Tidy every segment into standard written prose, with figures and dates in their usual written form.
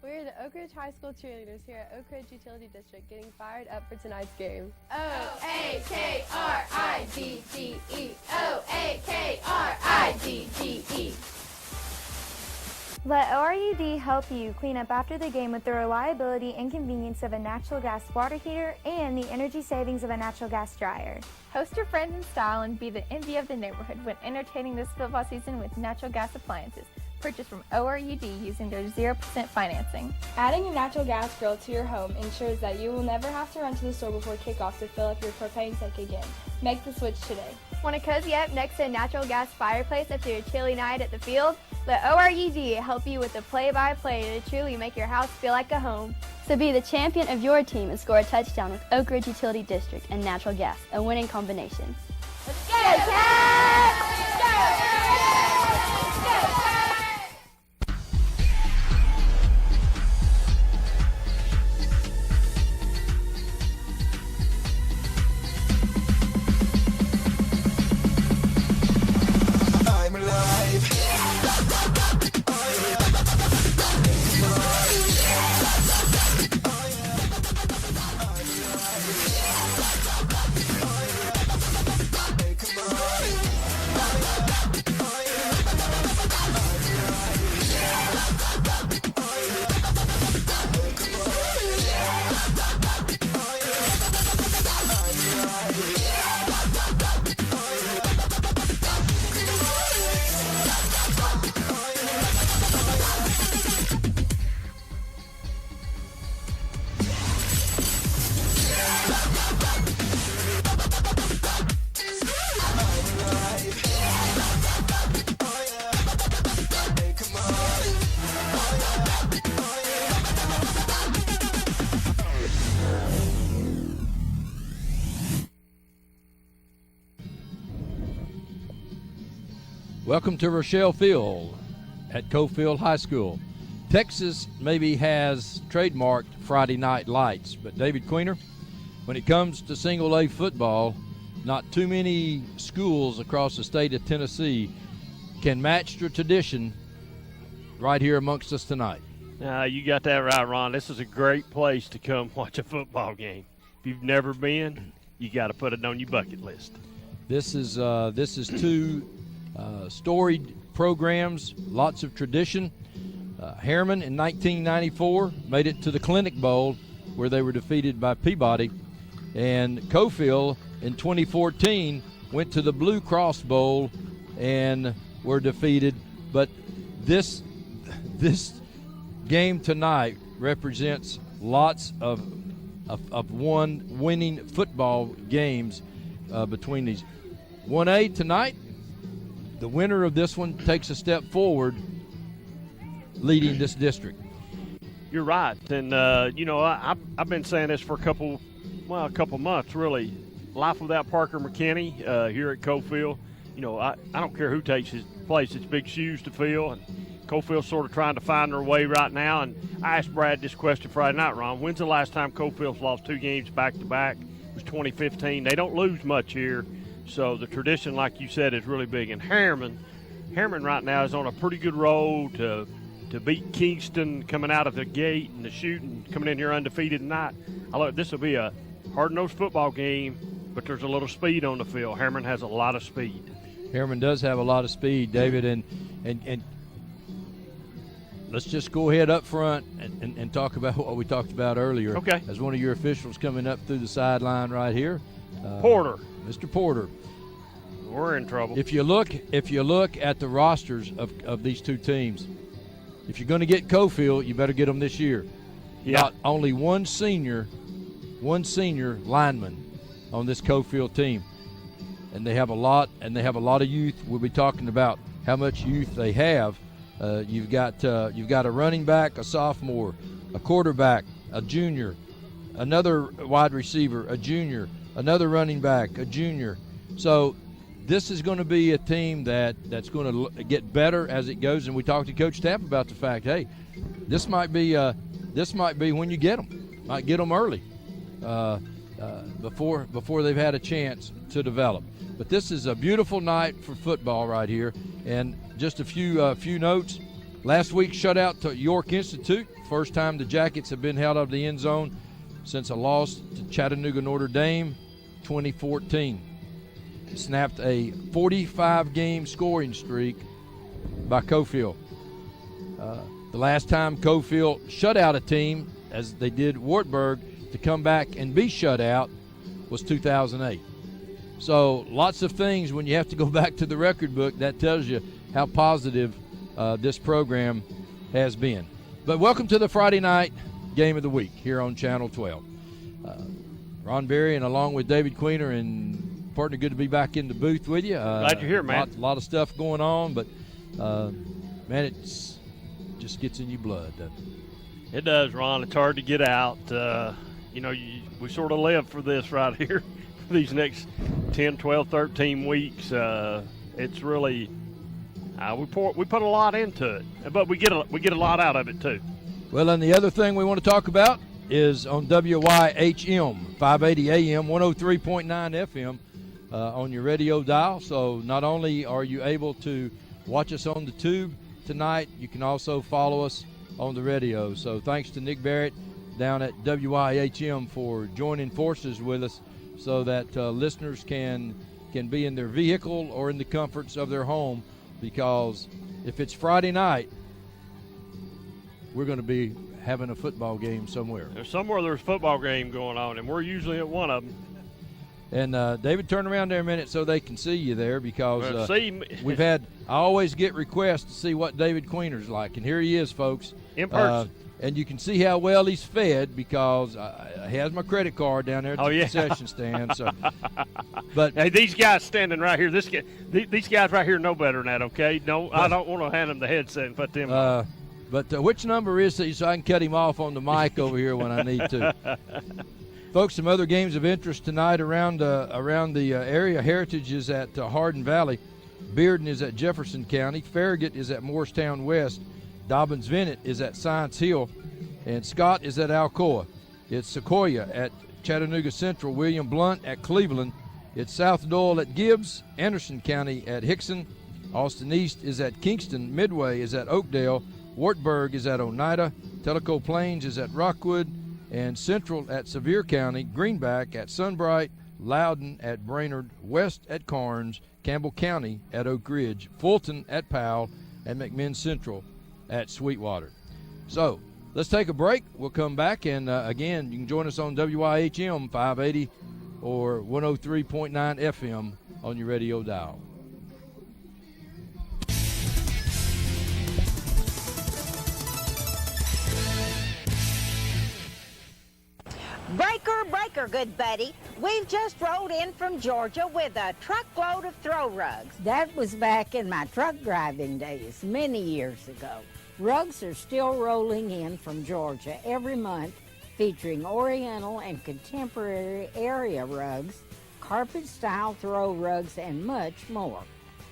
We're the Oak Ridge High School cheerleaders here at Oak Ridge Utility District getting fired up for tonight's game. O-A-K-R-I-D-D-E, O-A-K-R-I-D-D-E. Let ORUD help you clean up after the game with the reliability and convenience of a natural gas water heater and the energy savings of a natural gas dryer. Host your friends in style and be the envy of the neighborhood when entertaining this football season with natural gas appliances. Purchased from ORUD using their 0% financing. Adding a natural gas grill to your home ensures that you will never have to run to the store before kickoff to fill up your propane tank again. Make the switch today. Want to cozy up next to a natural gas fireplace after a chilly night at the field? Let ORUD help you with the play-by-play to truly make your house feel like a home. So be the champion of your team and score a touchdown with Oak Ridge Utility District and natural gas, a winning combination. Let's go, Cats! Let's go! Welcome to Rochelle Field at Coalfield High School. Texas maybe has trademarked Friday night lights, but David Queener, when it comes to single A football, not too many schools across the state of Tennessee can match the tradition right here amongst us tonight. You got that right, Ron. This is a great place to come watch a football game. If you've never been, you got to put it on your bucket list. This is two storied programs, lots of tradition. Harriman in 1994 made it to the Clinic Bowl where they were defeated by Peabody, and Coalfield in 2014 went to the Blue Cross Bowl and were defeated. But this game tonight represents lots of winning football games between these. 1A tonight, the winner of this one takes a step forward leading this district. You're right. And, I've been saying this for a couple months, really. Life without Parker McKinney here at Coalfield. I don't care who takes his place. It's big shoes to fill. And Coalfield's sort of trying to find their way right now. And I asked Brad this question Friday night, Ron. When's the last time Coalfield's lost two games back-to-back? It was 2015. They don't lose much here. So the tradition, like you said, is really big. And Harriman right now is on a pretty good roll to beat Kingston coming out of the gate and the shooting, coming in here undefeated tonight. This will be a hard-nosed football game, but there's a little speed on the field. Harriman has a lot of speed. Harriman does have a lot of speed, David, and let's just go ahead up front and talk about what we talked about earlier. Okay. As one of your officials coming up through the sideline right here. Porter. Mr. Porter. We're in trouble. If you look at the rosters of these two teams, if you're going to get Coalfield, you better get them this year. Yeah. Not only one senior lineman on this Coalfield team, and they have a lot of youth. We'll be talking about how much youth they have. You've got a running back, a sophomore, a quarterback, a junior, another wide receiver, a junior, another running back, a junior. So this is going to be a team that's going to get better as it goes. And we talked to Coach Tapp about the fact, hey, this might be when you get them. Might get them early before they've had a chance to develop. But this is a beautiful night for football right here. And just a few notes. Last week's shutout to York Institute, first time the Jackets have been held out of the end zone since a loss to Chattanooga Notre Dame, 2014. Snapped a 45-game scoring streak by Coalfield. The last time Coalfield shut out a team, as they did Wartburg, to come back and be shut out was 2008. So lots of things when you have to go back to the record book, that tells you how positive this program has been. But welcome to the Friday night game of the week here on Channel 12. Ron Berry and along with David Queener and partner, good to be back in the booth with you. Glad you're here, man. A lot of stuff going on, but man, it's just gets in your blood, doesn't it? It does, Ron. It's hard to get out. We sort of live for this right here, these next 10, 12, 13 weeks. It's really we put a lot into it, but we get a lot out of it too. Well, and the other thing we want to talk about is on WYHM 580 AM 103.9 FM on your radio dial. So not only are you able to watch us on the tube tonight, you can also follow us on the radio. So thanks to Nick Barrett down at WYHM for joining forces with us so that listeners can be in their vehicle or in the comforts of their home, because if it's Friday night, we're going to be having a football game somewhere. There's a football game going on, and we're usually at one of them. And David, turn around there a minute so they can see you there, because I always get requests to see what David Queener's like, and here he is, folks. In person. And you can see how well he's fed, because he has my credit card down there at the concession stand. So, but hey, these guys standing right here, these guys right here know better than that, okay? No, I don't want to hand them the headset and put them on. But which number is it, so I can cut him off on the mic over here when I need to? Folks, some other games of interest tonight around the area. Heritage is at Hardin Valley. Bearden is at Jefferson County. Farragut is at Morristown West. Dobbins-Vennett is at Science Hill. And Scott is at Alcoa. It's Sequoia at Chattanooga Central. William Blunt at Cleveland. It's South Doyle at Gibbs. Anderson County at Hickson. Austin East is at Kingston. Midway is at Oakdale. Wartburg is at Oneida. Tellico Plains is at Rockwood. And Central at Sevier County. Greenback at Sunbright. Loudon at Brainerd. West at Carnes. Campbell County at Oak Ridge. Fulton at Powell. And McMinn Central at Sweetwater. So let's take a break. We'll come back, and again, you can join us on WYHM 580 or 103.9 FM on your radio dial. Breaker, good buddy. We've just rolled in from Georgia with a truckload of throw rugs. That was back in my truck driving days, many years ago. Rugs are still rolling in from Georgia every month, featuring Oriental and contemporary area rugs, carpet-style throw rugs, and much more.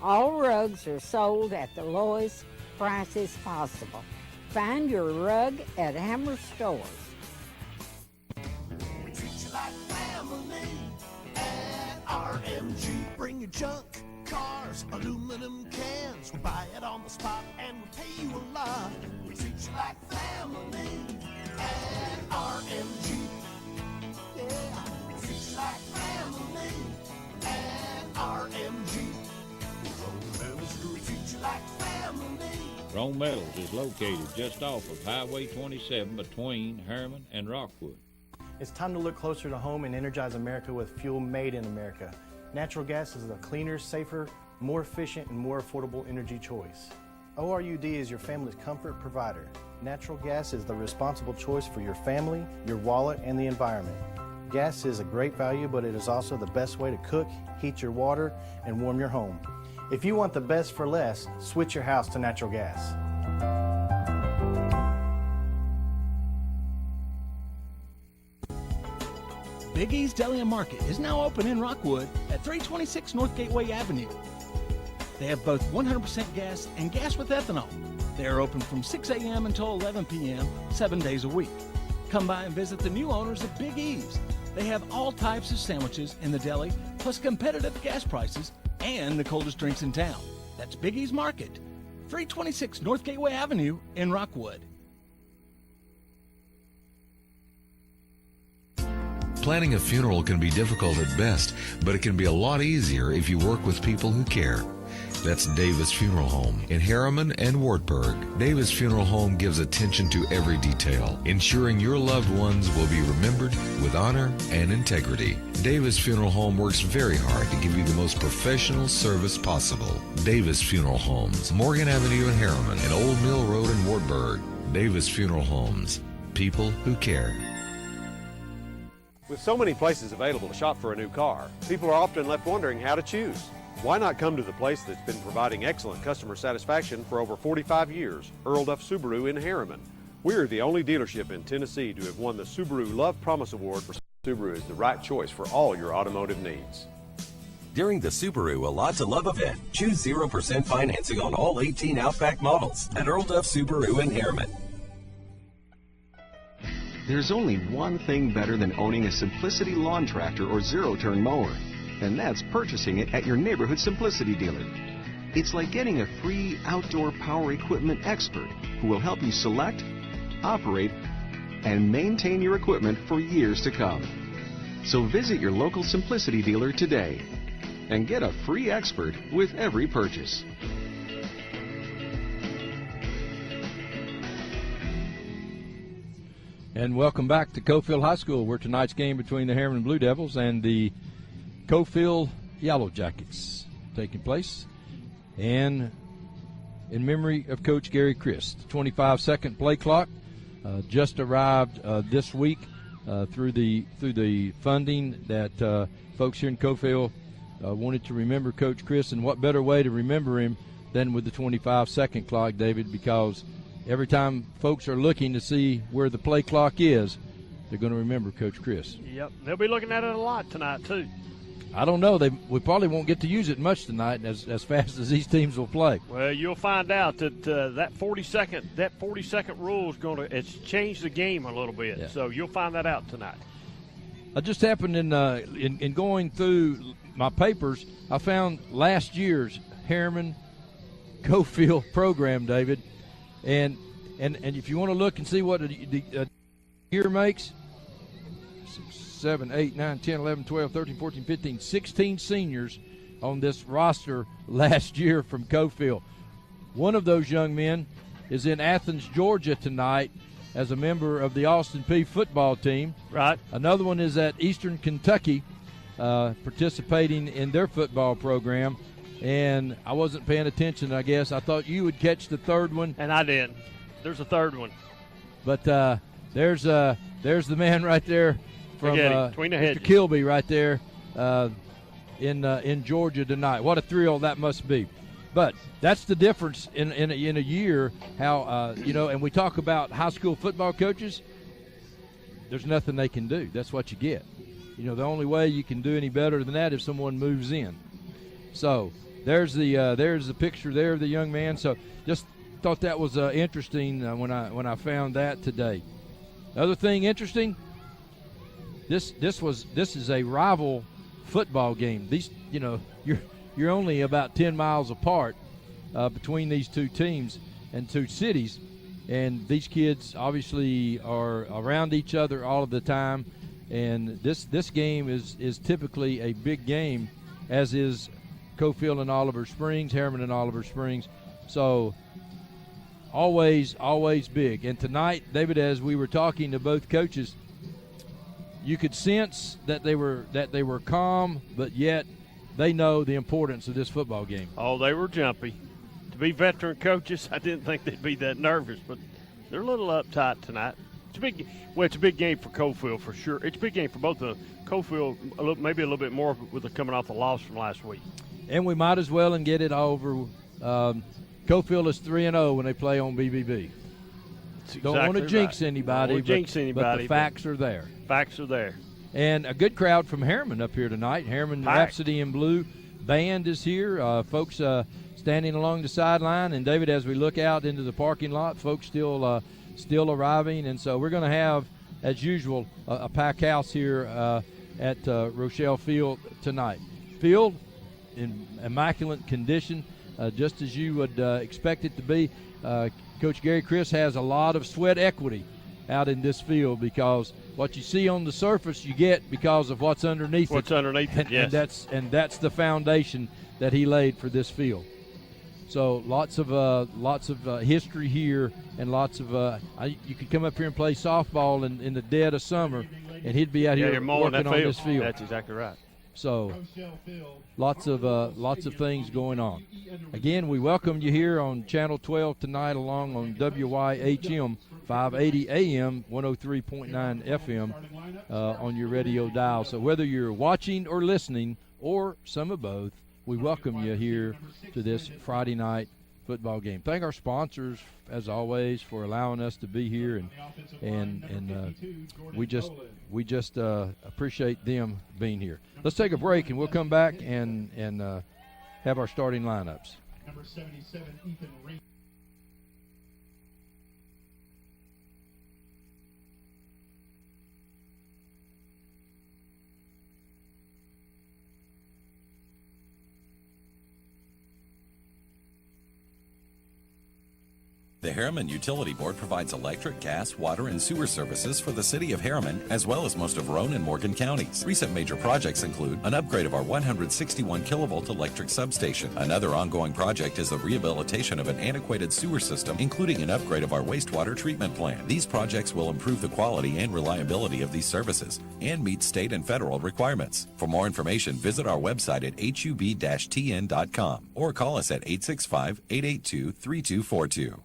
All rugs are sold at the lowest prices possible. Find your rug at Hammer Stores. RMG. Bring your junk, cars, aluminum cans. We'll buy it on the spot and we'll pay you a lot. We treat you like family at RMG. Yeah, we treat you like family at RMG. Rome Metals, we treat you like family. Rome Metals is located just off of Highway 27 between Harriman and Rockwood. It's time to look closer to home and energize America with fuel made in America. Natural gas is a cleaner, safer, more efficient, and more affordable energy choice. ORUD is your family's comfort provider. Natural gas is the responsible choice for your family, your wallet, and the environment. Gas is a great value, but it is also the best way to cook, heat your water, and warm your home. If you want the best for less, switch your house to natural gas. Big E's Deli and Market is now open in Rockwood at 326 North Gateway Avenue. They have both 100% gas and gas with ethanol. They are open from 6 a.m. until 11 p.m., 7 days a week. Come by and visit the new owners of Big E's. They have all types of sandwiches in the deli, plus competitive gas prices and the coldest drinks in town. That's Big E's Market, 326 North Gateway Avenue in Rockwood. Planning a funeral can be difficult at best, but it can be a lot easier if you work with people who care. That's Davis Funeral Home in Harriman and Wartburg. Davis Funeral Home gives attention to every detail, ensuring your loved ones will be remembered with honor and integrity. Davis Funeral Home works very hard to give you the most professional service possible. Davis Funeral Homes, Morgan Avenue in Harriman and Old Mill Road in Wartburg. Davis Funeral Homes, people who care. With so many places available to shop for a new car, people are often left wondering how to choose. Why not come to the place that's been providing excellent customer satisfaction for over 45 years, Earl Duff Subaru in Harriman. We're the only dealership in Tennessee to have won the Subaru Love Promise Award. Subaru is the right choice for all your automotive needs. During the Subaru A Lot to Love event, choose 0% financing on all 18 Outback models at Earl Duff Subaru in Harriman. There's only one thing better than owning a Simplicity lawn tractor or zero-turn mower, and that's purchasing it at your neighborhood Simplicity dealer. It's like getting a free outdoor power equipment expert who will help you select, operate, and maintain your equipment for years to come. So visit your local Simplicity dealer today and get a free expert with every purchase. And welcome back to Coalfield High School, where tonight's game between the Harriman Blue Devils and the Coalfield Yellow Jackets taking place. And in memory of Coach Gary Christ, 25-second play clock just arrived this week through the funding that folks here in Coalfield wanted to remember Coach Christ. And what better way to remember him than with the 25-second clock, David, because every time folks are looking to see where the play clock is, they're going to remember Coach Chris. Yep, they'll be looking at it a lot tonight too. I don't know. We probably won't get to use it much tonight as fast as these teams will play. Well, you'll find out that that 40-second rule is it's changed the game a little bit. Yeah. So you'll find that out tonight. I just happened in going through my papers, I found last year's Harriman Coalfield program, David. And if you want to look and see what the year makes, 6, 7, 8, 9, 10, 11, 12, 13, 14, 15, 16 seniors on this roster last year from Coalfield. One of those young men is in Athens, Georgia tonight as a member of the Austin Peay football team. Right. Another one is at Eastern Kentucky participating in their football program. And I wasn't paying attention, I guess. I thought you would catch the third one. And I did. There's a third one. But there's the man right there from Mr. Kilby right there in Georgia tonight. What a thrill that must be. But that's the difference in a year, how, and we talk about high school football coaches. There's nothing they can do. That's what you get. The only way you can do any better than that is if someone moves in. So there's the picture there of the young man. So just thought that was interesting when I found that today. Other thing interesting, this is a rival football game. These you're only about 10 miles apart between these two teams and two cities, and these kids obviously are around each other all of the time. And this game is typically a big game, as is Coalfield and Oliver Springs, Harriman and Oliver Springs. So always big. And tonight, David, as we were talking to both coaches, you could sense that they were calm, but yet they know the importance of this football game. Oh, they were jumpy. To be veteran coaches, I didn't think they'd be that nervous, but they're a little uptight tonight. It's a big game for Coalfield for sure. It's a big game for both of them. Coalfield, maybe a little bit more with coming off the loss from last week. And we might as well and get it over. Coalfield is 3-0 when they play on BBB. Don't want to jinx anybody, but the facts are there. Facts are there. And a good crowd from Harriman up here tonight. Harriman Rhapsody in Blue band is here. Folks standing along the sideline. And, David, as we look out into the parking lot, folks still arriving. And so we're going to have, as usual, a packed house here at Rochelle Field tonight. Field in immaculate condition. just as you would expect it to be. Coach Gary Chris has a lot of sweat equity out in this field, because what you see on the surface you get because of what's underneath it. What's underneath it, yes. And that's the foundation that he laid for this field. So lots of history here, and lots of you could come up here and play softball in the dead of summer, and he'd be out here working on this field. That's exactly right. So lots of things going on. Again, we welcome you here on Channel 12 tonight, along on WYHM 580 AM, 103.9 FM on your radio dial. So whether you're watching or listening, or some of both, we welcome you here to this Friday night football game. Thank our sponsors, as always, for allowing us to be here, and we just appreciate them being here. Let's take a break, and we'll come back and have our starting lineups. Number 77, Ethan Reed. The Harriman Utility Board provides electric, gas, water, and sewer services for the city of Harriman, as well as most of Roane and Morgan counties. Recent major projects include an upgrade of our 161 kilovolt electric substation. Another ongoing project is the rehabilitation of an antiquated sewer system, including an upgrade of our wastewater treatment plant. These projects will improve the quality and reliability of these services and meet state and federal requirements. For more information, visit our website at hub-tn.com or call us at 865-882-3242.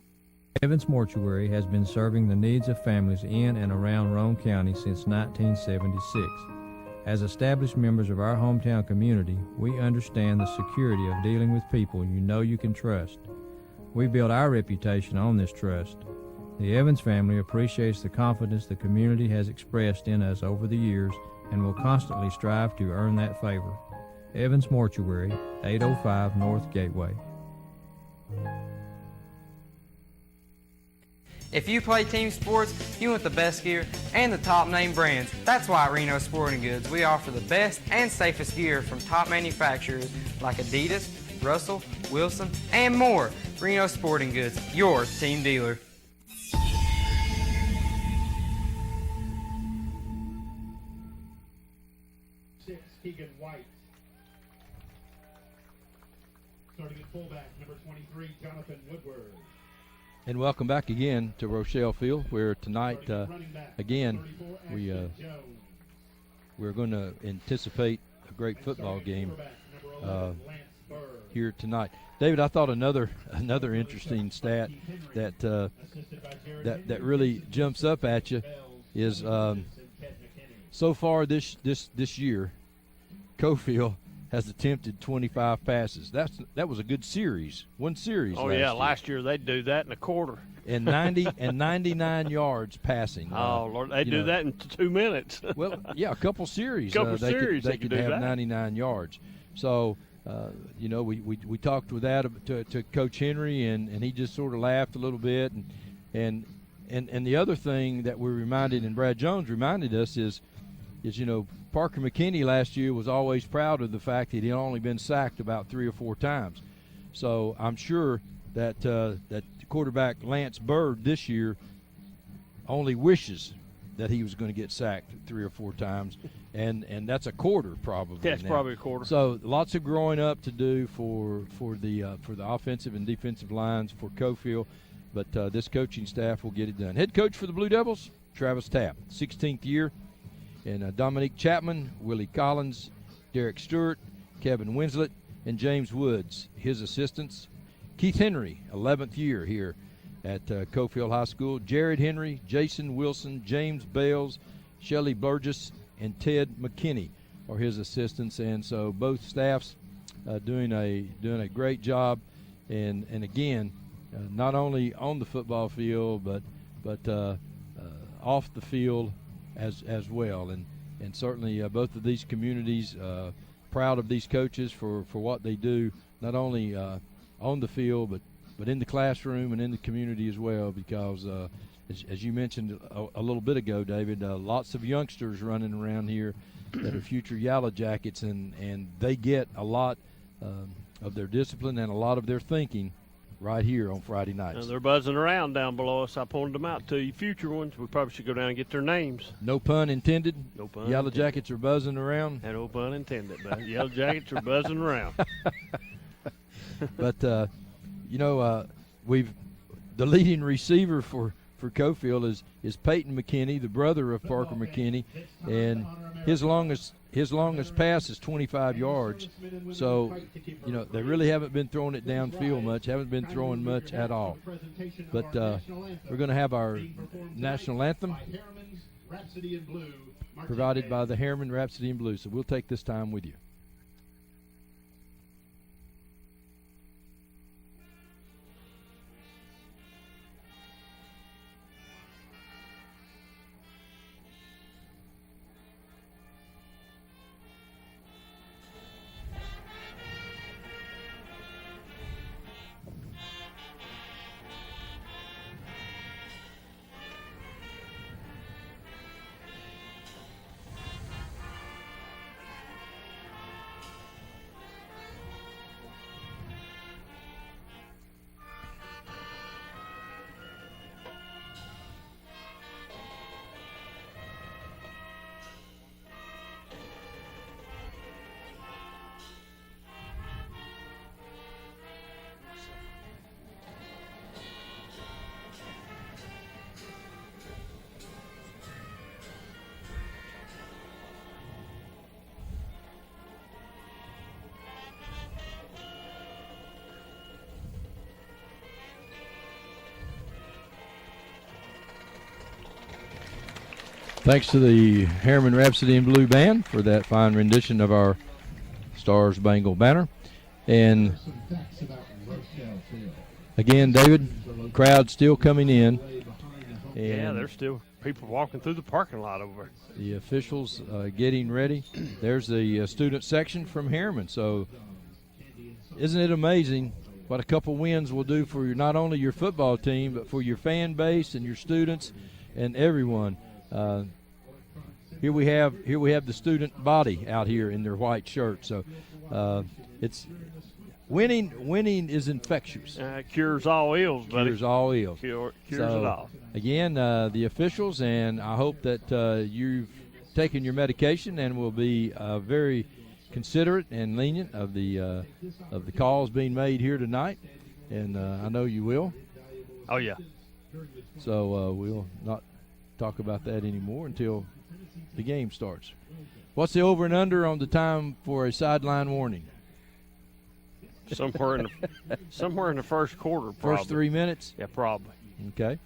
Evans Mortuary has been serving the needs of families in and around Roane County since 1976. As established members of our hometown community, we understand the security of dealing with people you know you can trust. We build our reputation on this trust. The Evans family appreciates the confidence the community has expressed in us over the years and will constantly strive to earn that favor. Evans Mortuary, 805 North Gateway. If you play team sports, you want the best gear and the top name brands. That's why at Reno Sporting Goods we offer the best and safest gear from top manufacturers like Adidas, Russell, Wilson, and more. Reno Sporting Goods, your team dealer. Keegan White. Starting at fullback, number 23, Jonathan Woodward. And welcome back again to Rochelle Field, where tonight, again, we're going to anticipate a great football game here tonight. David, I thought another interesting stat that really jumps up at you is so far this year, Coalfield has attempted 25 passes. That was a good series. One series. Last year they'd do that in a quarter. And 99 yards passing. Oh Lord, they do that in 2 minutes. Well, yeah, a couple series. They could have that. 99 yards. So, we talked with that to Coach Henry, and he just sort of laughed a little bit. And the other thing that we're reminded, and Brad Jones reminded us, is Parker McKinney last year was always proud of the fact that he'd only been sacked about 3 or 4 times. So I'm sure that that quarterback Lance Bird this year only wishes that he was going to get sacked 3 or 4 times, and that's a quarter probably. That's probably a quarter. So lots of growing up to do for the offensive and defensive lines for Coalfield, but this coaching staff will get it done. Head coach for the Blue Devils, Travis Tapp, 16th year. And Dominique Chapman, Willie Collins, Derek Stewart, Kevin Winslet, and James Woods, his assistants. Keith Henry, 11th year here at Coalfield High School. Jared Henry, Jason Wilson, James Bales, Shelley Burgess, and Ted McKinney are his assistants. And so both staffs doing a great job. And again, not only on the football field, but off the field as well, and certainly both of these communities proud of these coaches for what they do, not only on the field but in the classroom and in the community as well, because as you mentioned a little bit ago, David, lots of youngsters running around here that are future Yellow Jackets, and they get a lot of their discipline and a lot of their thinking right here on Friday nights. Now they're buzzing around down below us. I pointed them out to you. Future ones, we probably should go down and get their names. No pun intended. No pun Yellow intended. Jackets are buzzing around. And no pun intended, but Yellow Jackets are buzzing around. But, the leading receiver for Coalfield is Peyton McKinney, the brother of Parker McKinney, and his longest pass is 25 yards. So, they really haven't been throwing it downfield much, haven't been throwing much at all. But we're going to have our national anthem provided by the Harriman Rhapsody in Blue. So we'll take this time with you. Thanks to the Harriman Rhapsody in Blue Band for that fine rendition of our Stars Spangled Banner. And again, David, crowd still coming in. And yeah, there's still people walking through the parking lot over. The officials getting ready. There's the student section from Harriman. So isn't it amazing what a couple wins will do for not only your football team, but for your fan base and your students and everyone. Here we have the student body out here in their white shirts. So it's winning is infectious. Cures all ills, buddy. Cures all ills. Cures it So, all. Again, the officials, and I hope that you've taken your medication and will be very considerate and lenient of the calls being made here tonight, and I know you will. Oh yeah. So we'll not talk about that anymore until the game starts. What's the over and under on the time for a sideline warning? Somewhere in the first quarter, probably. First 3 minutes? Yeah, probably. Okay.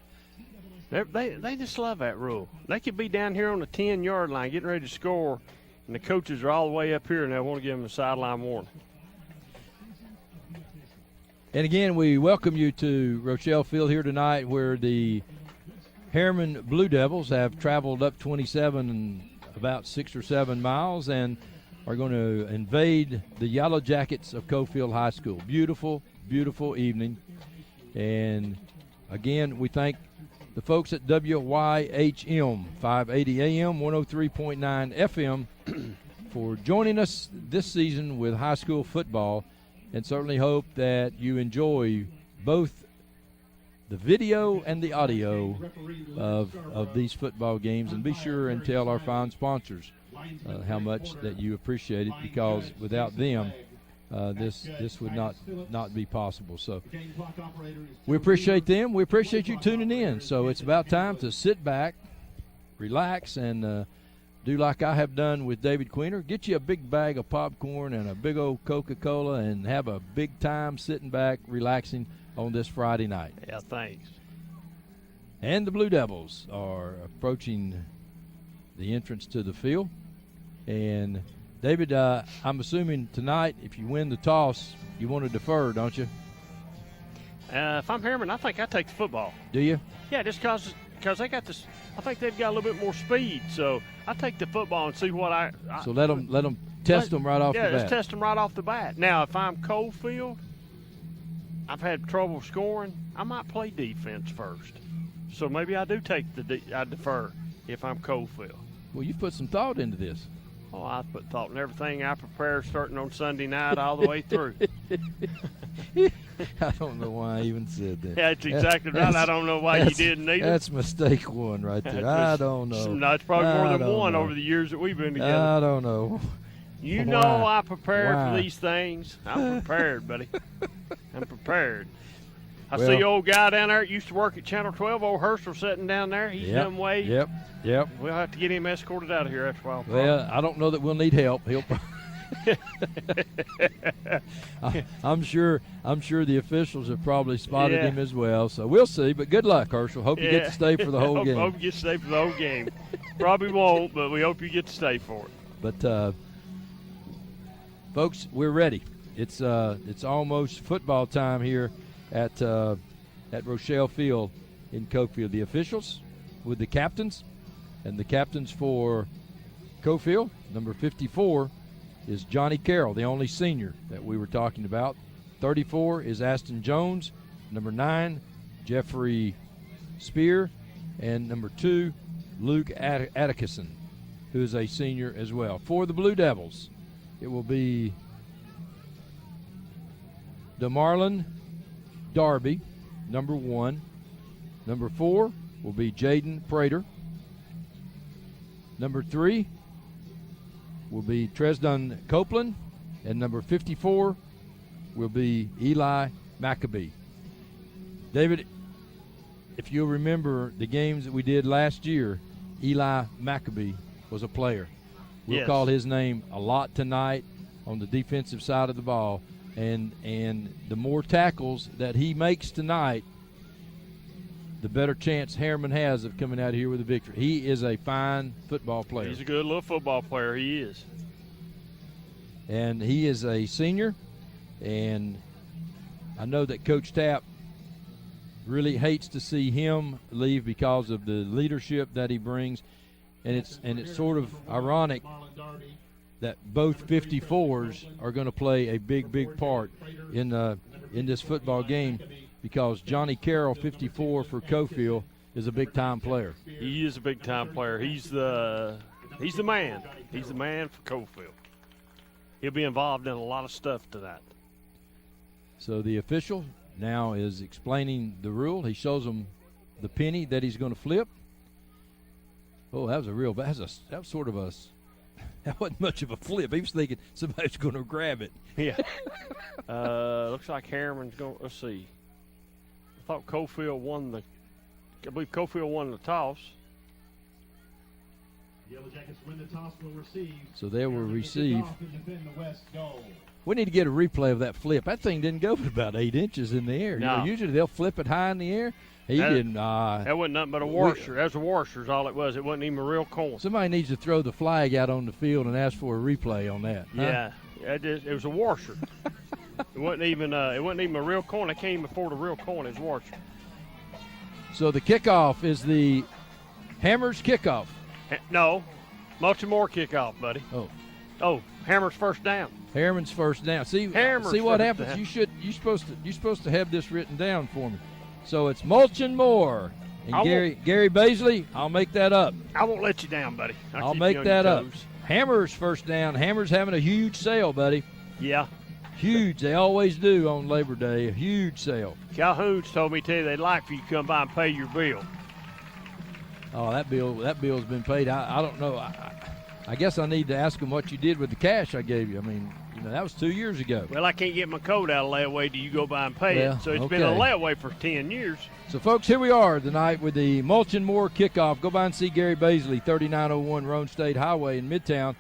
They just love that rule. They could be down here on the 10-yard line getting ready to score, and the coaches are all the way up here, and they want to give them a sideline warning. And again, we welcome you to Rochelle Field here tonight, where the Harriman Blue Devils have traveled up 27 and about 6 or 7 miles and are going to invade the Yellow Jackets of Coalfield High School. Beautiful, beautiful evening. And again, we thank the folks at WYHM 580 AM, 103.9 FM for joining us this season with high school football, and certainly hope that you enjoy both the video and the audio of these football games, and be sure and tell our fine sponsors how much that you appreciate it, because without them this would not be possible. So we appreciate them. We appreciate you tuning in. So it's about time to sit back, relax, and do like I have done with David Queener. Get you a big bag of popcorn and a big old Coca-Cola and have a big time sitting back, relaxing on this Friday night. Yeah, thanks. And the Blue Devils are approaching the entrance to the field. And, David, I'm assuming tonight, if you win the toss, you want to defer, don't you? If I'm Harriman, I think I take the football. Do you? Yeah, just because they got this. I think they've got a little bit more speed, so I take the football and see what I so let them test them right off the bat. Yeah, let's test them right off the bat. Now, if I'm Coalfield, I've had trouble scoring, I might play defense first. So maybe I do take I defer if I'm Coalfield. Well, you put some thought into this. Oh, I put thought in everything I prepare starting on Sunday night all the way through. I don't know why I even said that. That's exactly right. I don't know why you didn't either. That's mistake one right there. I don't know. That's probably more than one know. over the years that we've been together. I don't know. You know I prepare for these things. I'm prepared, buddy. I'm prepared. I see the old guy down there that used to work at Channel 12, old Herschel, sitting down there. He's done way. Yep. We'll have to get him escorted out of here after a while. Well, I don't know that we'll need help. I'm sure the officials have probably spotted him as well. So we'll see. But good luck, Herschel. Hope you get to stay for the whole game. Hope you get to stay for the whole game. Probably won't, but we hope you get to stay for it. But folks, we're ready. It's almost football time here at Rochelle Field in Coalfield. The officials with the captains, and the captains for Coalfield, number 54 is Johnny Carroll, the only senior that we were talking about. 34 is Aston Jones. Number 9, Jeffrey Spear. And number 2, Luke Atkinson, who is a senior as well. For the Blue Devils, it will be DeMarlon Darby, number 1. Number 4 will be Jaden Prater. Number 3 will be Tresdon Copeland. And number 54 will be Eli Maccabee. David, if you'll remember the games that we did last year, Eli Maccabee was a player. We'll call his name a lot tonight on the defensive side of the ball. And the more tackles that he makes tonight, the better chance Harriman has of coming out of here with a victory. He is a fine football player. He's a good little football player. He is. And he is a senior. And I know that Coach Tapp really hates to see him leave because of the leadership that he brings. And it's sort of ironic that both 54s are going to play a big part in this football game, because Johnny Carroll, 54 for Coalfield, is a big-time player. He is a big-time player. He's the man. He's the man for Coalfield. He'll be involved in a lot of stuff tonight. So the official now is explaining the rule. He shows them the penny that he's going to flip. Oh, that was sort of a. That wasn't much of a flip. He was thinking somebody's going to grab it. Yeah. Looks like Harriman's going. Let's see. I thought Coalfield won the. I believe Coalfield won the toss. Yellow Jackets win the toss, will receive. So they will receive. We need to get a replay of that flip. That thing didn't go but about 8 inches in the air. No. You know, usually they'll flip it high in the air. He didn't. That wasn't nothing but a washer. That was a washer is all it was. It wasn't even a real coin. Somebody needs to throw the flag out on the field and ask for a replay on that. Huh? Yeah, it was a washer. It wasn't even a real coin. I can't even afford a real coin. It's a washer. So the kickoff is the Hammers kickoff. No, much more kickoff, buddy. Oh, Hammer's first down. Harriman's first down. See what happens. Down. You're supposed to have this written down for me. So it's Mulchin Moore and Gary Baisley. I'll make that up. I won't let you down, buddy. I'll make that up. Hammer's first down. Hammer's having a huge sale, buddy. Yeah. Huge. They always do on Labor Day. A huge sale. Calhoun's told me too they'd like for you to come by and pay your bill. Oh, that bill's been paid. I don't know. I guess I need to ask them what you did with the cash I gave you. I mean, that was 2 years ago. Well, I can't get my coat out of layaway till you go by and pay it. So it's been a layaway for 10 years. So, folks, here we are tonight with the Mulchin Moore kickoff. Go by and see Gary Baisley, 3901 Roan State Highway in Midtown,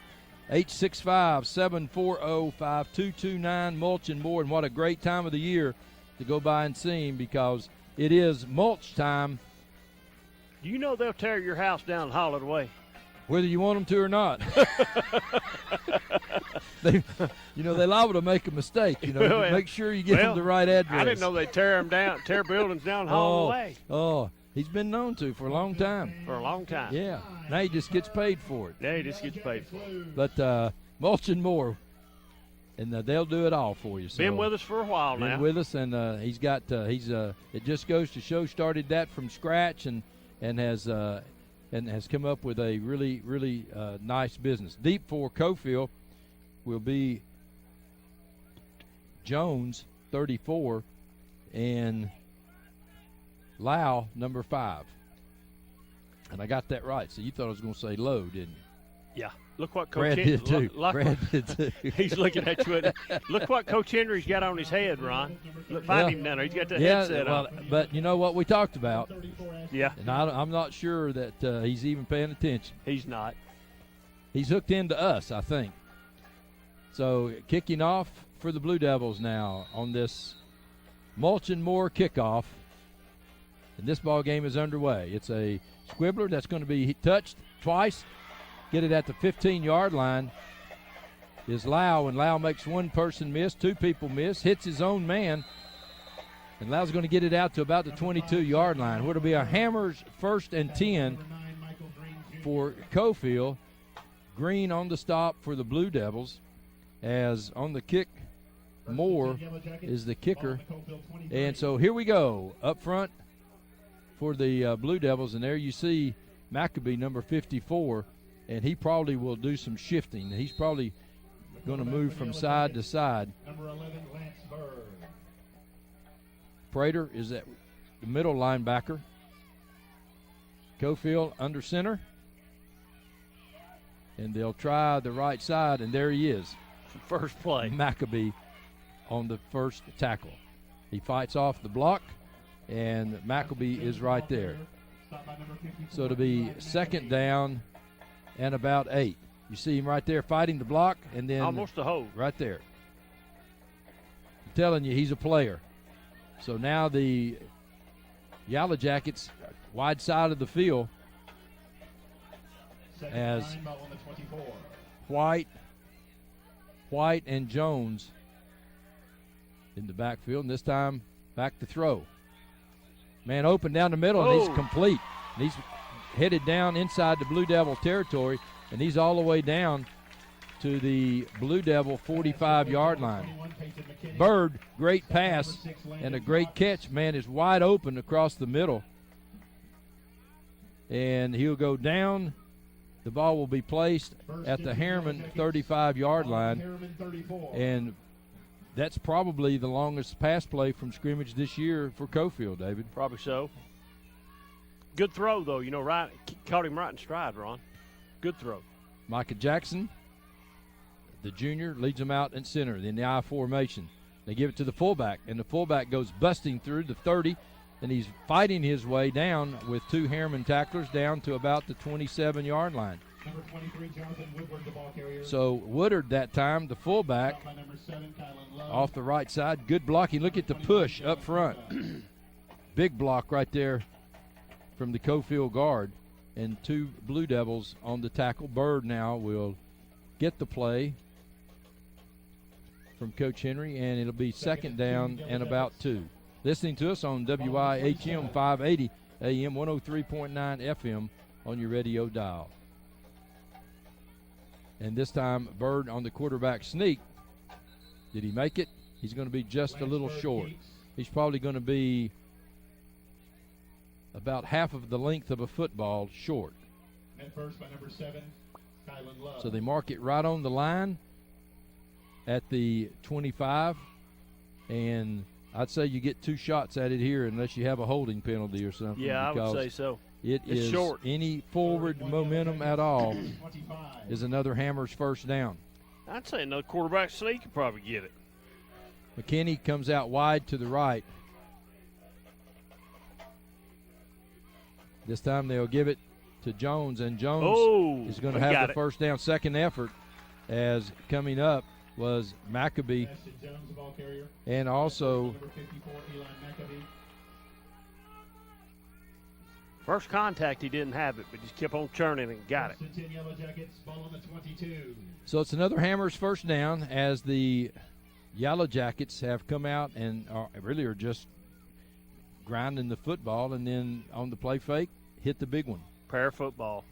865-740-5229, Mulchin Moore. And what a great time of the year to go by and see him, because it is mulch time. Do you know they'll tear your house down and haul it away? Whether you want them to or not. They liable to make a mistake. Make sure you get them the right address. I didn't know they tear buildings down and haul them away. Oh, he's been known to for a long time. For a long time. Yeah. Now he just gets paid for it. Yeah, he just gets paid for it. But Mulchin Moore, and they'll do it all for you. So, been with us for a while now. Been with us, and he's got it just goes to show, started that from scratch, and has and has come up with a really, really nice business. Deep for Coalfield will be Jones, 34, and Lau, number 5. And I got that right. So you thought I was going to say Lowe, didn't you? Yeah. Look what Coach Brad did too. Brad did too. He's looking at you. Look what Coach Henry's got on his head, Ron. Look, find him down there. He's got the headset on. But you know what we talked about? Yeah. And I'm not sure that he's even paying attention. He's not. He's hooked into us, I think. So kicking off for the Blue Devils now on this Mulch and Moore kickoff. And this ball game is underway. It's a squibbler that's going to be touched twice. Get it at the 15-yard line is Lau, and Lau makes one person miss, 2 people miss, hits his own man, and Lau's going to get it out to about the 22-yard line. What'll be a Hammers 1st and 10 for Coalfield. Green on the stop for the Blue Devils, as on the kick, Moore is the kicker. And so here we go, up front for the Blue Devils, and there you see Maccabee, number 54, and he probably will do some shifting. He's probably going to move from side to side. Prater is at the middle linebacker. Coalfield under center. And they'll try the right side, and there he is. First play. Maccabee on the first tackle. He fights off the block, and Maccabee is right there. So it'll be 2nd down and about 8. You see him right there fighting the block, and then almost a hold right there. I'm telling you, he's a player. So now the Yellow Jackets, wide side of the field, as White and Jones in the backfield, and this time back to throw. Man open down the middle, and he's complete. And he's headed down inside the Blue Devil territory, and he's all the way down to the Blue Devil 45-yard line. Bird, great pass and a great catch. Man is wide open across the middle, and he'll go down. The ball will be placed at the Harriman 35-yard line, and that's probably the longest pass play from scrimmage this year for Coalfield, David. Probably so. Good throw, though. You know, right, caught him right in stride, Ron. Good throw. Micah Jackson, the junior, leads them out in center in the I formation. They give it to the fullback, and the fullback goes busting through the 30, and he's fighting his way down with 2 Harriman tacklers down to about the 27-yard line. Number 23, Jonathan Woodward, the ball carrier. So Woodard that time, the fullback, off the right side. Good blocking. Look at the push up front. Big block right there from the Coalfield guard, and 2 Blue Devils on the tackle. Bird now will get the play from Coach Henry, and it'll be 2nd down and about 2. Listening to us on WIHM 580 AM 103.9 FM on your radio dial. And this time, Bird on the quarterback sneak. Did he make it? He's going to be just a little short. He's probably going to be about half of the length of a football short. And first by number 7, Kylan Love. So they mark it right on the line at the 25. And I'd say you get 2 shots at it here unless you have a holding penalty or something. Yeah, I would say so. It's is short. Any forward momentum at all is another Hammers 1st down. I'd say another quarterback sneak could probably get it. McKinney comes out wide to the right. This time they'll give it to Jones, and Jones is going to have the 1st down. 2nd effort, as coming up was Maccabee, and also first contact he didn't have it, but just kept on churning and got it. So it's another Hammers 1st down, as the Yellow Jackets have come out and are just grinding the football, and then on the play fake, hit the big one. Pair football.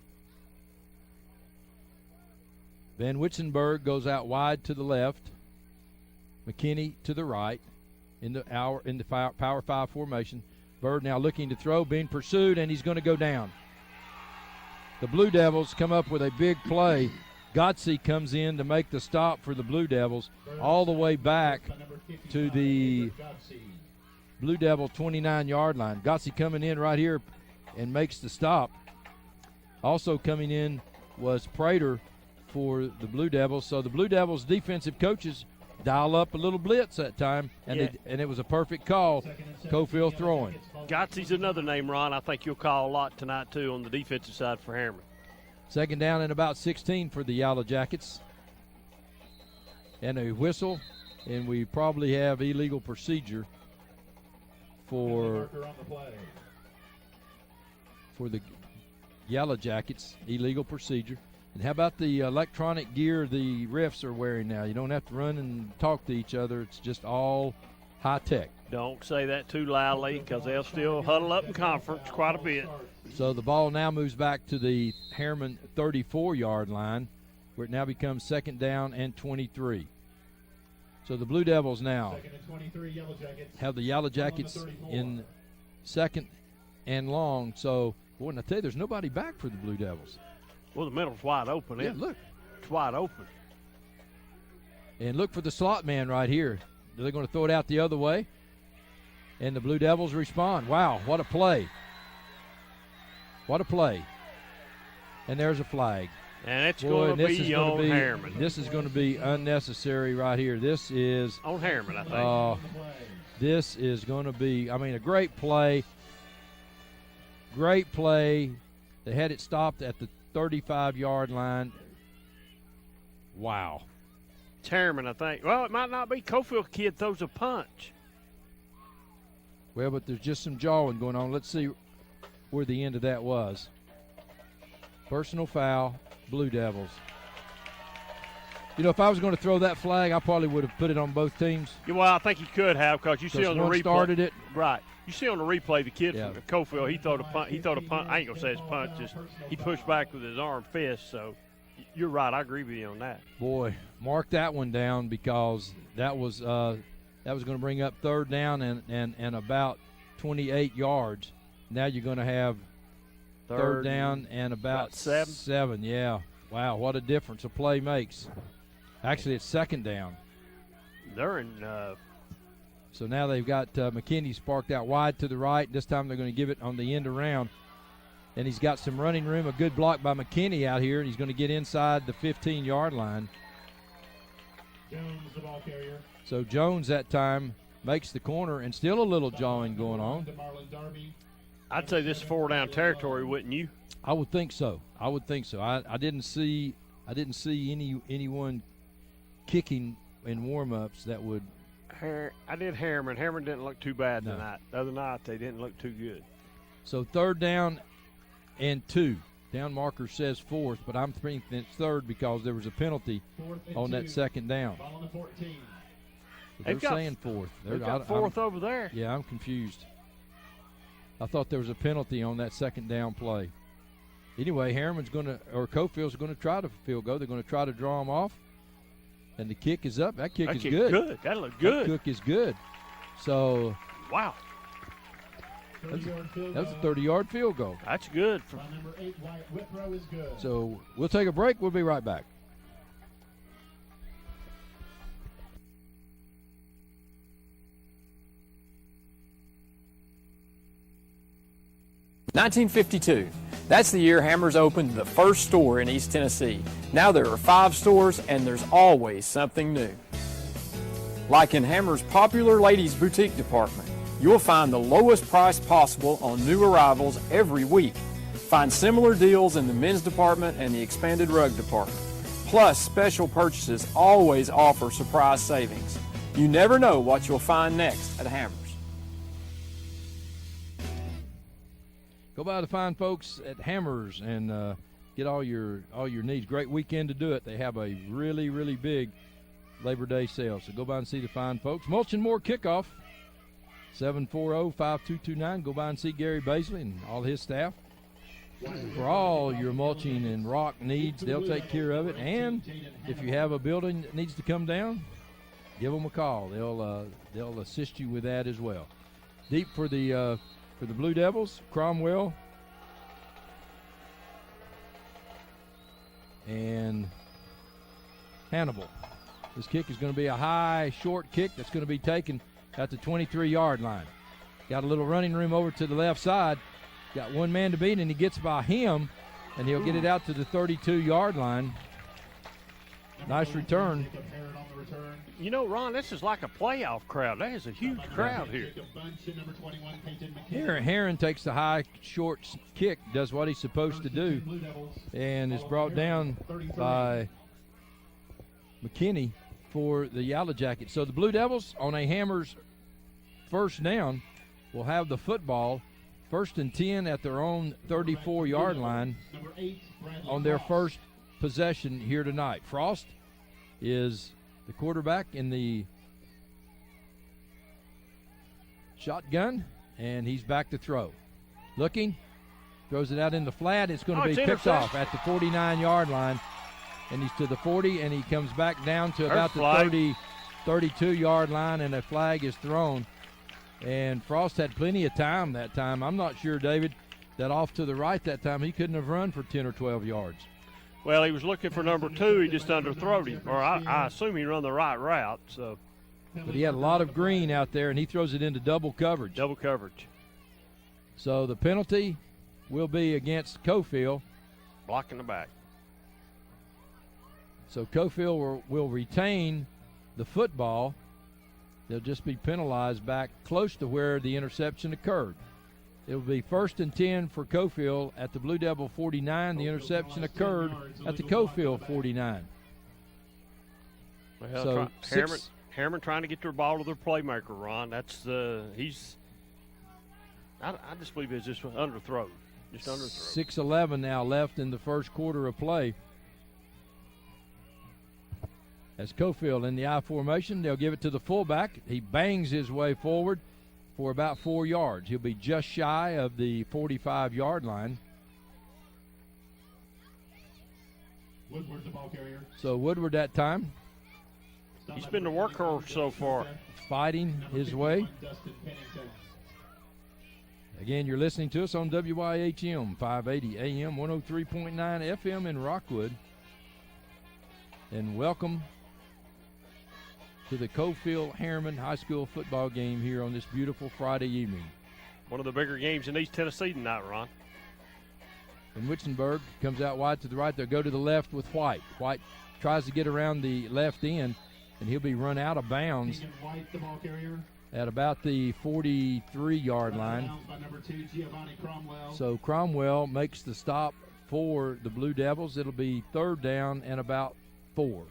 Van Witzenberg goes out wide to the left. McKinney to the right in the Power 5 formation. Bird now looking to throw, being pursued, and he's going to go down. the Blue Devils come up with a big play. Gotsey comes in to make the stop for the Blue Devils all the way back to the Blue Devil 29-yard line. Gotsey coming in right here and makes the stop. Also coming in was Prater for the Blue Devils. So the Blue Devils defensive coaches dial up a little blitz that time, and it was a perfect call. Coalfield throwing. Gotsey's another name, Ron, I think you'll call a lot tonight, too, on the defensive side for Harriman. Second down and about 16 for the Yellow Jackets. And a whistle, and we probably have illegal procedure for the Yellow Jackets, illegal procedure. And how about the electronic gear the refs are wearing now? You don't have to run and talk to each other. It's just all high tech. Don't say that too loudly because they'll still huddle up in conference quite a bit. So the ball now moves back to the Harriman 34-yard line, where it now becomes second down and 23. So the Blue Devils now have the Yellow Jackets in second and long. So, boy, I tell you, there's nobody back for the Blue Devils. Well, the middle's wide open. Yeah, look. It's wide open. And look for the slot man right here. They're going to throw it out the other way. And the Blue Devils respond. Wow, what a play. What a play. And there's a flag. And it's going to be on Harriman. This is going to be unnecessary right here. This is on Harriman, I think. This is going to be, I mean, a great play. Great play. They had it stopped at the 35-yard line. Wow. It's Harriman, I think. Well, it might not be. Coalfield kid throws a punch. Well, but there's just some jawing going on. Let's see where the end of that was. Personal foul, Blue Devils. You know, if I was going to throw that flag, I probably would have put it on both teams. Yeah, well, I think you could have because you see on the replay. Started it. Right. You see on the replay the kid from Coalfield, he throwed a punt. I ain't going to say it's punch. Just he pushed back with his arm fist. So you're right. I agree with you on that. Boy, mark that one down because that was going to bring up third down and about 28 yards. Now you're going to have third down and about seven. Yeah. Wow, what a difference a play makes. Actually, it's second down. They're in. So now they've got McKinney sparked out wide to the right. This time they're going to give it on the end around. And he's got some running room. A good block by McKinney out here, and he's going to get inside the 15-yard line. Jones, the ball carrier. So Jones that time makes the corner, and still a little jawing going on. I'd say this is 4-down territory, wouldn't you? I would think so. I didn't see anyone kicking in warm-ups that would. I did Harriman. Harriman didn't look too bad tonight. The other night they didn't look too good. So third down and 2. Down marker says fourth, but I'm thinking it's third because there was a penalty on that second down. They're saying fourth. They've got fourth over there. Yeah, I'm confused. I thought there was a penalty on that second down play. Anyway, Coalfield's going to try to field goal. They're going to try to draw them off. And the kick is up. That kick is good. That looked good. That kick is good. So. Wow. That was a 30-yard field goal. That's good. Number 8, Wyatt Whitrow is good. So we'll take a break. We'll be right back. $1952. That's the year Hammers opened the first store in East Tennessee. Now there are 5 stores and there's always something new. Like in Hammers' popular ladies boutique department, you'll find the lowest price possible on new arrivals every week. Find similar deals in the men's department and the expanded rug department. Plus, special purchases always offer surprise savings. You never know what you'll find next at Hammers. Go by the fine folks at Hammers and get all your needs. Great weekend to do it. They have a really, really big Labor Day sale. So go by and see the fine folks. Mulch and More kickoff, 740-5229. Go by and see Gary Baisley and all his staff. For all your mulching and rock needs, they'll take care of it. And if you have a building that needs to come down, give them a call. They'll assist you with that as well. Deep for the Blue Devils, Cromwell And Hannibal. This kick is going to be a high, short kick that's going to be taken at the 23-yard line. Got a little running room over to the left side. Got one man to beat, and he gets by him, and he'll get it out to the 32-yard line. Nice return. You know, Ron, this is like a playoff crowd. That is a huge crowd here. Harriman takes the high, short kick, does what he's supposed to do, and is brought down by McKinney for the Yellow Jackets. So the Blue Devils on a Hammers first down will have the football, 1st and 10 at their own 34-yard line on their first possession here tonight. Frost is the quarterback in the shotgun, and he's back to throw. Looking, throws it out in the flat. It's going to be picked off at the 49-yard line, and he's to the 40, and he comes back down to about the 32-yard line, and a flag is thrown. And Frost had plenty of time that time. I'm not sure, David, that off to the right that time he couldn't have run for 10 or 12 yards. Well, he was looking for number 2. He just underthrowed him, or I assume he run the right route. So, but he had a lot of green out there, and he throws it into double coverage. Double coverage. So the penalty will be against Coalfield. Blocking the back. So Coalfield will retain the football. They'll just be penalized back close to where the interception occurred. It will be 1st and 10 for Coalfield at the Blue Devil 49. The interception occurred at the Coalfield 49. Well, so Harriman trying to get their ball to their playmaker, Ron. That's he's. I just believe it's just underthrown. Just underthrown. 6:11 now left in the first quarter of play. As Coalfield in the I formation, they'll give it to the fullback. He bangs his way forward for about 4 yards. He'll be just shy of the 45-yard line. Woodward's the ball carrier. So Woodward that time. He's been the workhorse so far. Fighting his way. Again, you're listening to us on WYHM 580 AM 103.9 FM in Rockwood. And welcome to the Coalfield Harriman High School football game here on this beautiful Friday evening. One of the bigger games in East Tennessee tonight, Ron. And Witzenberg comes out wide to the right. They'll go to the left with White. White tries to get around the left end, and he'll be run out of bounds White, the ball carrier. at about the 43-yard line. By number 2, Giovanni Cromwell. So Cromwell makes the stop for the Blue Devils. It'll be 3rd down and about 4.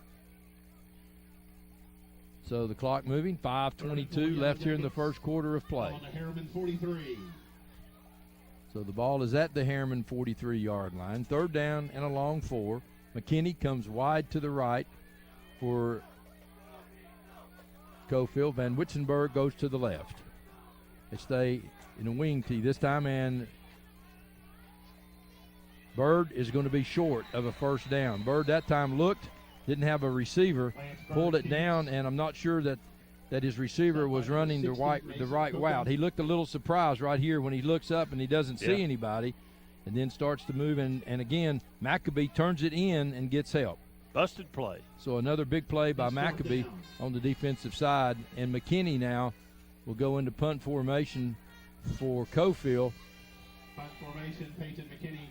So the clock moving, 5:22 left here in the first quarter of play. On the Harriman 43. So the ball is at the Harriman 43-yard line. 3rd down and a long 4. McKinney comes wide to the right for Coalfield. Van Witzenberg goes to the left. They stay in a wing tee this time, and Bird is going to be short of a 1st down. Bird that time looked, didn't have a receiver, pulled it down, and I'm not sure that his receiver was running the right route. He looked a little surprised right here when he looks up and he doesn't see anybody, and then starts to move, and again, Maccabee turns it in and gets help. Busted play. So another big play by Maccabee on the defensive side, and McKinney now will go into punt formation for Coalfield. Punt formation, Peyton McKinney.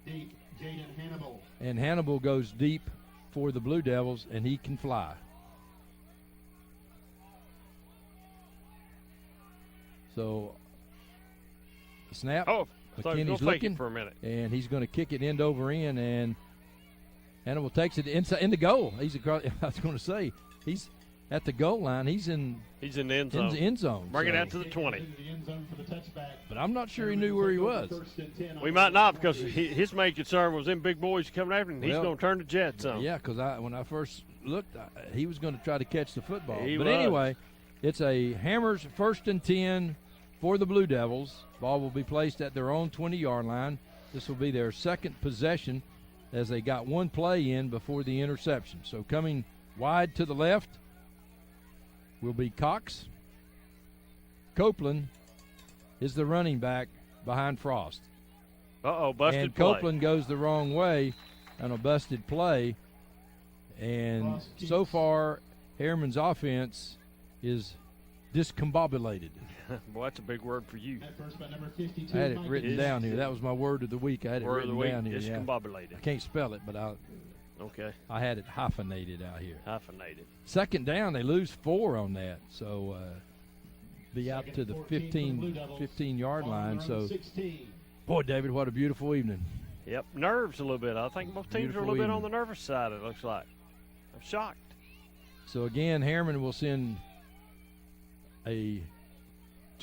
Deep, Jaden Hannibal. And Hannibal goes deep for the Blue Devils, and he can fly. So, the snap. Oh, McKinney's looking for a minute, and he's going to kick it end over end, and Hannibal takes it inside in the goal. He's across. I was going to say he's at the goal line. He's in the end zone. End zone. Bring it out to the 20. But I'm not sure he knew where he was. We might not, because his main concern was them big boys coming after him. He's going to turn the Jets on. Yeah, because when I first looked, he was going to try to catch the football. He but was. Anyway, it's a Hammers 1st and 10 for the Blue Devils. Ball will be placed at their own 20-yard line. This will be their 2nd possession, as they got one play in before the interception. So coming wide to the left will be Cox. Copeland is the running back behind Frost. Busted and play. Copeland goes the wrong way, on a busted play. And so far, Harriman's offense is discombobulated. Boy, that's a big word for you. I had it written down here. That was my word of the week. I had it written down here. Discombobulated. I can't spell it, but I had it hyphenated out here. Hyphenated. Second down, they lose 4 on that. So be out to the 15-yard line. So, boy, David, what a beautiful evening. Yep, nerves a little bit. I think both teams are a little bit on the nervous side, it looks like. I'm shocked. So, again, Harriman will send 2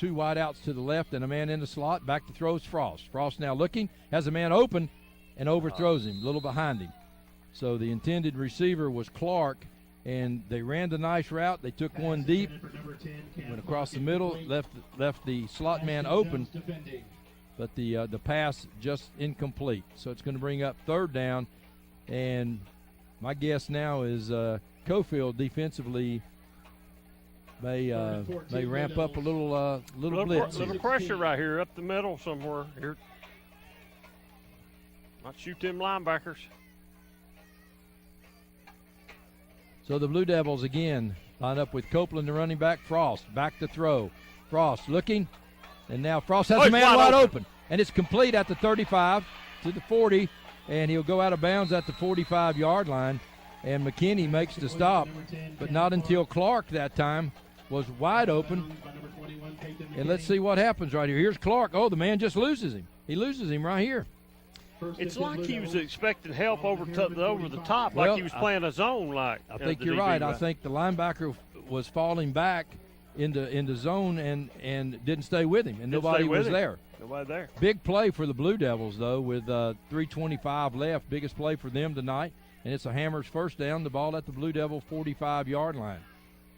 wideouts to the left and a man in the slot. Back to throws Frost. Frost now looking, has a man open, and overthrows him, a little behind him. So the intended receiver was Clark, and they ran the nice route. They took one deep, went across the middle, left the slot man open, but the pass just incomplete. So it's going to bring up third down, and my guess now is Coalfield defensively may ramp up a little blitz. Little pressure right here up the middle somewhere. Here, might shoot them linebackers. So the Blue Devils again line up with Copeland, the running back. Frost back to throw. Frost looking, and now Frost has a man wide open, and it's complete at the 35 to the 40, and he'll go out of bounds at the 45-yard line. And McKinney makes the stop, but not until Clark that time was wide open. And let's see what happens right here. Here's Clark. Oh, the man just loses him. He loses him right here. It's like he was expecting help over the top, like he was playing a zone. Like I think you're right. I think the linebacker was falling back into zone and didn't stay with him, and nobody was there. Nobody there. Big play for the Blue Devils, though, with 3:25 left. Biggest play for them tonight, and it's a Hammers first down. The ball at the Blue Devil 45-yard line.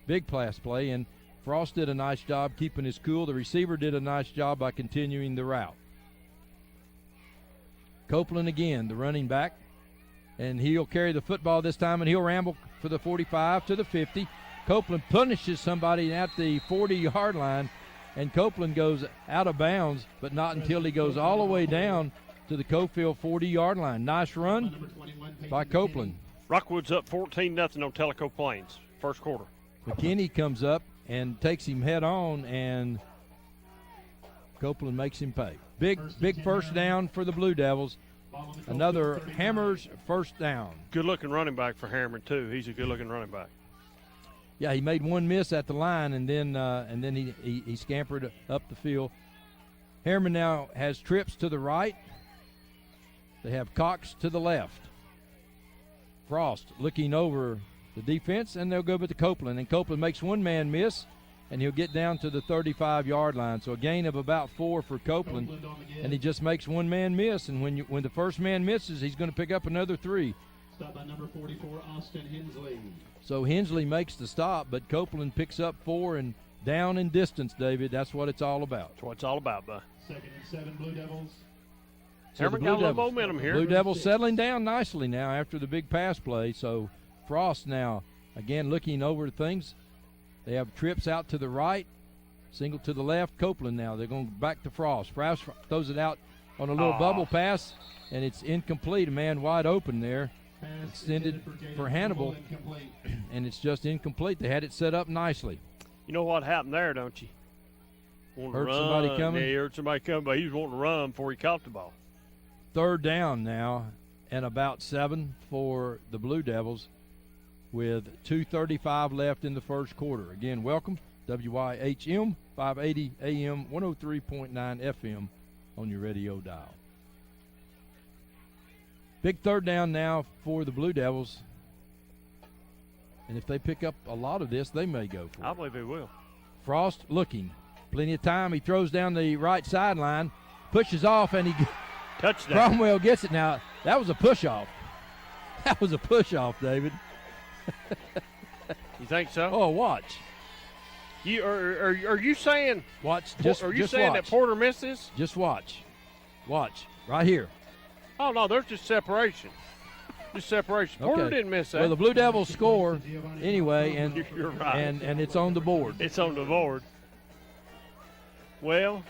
Big pass play, and Frost did a nice job keeping his cool. The receiver did a nice job by continuing the route. Copeland again, the running back, and he'll carry the football this time, and he'll ramble for the 45 to the 50. Copeland punishes somebody at the 40-yard line, and Copeland goes out of bounds, but not until he goes all the way down to the Coalfield 40-yard line. Nice run by Copeland. Rockwood's up 14-0 on Tellico Plains, first quarter. McKinney comes up and takes him head on, and Copeland makes him pay. Big first down for the Blue Devils. Another Hammers first down. Good-looking running back for Harriman, too. He's a good-looking running back. Yeah, he made one miss at the line, and then he scampered up the field. Harriman now has trips to the right. They have Cox to the left. Frost looking over the defense, and they'll go with the Copeland. And Copeland makes one man miss, and he'll get down to the 35-yard line. So a gain of about 4 for Copeland, and he just makes one man miss. And when the first man misses, he's going to pick up another 3. Stop by number 44, Austin Hensley. So Hensley makes the stop, but Copeland picks up 4 and down in distance, David. That's what it's all about. That's what it's all about, bud. 2nd and 7, Blue Devils. So Harriman got a little momentum here. Blue Devils settling down nicely now after the big pass play. So Frost now, again, looking over things. They have trips out to the right, single to the left. Copeland now. They're going back to Frost. Frost throws it out on a little bubble pass, and it's incomplete. A man wide open there. Extended for Hannibal, and it's just incomplete. They had it set up nicely. You know what happened there, don't you? Heard somebody coming? Yeah, he heard somebody coming, but he was wanting to run before he caught the ball. Third down now, and about 7 for the Blue Devils with 2:35 left in the first quarter. Again, welcome, WYHM 580 AM 103.9 FM on your radio dial. Big third down now for the Blue Devils. And if they pick up a lot of this, they may go for it. I believe they will. Frost looking. Plenty of time. He throws down the right sideline, pushes off, and he touchdown. Cromwell gets it. Now, that was a push-off. That was a push-off, David. You think so? Oh, watch. Are you saying – watch. Are you saying that Porter misses? Just watch. Watch. Right here. Oh, no, there's just separation. Just separation. Okay. Porter didn't miss that. Well, the Blue Devils score anyway, and you're right. And it's on the board. It's on the board. Well,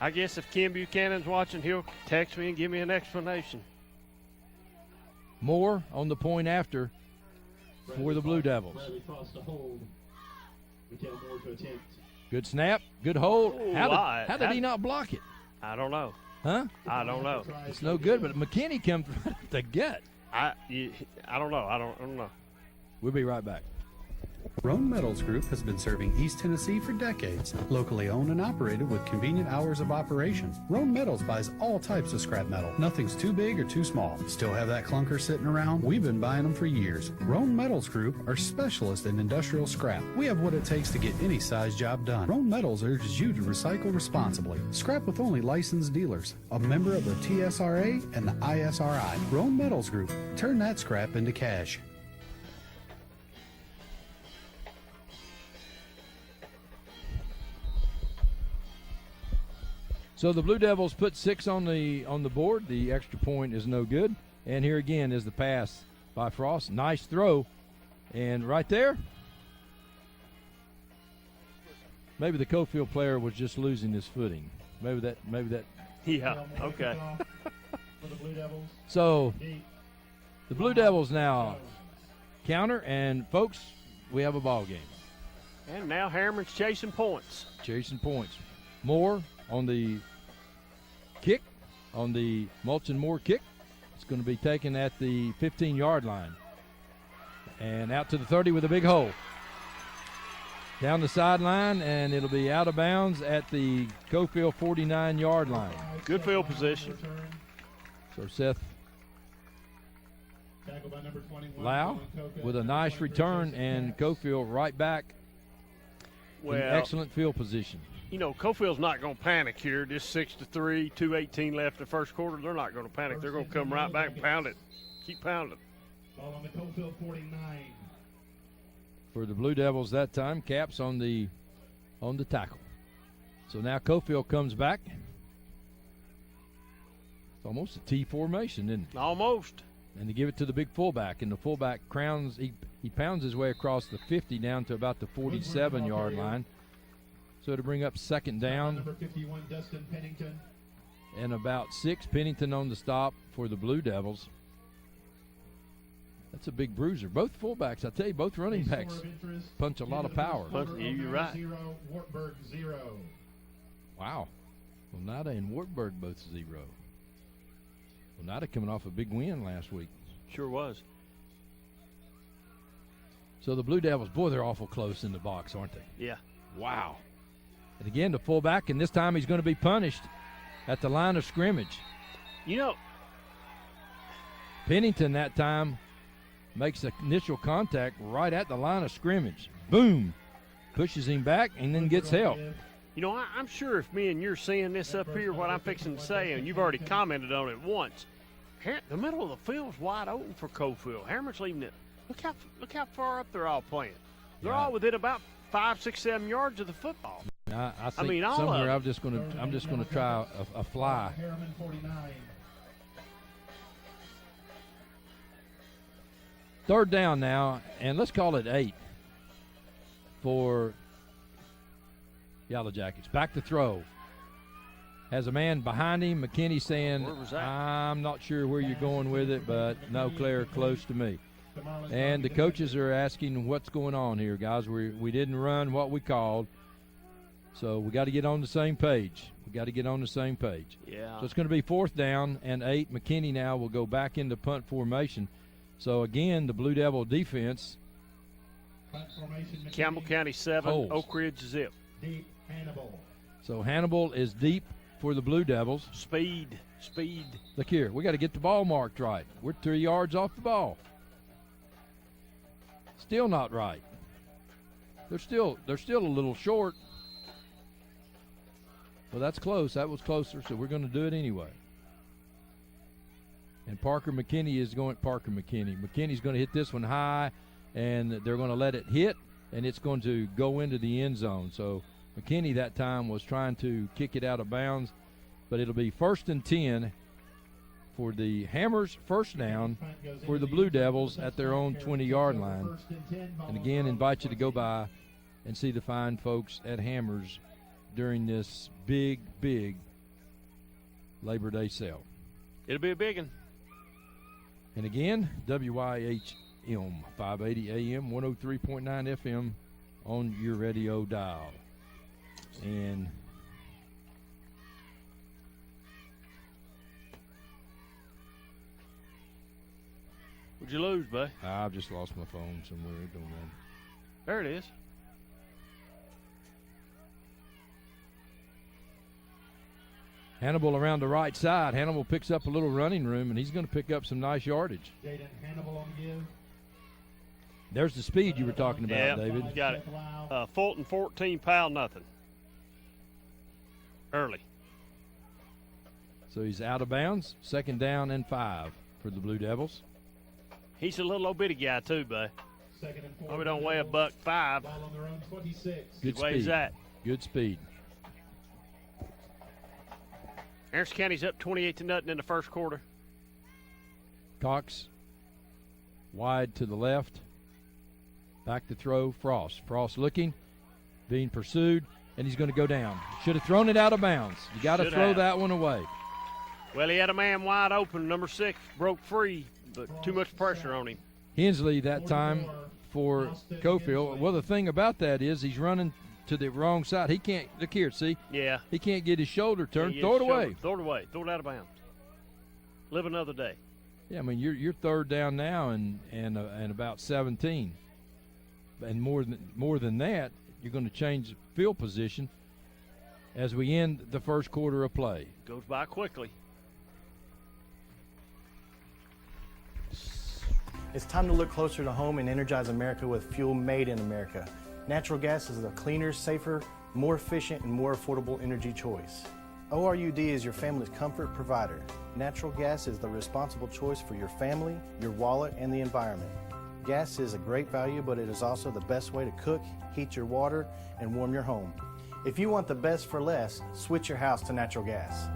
I guess if Ken Buchanan's watching, he'll text me and give me an explanation. Moore on the point after for the Blue Devils. Bradley Frost to hold. Mikhail Moore to attempt. Good snap, good hold. Ooh, How did he not block it? I don't know. Huh? I don't know. It's no good, but McKinney comes right up the gut. I don't know. I don't know. We'll be right back. Roan Metals Group has been serving East Tennessee for decades. Locally owned and operated with convenient hours of operation. Roan Metals buys all types of scrap metal. Nothing's too big or too small. Still have that clunker sitting around? We've been buying them for years. Roan Metals Group are specialists in industrial scrap. We have what it takes to get any size job done. Roan Metals urges you to recycle responsibly. Scrap with only licensed dealers. A member of the TSRA and the ISRI. Roan Metals Group. Turn that scrap into cash. So the Blue Devils put 6 on the board. The extra point is no good. And here again is the pass by Frost. Nice throw. And right there, maybe the Coalfield player was just losing his footing. Maybe that. Yeah, okay. So the Blue Devils now counter, and folks, we have a ball game. And now Harriman's chasing points. Moore on the kick, on the Mulch and Moore kick. It's going to be taken at the 15-yard line. And out to the 30 with a big hole. Down the sideline, and it'll be out of bounds at the Coalfield 49-yard line. Good field position. So Seth Lau with a nice return, and Coalfield right back in excellent field position. You know, Coalfield's not going to panic here. Just 6-3, 2:18 left in the first quarter. They're not going to panic. They're going to come right back and pound it. Keep pounding. Ball on the Coalfield 49. For the Blue Devils that time, Caps on the tackle. So now Coalfield comes back. It's almost a T formation, isn't it? Almost. And they give it to the big fullback, and the fullback crowns. He pounds his way across the 50 down to about the 47-yard line. So to bring up second down. Number 51, Dustin Pennington. And about 6. Pennington on the stop for the Blue Devils. That's a big bruiser. Both fullbacks, I tell you, both running backs punch a lot of power. You're right. 0, Wartburg 0. Wow. Onada and Wartburg both 0. Onada coming off a big win last week. Sure was. So the Blue Devils, boy, they're awful close in the box, aren't they? Yeah. Wow. And again, the fullback, and this time he's going to be punished at the line of scrimmage. You know, Pennington that time makes the initial contact right at the line of scrimmage. Boom. Pushes him back and then gets help. You know, I'm sure if me and you're seeing this up here, what I'm fixing to say, and you've already commented on it once, the middle of the field's wide open for Coalfield. Harriman's leaving it. Look how far up they're all playing. They're all within about 5, 6, 7 yards of the football. I think somewhere I'm just going to try a fly. Harriman 49. Third down now, and let's call it 8 for Yellow Jackets. Back to throw. Has a man behind him. McKinney saying, I'm not sure where you're going with it, but no, Claire, close to me. And the coaches are asking what's going on here, guys. We didn't run what we called, so we got to get on the same page. Yeah. So it's going to be 4th down and 8. McKinney now will go back into punt formation. So, again, the Blue Devil defense. Campbell County 7, holds. Oak Ridge zip. Deep Hannibal. So Hannibal is deep for the Blue Devils. Speed. Look here, we got to get the ball marked right. We're 3 yards off the ball. Still not right. They're still a little short. Well, that's close. That was closer, so we're going to do it anyway. And McKinney's going to hit this one high, and they're going to let it hit, and it's going to go into the end zone. So McKinney that time was trying to kick it out of bounds, but it'll be 1st and 10 for the Hammers, first down for the Blue Devils at their own 20-yard line. And again, invite you to go by and see the fine folks at Hammers during this big Labor Day sale. It'll be a big one. And again, WYHM 580 AM, 103.9 FM on your radio dial. And what'd you lose, bud? I've just lost my phone somewhere. It don't matter. There it is. Hannibal around the right side. Hannibal picks up a little running room, and he's going to pick up some nice yardage. Jaden Hannibal on give. There's the speed you were talking about, Yeah, David. got it. Fulton 14, Powell nothing. Early. So he's out of bounds. 2nd down and 5 for the Blue Devils. He's a little old bitty guy too, bud. Probably don't weigh $105. Ball on their own 26. Good Weighs speed. that. Good speed. Harrison County's up 28-0 in the first quarter. Cox wide to the left. Back to throw. Frost. Frost looking, being pursued, and he's going to go down. Should have thrown it out of bounds. You got to Should throw have. that one away. Well, he had a man wide open. Number 6 broke free, but too much pressure on him. Hensley that time for Coalfield. Well, the thing about that is he's running to the wrong side. He can't, look here, see? Yeah. He can't get his shoulder turned. Yeah, Throw it shoulder. away. Throw it away. Throw it out of bounds. Live another day. Yeah, I mean, you're 3rd down now and about 17. And more than that, you're going to change field position as we end the first quarter of play. Goes by quickly. It's time to look closer to home and energize America with fuel made in America. Natural gas is a cleaner, safer, more efficient, and more affordable energy choice. ORUD is your family's comfort provider. Natural gas is the responsible choice for your family, your wallet, and the environment. Gas is a great value, but it is also the best way to cook, heat your water, and warm your home. If you want the best for less, switch your house to natural gas.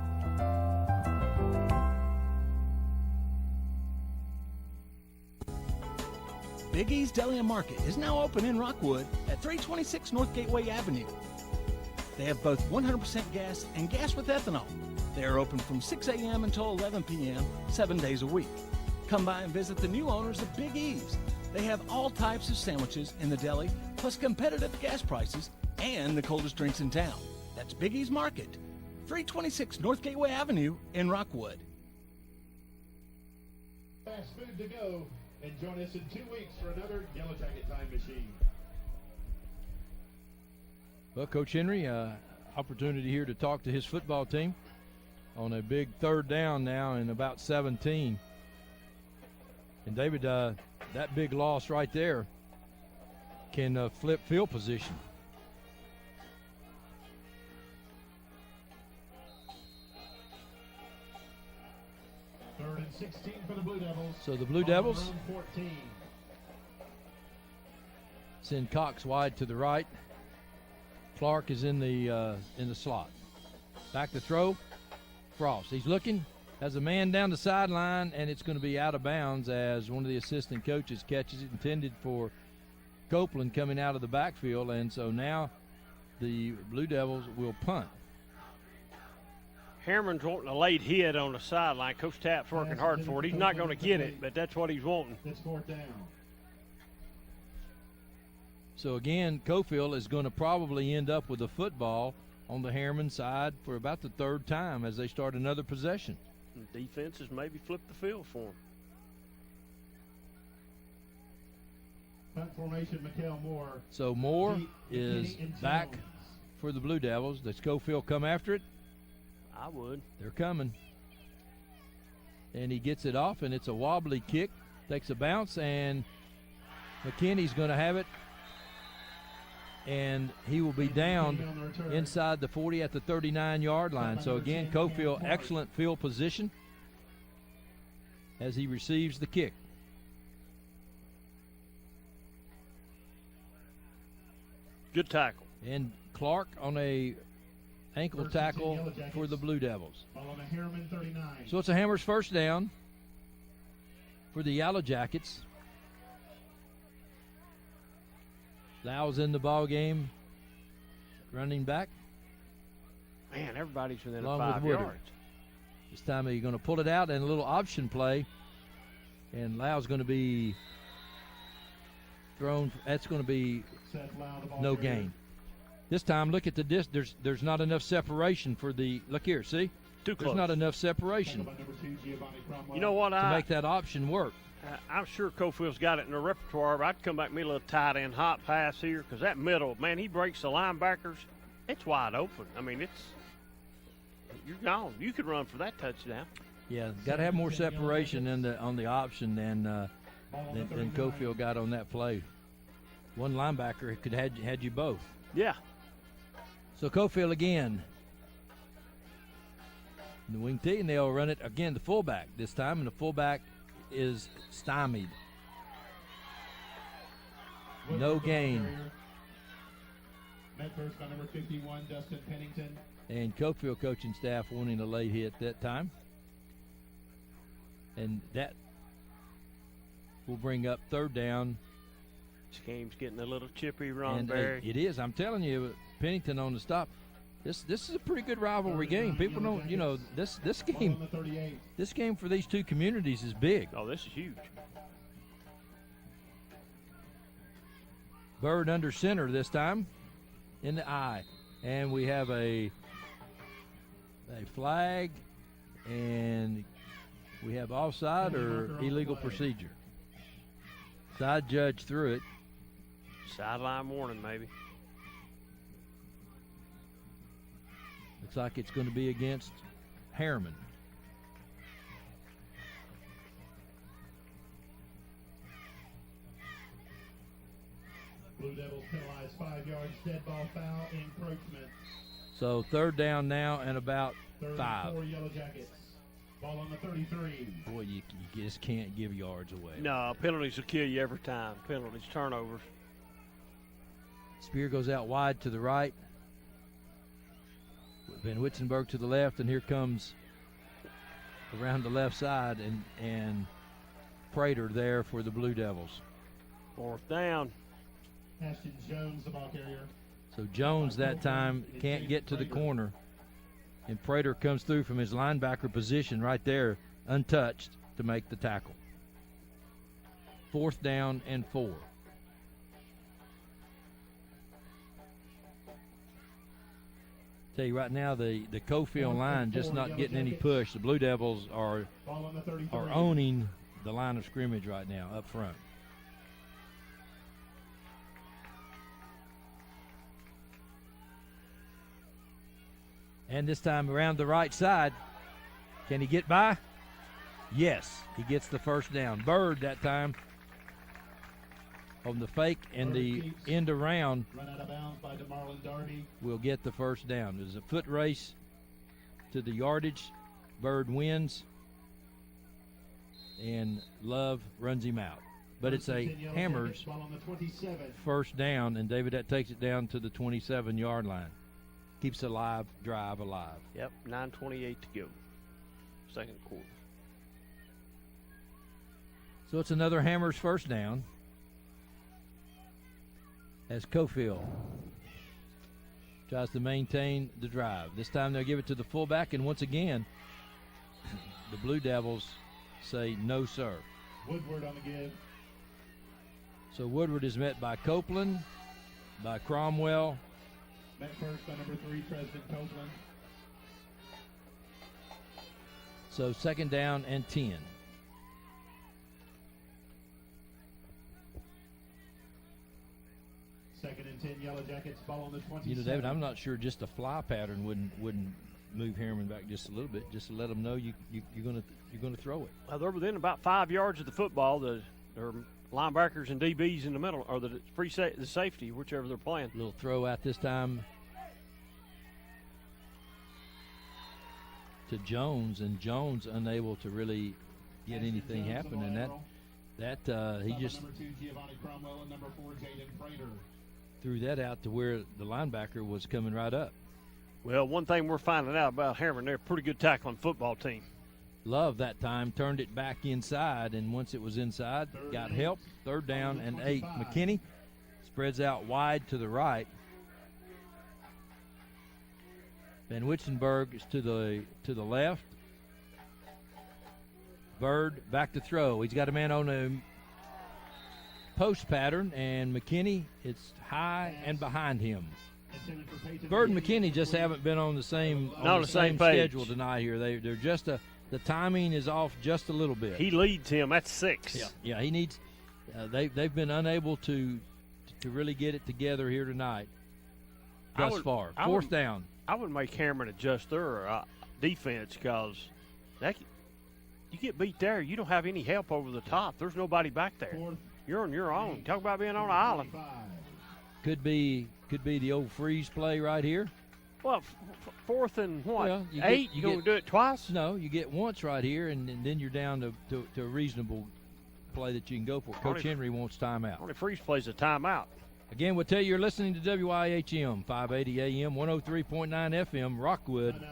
Big E's Deli and Market is now open in Rockwood at 326 North Gateway Avenue. They have both 100% gas and gas with ethanol. They are open from 6 a.m. until 11 p.m., 7 days a week. Come by and visit the new owners of Big E's. They have all types of sandwiches in the deli, plus competitive gas prices and the coldest drinks in town. That's Big E's Market, 326 North Gateway Avenue in Rockwood. Fast food to go, and join us in 2 weeks for another Yellow Jacket Time Machine. Well, Coach Henry, opportunity here to talk to his football team on a big 3rd down now in about 17. And David, that big loss right there can flip field position. Third and 16 for the Blue Devils. So the Blue Devils send Cox wide to the right. Clark is in the slot. Back to throw. Frost. He's looking. Has a man down the sideline, and it's going to be out of bounds as one of the assistant coaches catches it, intended for Copeland coming out of the backfield. And so now the Blue Devils will punt. Harriman's wanting a late hit on the sideline. Coach Tapp's working hard for it. He's not going to get it, but that's what he's wanting. It's 4th down. So again, Coalfield is going to probably end up with a football on the Harriman side for about the 3rd time as they start another possession. The defense has maybe flipped the field for him. Punt formation, Mikhail Moore. So Moore Deep, is McKinney, and back Jones. for the Blue Devils. Does Coalfield come after it? I would. They're coming. And he gets it off, and it's a wobbly kick. Takes a bounce, and McKinney's going to have it. And he will be downed inside the 40 at the 39-yard line. So, again, Coalfield, excellent field position as he receives the kick. Good tackle. And Clark on a ankle tackle for the Blue Devils. Following a Harriman 39. So it's a Hammers 1st down for the Yellow Jackets. Lyle's in the ball game, running back. Man, everybody's within along 5 with Woodard. yards. This time he's going to pull it out and a little option play And Lau's going to be thrown. That's going to be no gain. This time, look at the there's not enough separation for the. Look here, see? Too close. There's not enough separation. You know what? To make that option work. I'm sure Coalfield's got it in their repertoire, but I'd come back me a little tight end hot pass here because that middle, man, he breaks the linebackers. It's wide open. I mean, you're gone. You could run for that touchdown. Yeah, got to have more separation on the option than Coalfield got on that play. One linebacker could had you both. Yeah. So Coalfield again. The wing T, and they'll run it again. The fullback this time, and the fullback is stymied. No gain. Met first by number 51, Dustin Pennington. And Coalfield coaching staff wanting a late hit that time. And that will bring up third down. This game's getting a little chippy, Ron And Berry. it is. I'm telling you, Pennington on the stop. This is a pretty good rivalry game. People don't, this game for these two communities is big. Oh, this is huge. Bird under center this time in the eye. And we have a flag, and we have offside or illegal procedure. Side judge threw it. Sideline warning, maybe. Looks like it's going to be against Harriman. Blue Devils penalized 5 yards, dead ball foul, encroachment. So third down now and about 5. 4 Yellow Jackets. Ball on the 33. Boy, you just can't give yards away. No, penalties will kill you every time. Penalties, turnovers. Spear goes out wide to the right. Van Witzenberg to the left, and here comes around the left side and Prater there for the Blue Devils. Fourth down. Ashton Jones, the ball carrier. So Jones that time can't get to the corner, and Prater comes through from his linebacker position right there, untouched, to make the tackle. Fourth down and 4. Tell you right now, the Coalfield line just not getting any push. The Blue Devils are owning the line of scrimmage right now up front. And this time around the right side, can he get by? Yes, he gets the first down. Bird that time on the fake and the end around Run out of bounds by DeMarlon Darby. will get the first down. There's a foot race to the yardage. Bird wins, and Love runs him out. But it's a Hammers first down, and David, that takes it down to the 27-yard line. Keeps a live drive alive. Yep, 9:28 to go. Second quarter. So it's another Hammers first down as Coalfield tries to maintain the drive. This time they'll give it to the fullback, and once again, the Blue Devils say no, sir. Woodward on the give. So Woodward is met by Copeland, by Cromwell. Met first by number 3, President Copeland. So second down and 10. Second and 10, Yellow Jackets, ball on the 27. You know, David, I'm not sure just a fly pattern wouldn't move Harriman back just a little bit, just to let them know you're gonna throw it. Well, they're within about 5 yards of the football. Their linebackers and DBs in the middle, or the safety, whichever they're playing. Little throw out this time to Jones, and Jones unable to really get anything happen, and that he just number 2, Giovanni Cromwell, and number 4, Jaden Prater. Threw that out to where the linebacker was coming right up. Well, one thing we're finding out about Harriman, they're a pretty good tackling football team. Love that time turned it back inside, and once it was inside, got help. Third down and 8. McKinney spreads out wide to the right. Van Witzenberg is to the left. Bird back to throw. He's got a man on a post pattern, and McKinney, it's high and behind him. Bird and McKinney just haven't been on the same same schedule tonight here. They're just the timing is off just a little bit. He leads him. That's 6. Yeah. He needs. They've been unable to really get it together here tonight. Thus far, fourth down. I would make Harriman adjust their defense because you get beat there. You don't have any help over the top. There's nobody back there. You're on your own. Talk about being on an island. Could be the old freeze play right here. Well, fourth and what? Well, 8? You going to do it twice? No, you get once right here, and then you're down to a reasonable play that you can go for. Coach Henry wants timeout. Only freeze plays a timeout. Again, we'll tell you you're listening to WIHM 580 AM, 103.9 FM, Rockwood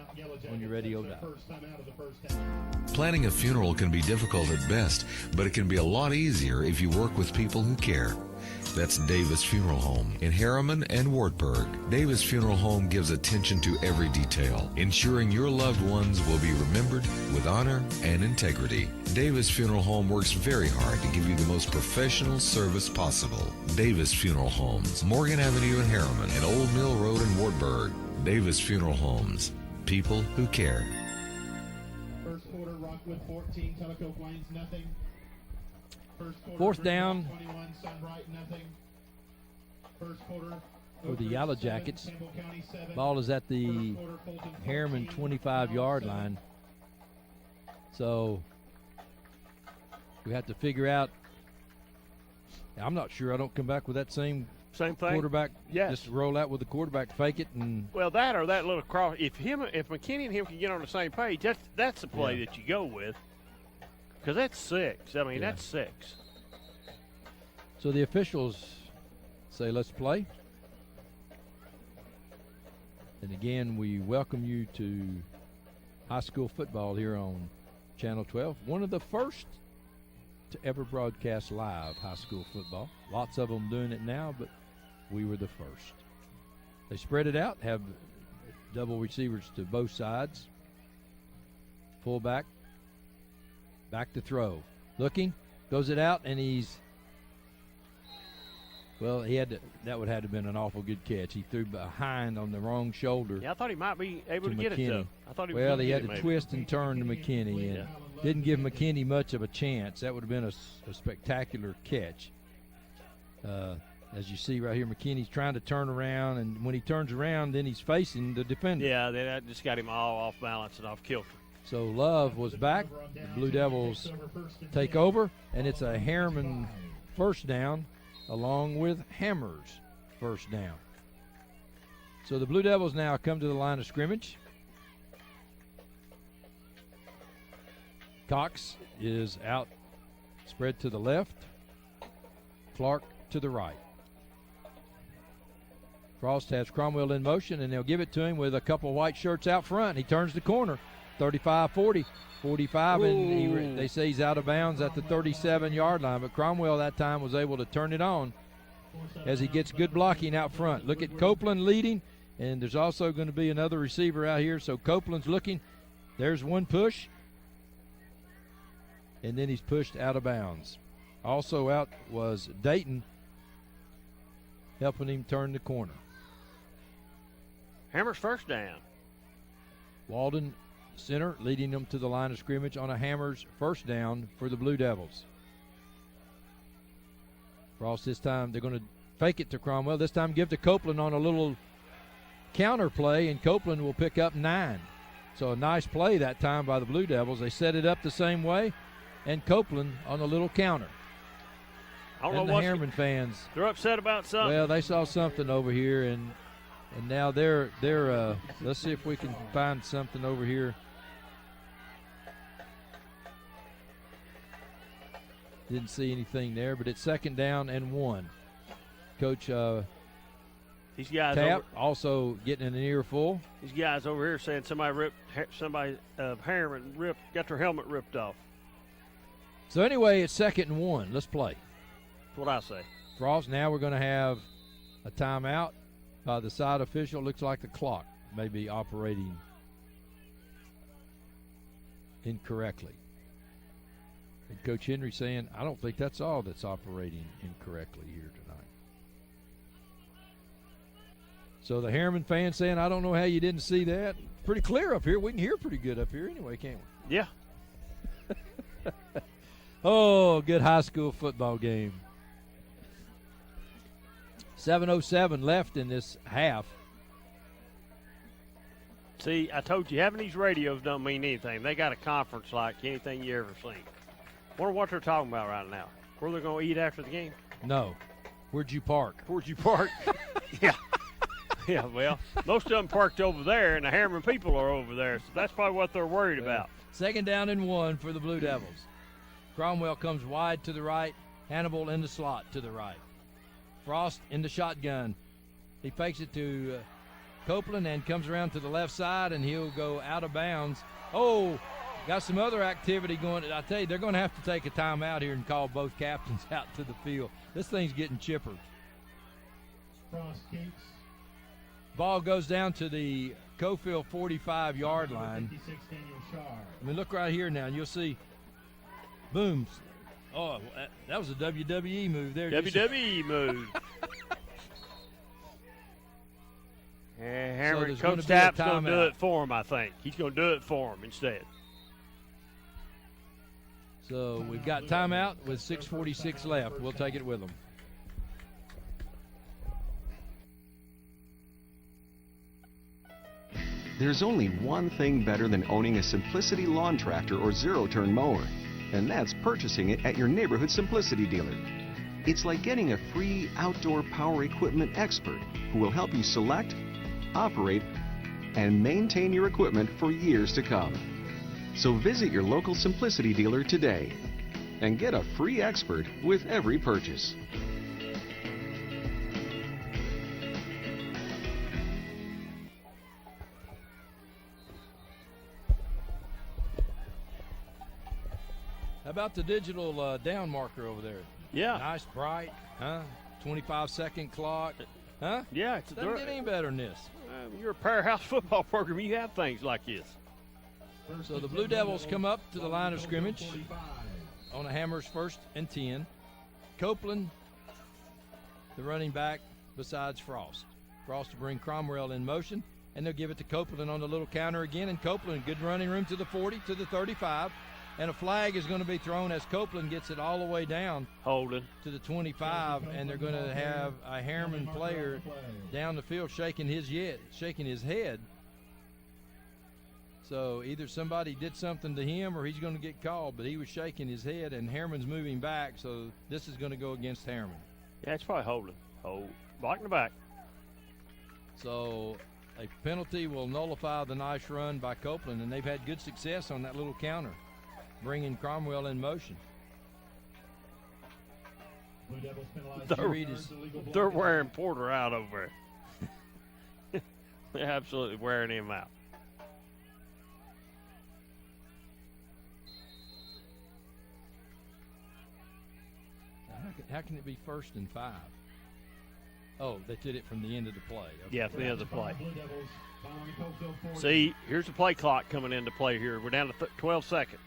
on your radio dial. Planning a funeral can be difficult at best, but it can be a lot easier if you work with people who care. That's Davis Funeral Home in Harriman and Wartburg. Davis Funeral Home gives attention to every detail, ensuring your loved ones will be remembered with honor and integrity. Davis Funeral Home works very hard to give you the most professional service possible. Davis Funeral Homes, Morgan Avenue in Harriman and Old Mill Road in Wartburg. Davis Funeral Homes, people who care. First quarter, Rockwood 14, Tellico Plains nothing. Fourth down 21, Sunbright nothing. First quarter for the Yellow Jackets. Ball is at the Harriman 25-yard line. So we have to figure out. I'm not sure I don't come back with that same thing. Quarterback. Yes. Just roll out with the quarterback, fake it, and that or that little cross. If McKinney and him can get on the same page, that's the play that you go with. Because that's 6. I mean, that's 6. So the officials say, let's play. And again, we welcome you to high school football here on Channel 12. One of the first to ever broadcast live high school football. Lots of them doing it now, but we were the first. They spread it out, have double receivers to both sides. Fullback. Back to throw. Looking, goes it out, and that would have been an awful good catch. He threw behind on the wrong shoulder. Yeah, I thought he might be able to get McKinney. it, though. I thought he had to twist and turn to McKinney, and didn't give McKinney much of a chance. That would have been a spectacular catch. As you see right here, McKinney's trying to turn around, and when he turns around, then he's facing the defender. Yeah, that just got him all off balance and off kilter. So Love was back. The Blue Devils take over, and it's a Harriman first down along with Hammer's first down. So the Blue Devils now come to the line of scrimmage. Cox is out, spread to the left. Clark to the right. Frost has Cromwell in motion, and they'll give it to him with a couple white shirts out front. He turns the corner. 35-40, 45, and they say he's out of bounds at the 37-yard line. But Cromwell that time was able to turn it on as he gets good blocking out front. Look at Copeland leading, and there's also going to be another receiver out here. So Copeland's looking. There's one push, and then he's pushed out of bounds. Also out was Dayton helping him turn the corner. Hammer's first down. Walden center, leading them to the line of scrimmage on a Hammer's first down for the Blue Devils. Frost this time, they're going to fake it to Cromwell. This time give to Copeland on a little counter play, and Copeland will pick up 9. So a nice play that time by the Blue Devils. They set it up the same way, and Copeland on a little counter. I don't and know the Harriman fans, they're upset about something. Well, they saw something over here, and now they're let's see if we can find something over here. Didn't see anything there, but it's second down and 1. Coach these guys Tapp also getting an earful. These guys over here saying somebody Harriman got their helmet ripped off. So anyway, it's second and 1. Let's play. That's what I say. Frost, now we're going to have a timeout by the side official. Looks like the clock may be operating incorrectly. And Coach Henry saying, I don't think that's all that's operating incorrectly here tonight. So the Harriman fans saying, I don't know how you didn't see that. Pretty clear up here. We can hear pretty good up here anyway, can't we? Yeah. Oh, good high school football game. 7:07 left in this half. See, I told you, having these radios don't mean anything. They got a conference like anything you ever seen. Wonder what they're talking about right now. Where they're going to eat after the game? No. Where'd you park? Where'd you park? Yeah. Yeah, well, most of them parked over there, and the Harriman people are over there, so that's probably what they're worried about. 2nd down and 1 for the Blue Devils. Cromwell comes wide to the right. Hannibal in the slot to the right. Frost in the shotgun. He fakes it to Copeland and comes around to the left side, and he'll go out of bounds. Oh, got some other activity going. I tell you, they're going to have to take a timeout here and call both captains out to the field. This thing's getting chipper. Frost kicks. Ball goes down to the Coalfield 45-yard line. I mean, look right here now, and you'll see, boom. Oh, that was a WWE move there. WWE move. And Harriman, So Coach Tapp's going to do it for him, I think. He's going to do it for him instead. So we've got timeout with 6:46 left. We'll take it with them. There's only one thing better than owning a Simplicity lawn tractor or zero-turn mower, and that's purchasing it at your neighborhood Simplicity dealer. It's like getting a free outdoor power equipment expert who will help you select, operate, and maintain your equipment for years to come. So visit your local Simplicity dealer today and get a free expert with every purchase. How about the digital down marker over there? Yeah. Nice, bright, huh? 25-second clock, huh? Yeah. Doesn't get any better than this. You're a powerhouse football program. You have things like this. So the Blue Devils come up to the line of scrimmage on a Hammers 1st and 10. Copeland, the running back, besides Frost. Frost to bring Cromwell in motion, and they'll give it to Copeland on the little counter again. And Copeland, good running room to the 40, to the 35. And a flag is going to be thrown as Copeland gets it all the way down holding to the 25, and they're going to have a Harriman player down the field shaking his head. So either somebody did something to him or he's going to get called, but he was shaking his head, and Harriman's moving back, so this is going to go against Harriman. Yeah, it's probably holding. Hold. Block in the back. So a penalty will nullify the nice run by Copeland, and they've had good success on that little counter, bringing Cromwell in motion. They're wearing Porter out over there. They're absolutely wearing him out. How can it be 1st and 5? Oh, they did it from the end of the play. Okay. Yeah, from the end of the play. See, here's the play clock coming into play here. We're down to 12 seconds.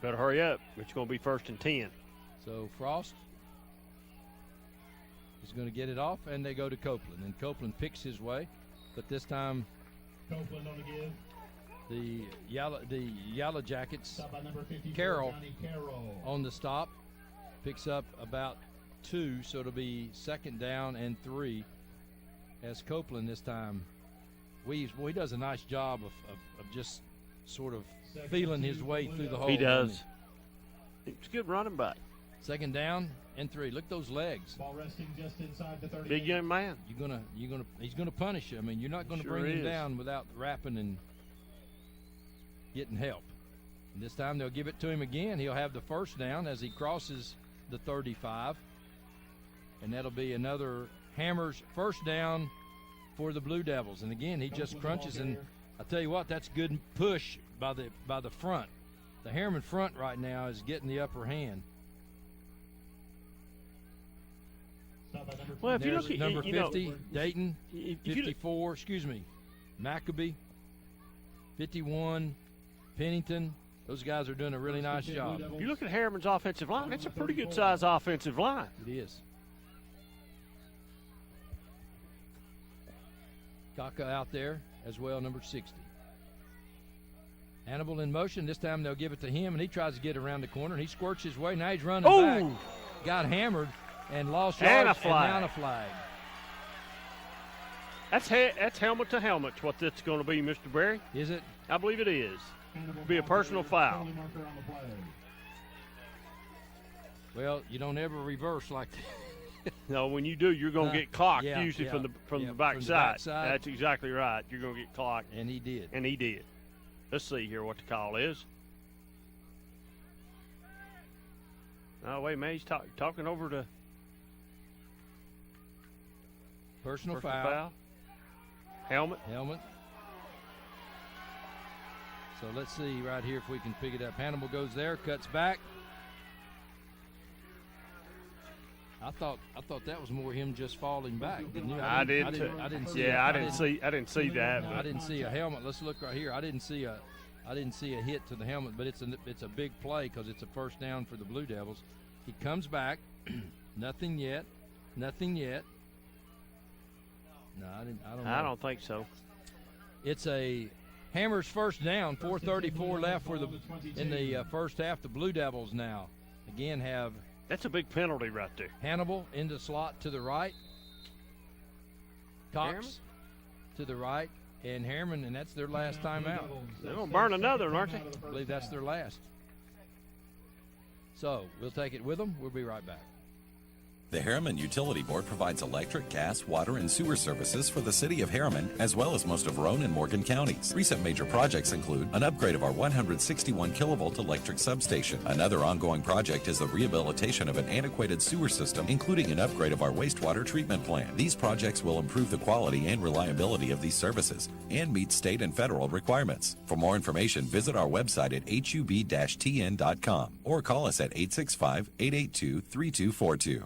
Better hurry up. It's going to be 1st and 10. So Frost is going to get it off, and they go to Copeland. And Copeland picks his way, but this time Copeland on the give. The Yellow Jackets, Carroll on the stop, picks up about 2, so it'll be 2nd down and 3 as Copeland this time weaves. Boy, he does a nice job of just sort of feeling his way through the hole. He does. It's good running back. 2nd down and 3. Look at those legs. Ball resting just inside the 30. Big young man. He's gonna punish you. I mean, you're not gonna bring him down without wrapping and getting help. And this time they'll give it to him again. He'll have the 1st down as he crosses the 35. And that'll be another Hammers 1st down for the Blue Devils. And again, he just crunches, and I tell you what, that's good push by the front. The Harriman front right now is getting the upper hand. Well, if you look at number 50, Dayton, 54, Maccabee, 51, Pennington. Those guys are doing a really nice job. If you look at Harriman's offensive line, it's a pretty good size offensive line. It is. Kaka out there as well, number 60. Hannibal in motion. This time they'll give it to him, and he tries to get around the corner, and he squirts his way. Now he's running back. Got hammered and lost yards. And a flag. And now a flag. That's helmet to helmet what that's going to be, Mr. Berry. Is it? I believe it is. It'll be a personal foul. Well, you don't ever reverse like that. No, when you do, you're going to get clocked usually from the back side. backside. That's exactly right. You're going to get clocked. And he did. And he did. Let's see here what the call is. Oh, wait, man. He's talking over to personal foul. Helmet. So let's see right here if we can pick it up. Hannibal goes there, cuts back. I thought that was more him just falling back, didn't you? I didn't see that. No, I didn't see a helmet. Let's look right here. I didn't see a hit to the helmet, but it's a big play because it's a first down for the Blue Devils. He comes back. Nothing yet. No, I don't think so. It's a Hammers first down. 4:34 left in the first half. The Blue Devils now again have. That's a big penalty right there. Hannibal into slot to the right. Cox Harriman? to the right. And Harriman, and that's their last time out. They're going to burn another, aren't they? I believe that's their last. So we'll take it with them. We'll be right back. The Harriman Utility Board provides electric, gas, water, and sewer services for the city of Harriman, as well as most of Roane and Morgan counties. Recent major projects include an upgrade of our 161 kilovolt electric substation. Another ongoing project is the rehabilitation of an antiquated sewer system, including an upgrade of our wastewater treatment plant. These projects will improve the quality and reliability of these services and meet state and federal requirements. For more information, visit our website at hub-tn.com or call us at 865-882-3242.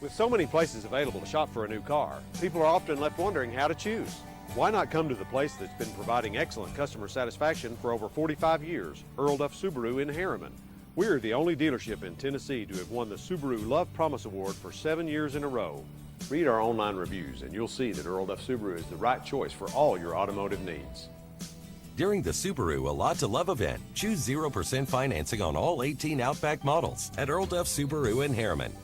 With so many places available to shop for a new car, people are often left wondering how to choose. Why not come to the place that's been providing excellent customer satisfaction for over 45 years, Earl Duff Subaru in Harriman? We are the only dealership in Tennessee to have won the Subaru Love Promise Award for 7 years in a row. Read our online reviews and you'll see that Earl Duff Subaru is the right choice for all your automotive needs. During the Subaru A Lot to Love event, choose 0% financing on all 18 Outback models at Earl Duff Subaru in Harriman.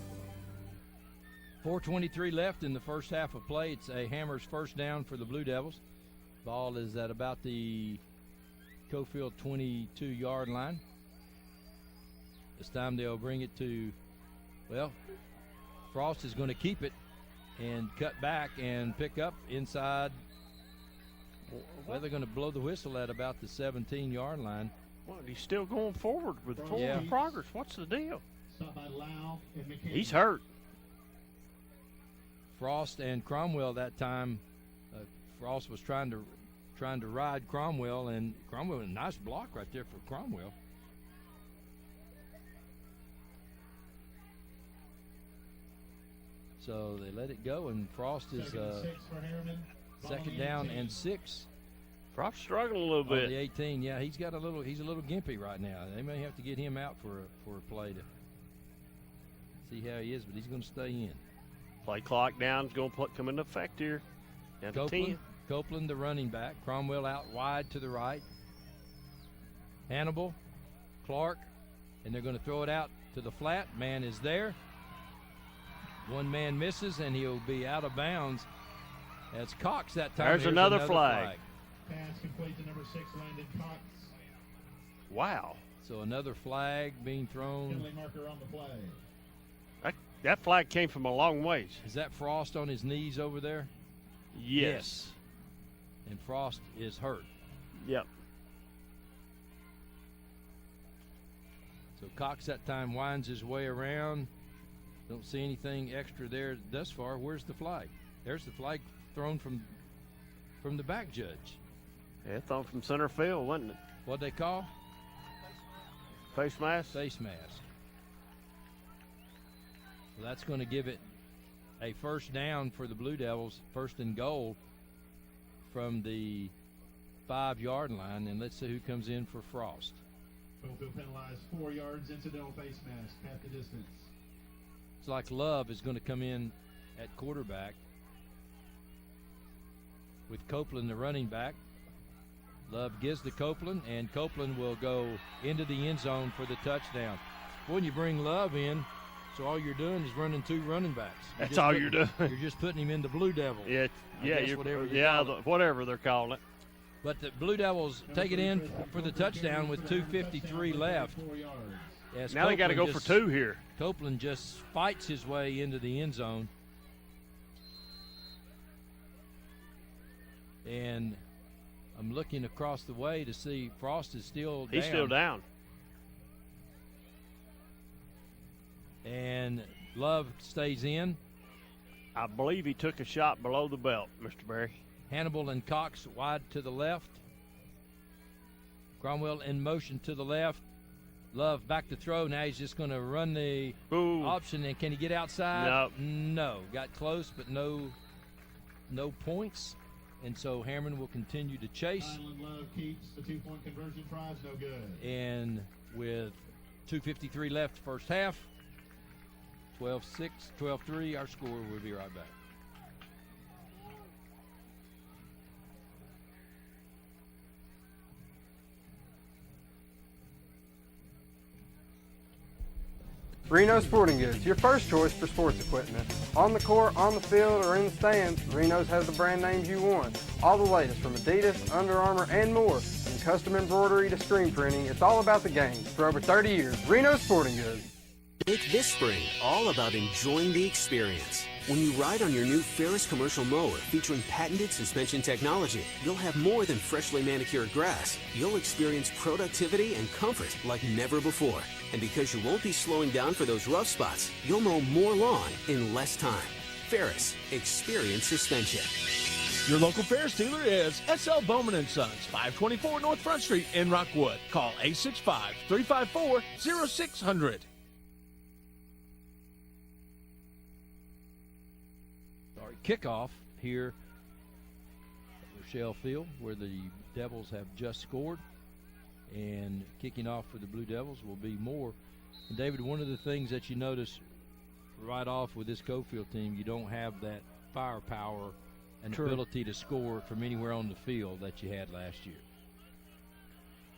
4:23 left in the first half of play. It's a Hammers first down for the Blue Devils. Ball is at about the Coalfield 22-yard line. This time they'll bring it to, well, Frost is going to keep it and cut back and pick up inside. Well, they're going to blow the whistle at about the 17-yard line. Well, he's still going forward with forward progress. What's the deal? He's hurt. Frost and Cromwell that time. Frost was trying to ride Cromwell, and Cromwell, a nice block right there for Cromwell. So they let it go, and Frost is second down and 6. Frost struggling a little bit. The 18, yeah, he's a little gimpy right now. They may have to get him out for a play to see how he is, but he's going to stay in. Play clock down is going to come into effect here. Down to 10. Copeland, the running back. Cromwell out wide to the right. Hannibal, Clark, and they're going to throw it out to the flat. Man is there. One man misses, and he'll be out of bounds. That's Cox that time. There's another flag. Pass complete to number 6, Landon Cox. Wow. So another flag being thrown. Penalty marker on the play. That flag came from a long ways. Is that Frost on his knees over there? Yes. And Frost is hurt. Yep. So Cox that time winds his way around. Don't see anything extra there thus far. Where's the flag? There's the flag thrown from the back judge. Yeah, thrown from center field, wasn't it? What'd they call? Face mask? Face mask. So that's going to give it a first down for the Blue Devils, first and goal from the 5-yard line, and let's see who comes in for Frost. Coalfield penalized 4 yards, incidental face mask, half the distance. It's like Love is going to come in at quarterback with Copeland the running back. Love gives to Copeland, and Copeland will go into the end zone for the touchdown. When you bring Love in, so all you're doing is running 2 running backs. That's all you're doing. You're just putting him in the Blue Devil. Whatever they're calling it. But the Blue Devils take it in for the touchdown with 2:53 left. Now they got to go for 2 here. Copeland just fights his way into the end zone. And I'm looking across the way to see Frost is still down. He's still down. And Love stays in. I believe he took a shot below the belt, Mr. Berry. Hannibal and Cox wide to the left. Cromwell in motion to the left. Love back to throw. Now he's just going to run the option. And can he get outside? No. Got close, but no points. And so Harriman will continue to chase. Island Love keeps the 2-point conversion tries, no good. And with 2:53 left first half, 12-6, 12-3, our score. We'll be right back. Reno Sporting Goods, your first choice for sports equipment. On the court, on the field, or in the stands, Reno's has the brand names you want. All the latest from Adidas, Under Armour, and more. From custom embroidery to screen printing, it's all about the game. For over 30 years, Reno Sporting Goods. Make this spring all about enjoying the experience. When you ride on your new Ferris commercial mower featuring patented suspension technology, you'll have more than freshly manicured grass. You'll experience productivity and comfort like never before. And because you won't be slowing down for those rough spots, you'll mow more lawn in less time. Ferris, experience suspension. Your local Ferris dealer is S.L. Bowman & Sons, 524 North Front Street in Rockwood. Call 865-354-0600. Kickoff here at Rochelle Field, where the Devils have just scored, and kicking off for the Blue Devils will be Moore. And David, one of the things that you notice right off with this Coalfield team, you don't have that firepower and ability to score from anywhere on the field that you had last year.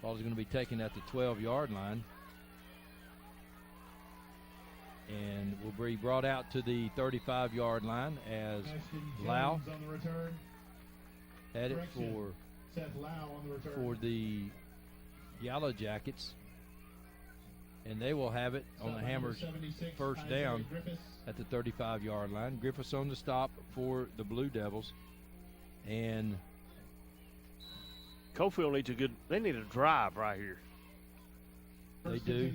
Ball is going to be taken at the 12-yard line, and will be brought out to the 35-yard line as Lau had it for the Yellow Jackets, and they will have it on the Hammers first down at the 35-yard line. Griffiths on the stop for the Blue Devils, and Coalfield needs they need a drive right here. They do.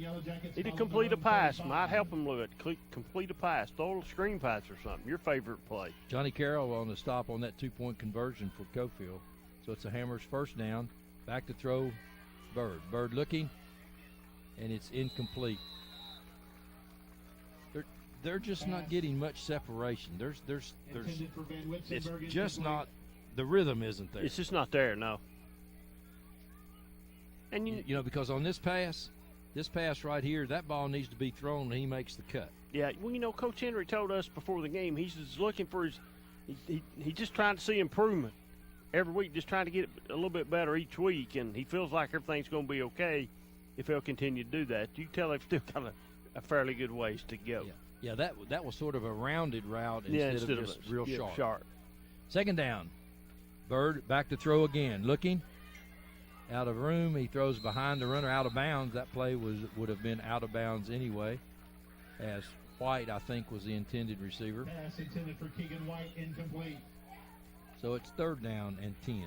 Need to complete a pass. Might help them a little bit. Complete a pass. Throw a screen pass or something. Your favorite play. Johnny Carroll on the stop on that 2-point conversion for Coalfield. So it's the Hammers first down. Back to throw, Bird. Bird looking, and it's incomplete. They're just not getting much separation. It's just not, the rhythm isn't there. It's just not there, no. And you know, because on this pass right here, that ball needs to be thrown and he makes the cut. Yeah, well, you know, Coach Henry told us before the game he's just looking for he's just trying to see improvement every week, just trying to get a little bit better each week, and he feels like everything's going to be okay if he'll continue to do that. You can tell they've still got a fairly good ways to go. Yeah, that was sort of a rounded route instead of just real sharp. Second down. Bird back to throw again. Looking. Out of room, he throws behind the runner, out of bounds. That play would have been out of bounds anyway, as White, I think, was the intended receiver. Pass intended for Keegan White, incomplete. So it's third down and 10.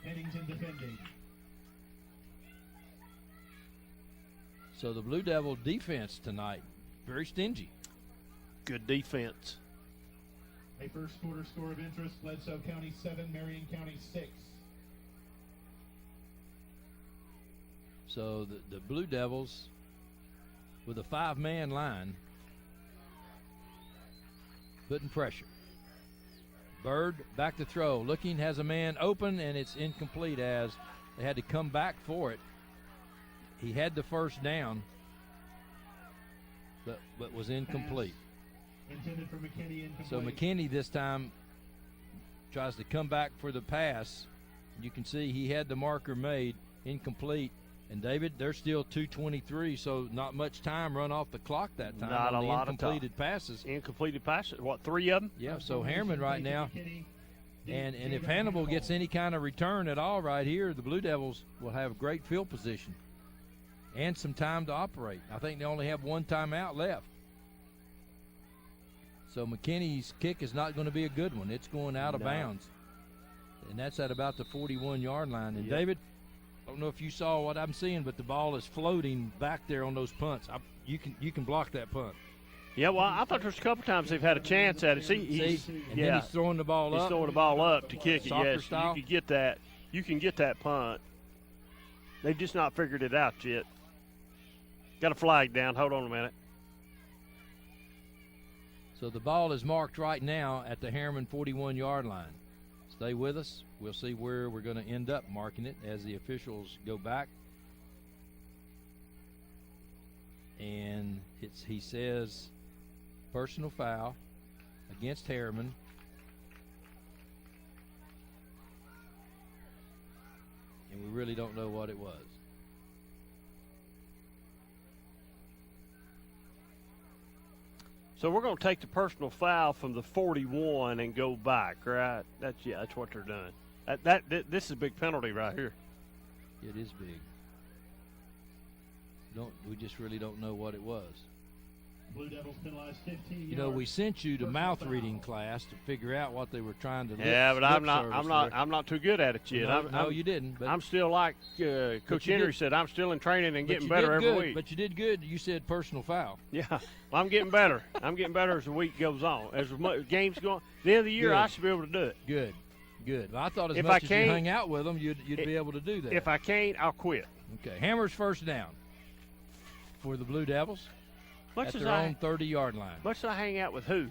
Pennington defending. So the Blue Devil defense tonight, very stingy. Good defense. A first quarter score of interest, Bledsoe County 7, Marion County 6. So the Blue Devils, with a 5-man line, putting pressure. Bird back to throw. Looking, has a man open, and it's incomplete as they had to come back for it. He had the first down, but was incomplete. Intended for McKinney, incomplete. So McKinney this time tries to come back for the pass. You can see he had the marker made, incomplete. And David, there's still 2:23, so not much time run off the clock that time. Not on a the lot incompleted of time. passes. Incompleted passes. What, 3 of them? Yeah. So Harriman right now, and if Hannibal gets any kind of return at all right here, the Blue Devils will have great field position and some time to operate. I think they only have one timeout left. So McKinney's kick is not going to be a good one. It's going out of bounds, and that's at about the 41-yard line. And David, I don't know if you saw what I'm seeing, but the ball is floating back there on those punts. You can block that punt. Yeah, well, I thought there's a couple times they've had a chance at it. See, then he's throwing the ball up. He's throwing the ball up to kick it. Soccer Yes, style. you can get that. You can get that punt. They've just not figured it out yet. Got a flag down. Hold on a minute. So the ball is marked right now at the Harriman 41-yard line. Stay with us. We'll see where we're going to end up marking it as the officials go back. And he says personal foul against Harriman. And we really don't know what it was. So we're going to take the personal foul from the 41 and go back, right? That's what they're doing. This is a big penalty right here. It is big. We just really don't know what it was. Blue Devils penalized 15 You know, we sent you to mouth reading class to figure out what they were trying to. Yeah, but I'm not too good at it yet. No, you didn't. But I'm still like Coach Henry said. I'm still in training and getting better every week. But you did good. You said personal foul. Yeah, well, I'm getting better. I'm getting better as the week goes on. As the games go on, the end of the year, I should be able to do it. Good. Well, I thought as If much I as you can't- hung out with them, you'd be able to do that. If I can't, I'll quit. Okay, Hammer's first down for the Blue Devils at their own 30-yard line. Much I hang out with who?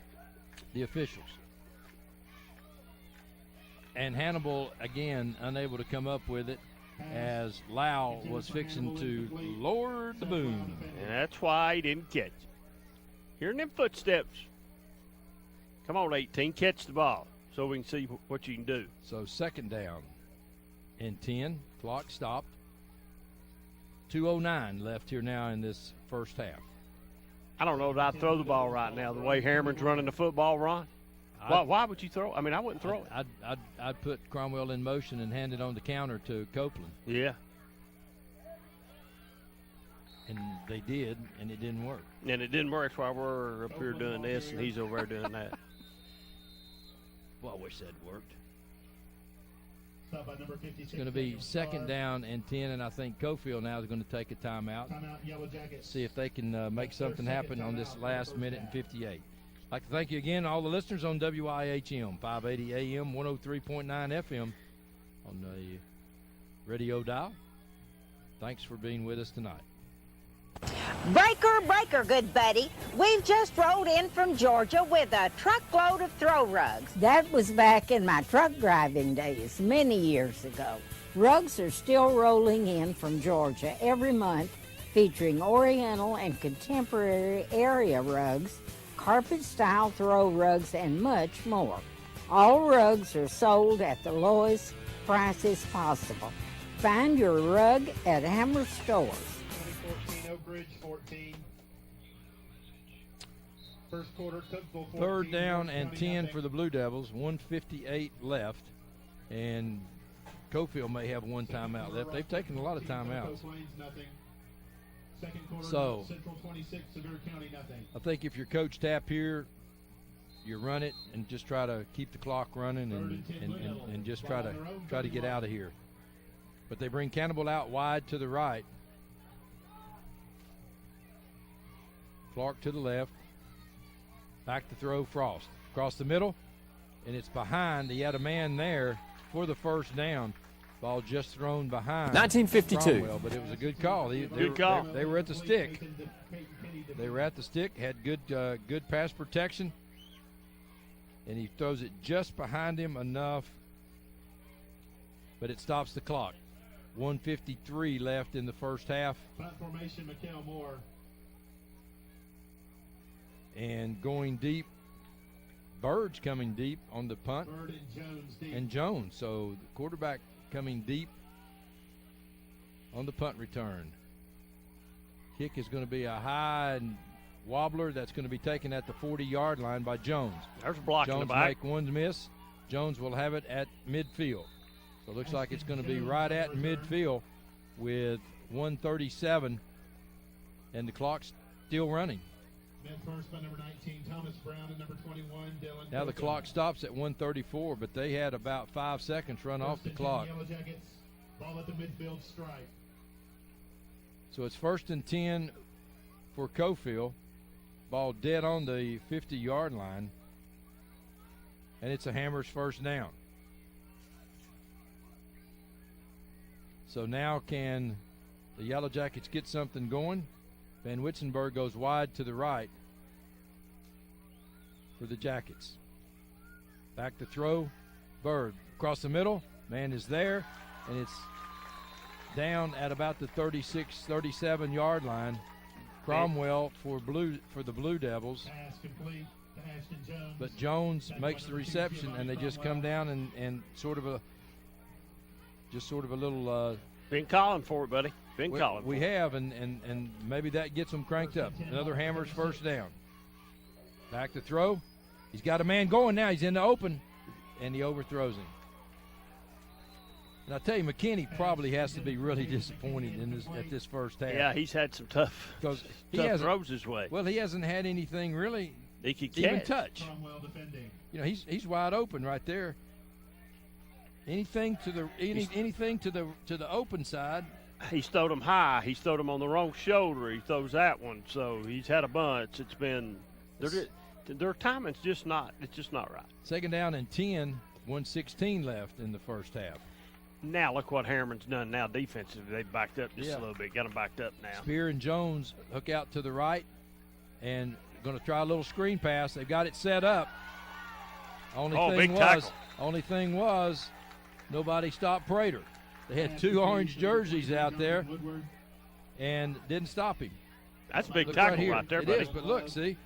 The officials. And Hannibal, again, unable to come up with it as Lau was fixing to lower the boom. And that's why he didn't catch it. Hearing them footsteps. Come on, 18, catch the ball so we can see what you can do. So second down and 10. Clock stopped. 2:09 left here now in this first half. I don't know that I'd throw the ball right now the way Harriman's running the football, Ron. Why would you throw? I mean, I wouldn't throw it. I'd put Cromwell in motion and hand it on the counter to Copeland. Yeah. And they did, and it didn't work. And it didn't work. That's why we're up here doing this, and he's over there doing that. Well, I wish that worked. Stop by number 56. It's going to be second down and 10, and I think Coalfield now is going to take a timeout. Timeout, Yellow Jackets. See if they can make something happen on this last minute and 58. I'd like to thank you again, all the listeners on WIHM, 580 AM, 103.9 FM on the radio dial. Thanks for being with us tonight. Breaker, breaker, good buddy. We've just rolled in from Georgia with a truckload of throw rugs. That was back in my truck driving days, many years ago. Rugs are still rolling in from Georgia every month, featuring Oriental and contemporary area rugs, carpet-style throw rugs, and much more. All rugs are sold at the lowest prices possible. Find your rug at Hammer Stores. 2014 Oak Ridge 14. First quarter, Cookville 14. Third down and 10 for the Blue Devils, 1:58 left, and Coalfield may have one timeout left. They've taken a lot of timeouts. Second quarter, So, Central 26, Sevier County nothing. I think if you're Coach Tapp here, you run it and just try to keep the clock running and just try to get out of here. But they bring Cannibal out wide to the right. Clark to the left. Back to throw, Frost. Across the middle, and it's behind. He had a man there for the first down. Ball just thrown behind. 1952. Cromwell, but it was a good call. Good call. They were at the stick. They were at the stick, had good pass protection. and he throws it just behind him enough, but it stops the clock. 1:53 left in the first half. Punt formation, Mikhail Moore. And going deep, Bird's coming deep on the punt. Bird and Jones deep. And Jones, so the quarterback coming deep on the punt return. Kick is going to be a high and wobbler that's going to be taken at the 40-yard line by Jones. There's a block in the Jones back. make one miss. Jones will have it at midfield. So it looks like it's going to be right at midfield with 1:37, and the clock's still running. Men first by number 19, Thomas Brown, and number 21, Dylan. Now the clock stops at 1:34, but they had about 5 seconds run off the clock. Yellow Jackets, ball at the midfield stripe. So it's 1st and 10 for Coalfield. Ball dead on the 50-yard line, and it's a Hammers first down. So now can the Yellow Jackets get something going? Van Witzenberg goes wide to the right for the Jackets. Back to throw. Bird across the middle. Man is there, and it's down at about the 36, 37-yard line. Cromwell for the Blue Devils. Pass complete to Ashton Jones. But Jones makes the reception, and they just come down and sort of a little. Been calling for it, buddy. Been calling. We have, and maybe that gets them cranked up. Another Hammers first down. Back to throw. He's got a man going now. He's in the open, and he overthrows him. And I tell you, McKinney probably has to be really disappointed at this first half. Yeah, he's had some tough throws his way. Well, he hasn't had anything really he could even catch. touch. You know, he's wide open right there. Anything to the open side. He's throwed them high. He's throwed them on the wrong shoulder. He throws that one. So he's had a bunch. It's been their timing's just not. It's just not right. 2nd down and 10. 1:16 left in the first half. Now look what Harriman's done now defensively. They've backed up just a little bit. Got them backed up now. Spear and Jones hook out to the right and going to try a little screen pass. They've got it set up. Only thing was nobody stopped Prater. They had 2 orange jerseys out there and didn't stop him. That's a big tackle right there, buddy. It is, but look, see.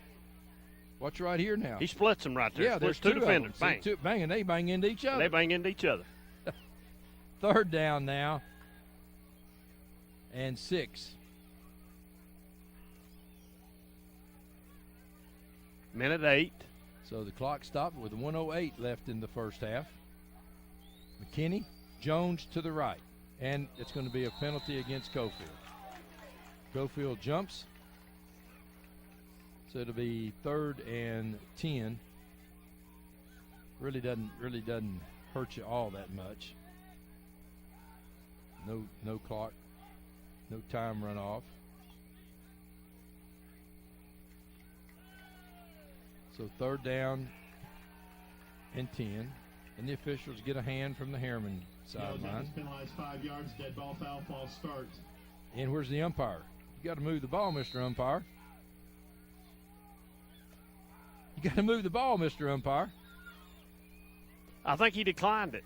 Watch right here now. He splits them right there. Yeah, there's 2 defenders. Bang. And they bang into each other. They bang into each other. 3rd down now and 6. Minute 8. So the clock stopped with 1:08 left in the first half. McKinney, Jones to the right, and it's going to be a penalty against Coalfield. Coalfield jumps, so it'll be 3rd and 10. Really doesn't hurt you all that much. No clock, no time run off. So 3rd down and 10. And the officials get a hand from the Harriman sideline. Penalized 5 yards, dead ball, foul, false start. And where's the umpire? You got to move the ball, Mr. Umpire. You got to move the ball, Mr. Umpire. I think he declined it.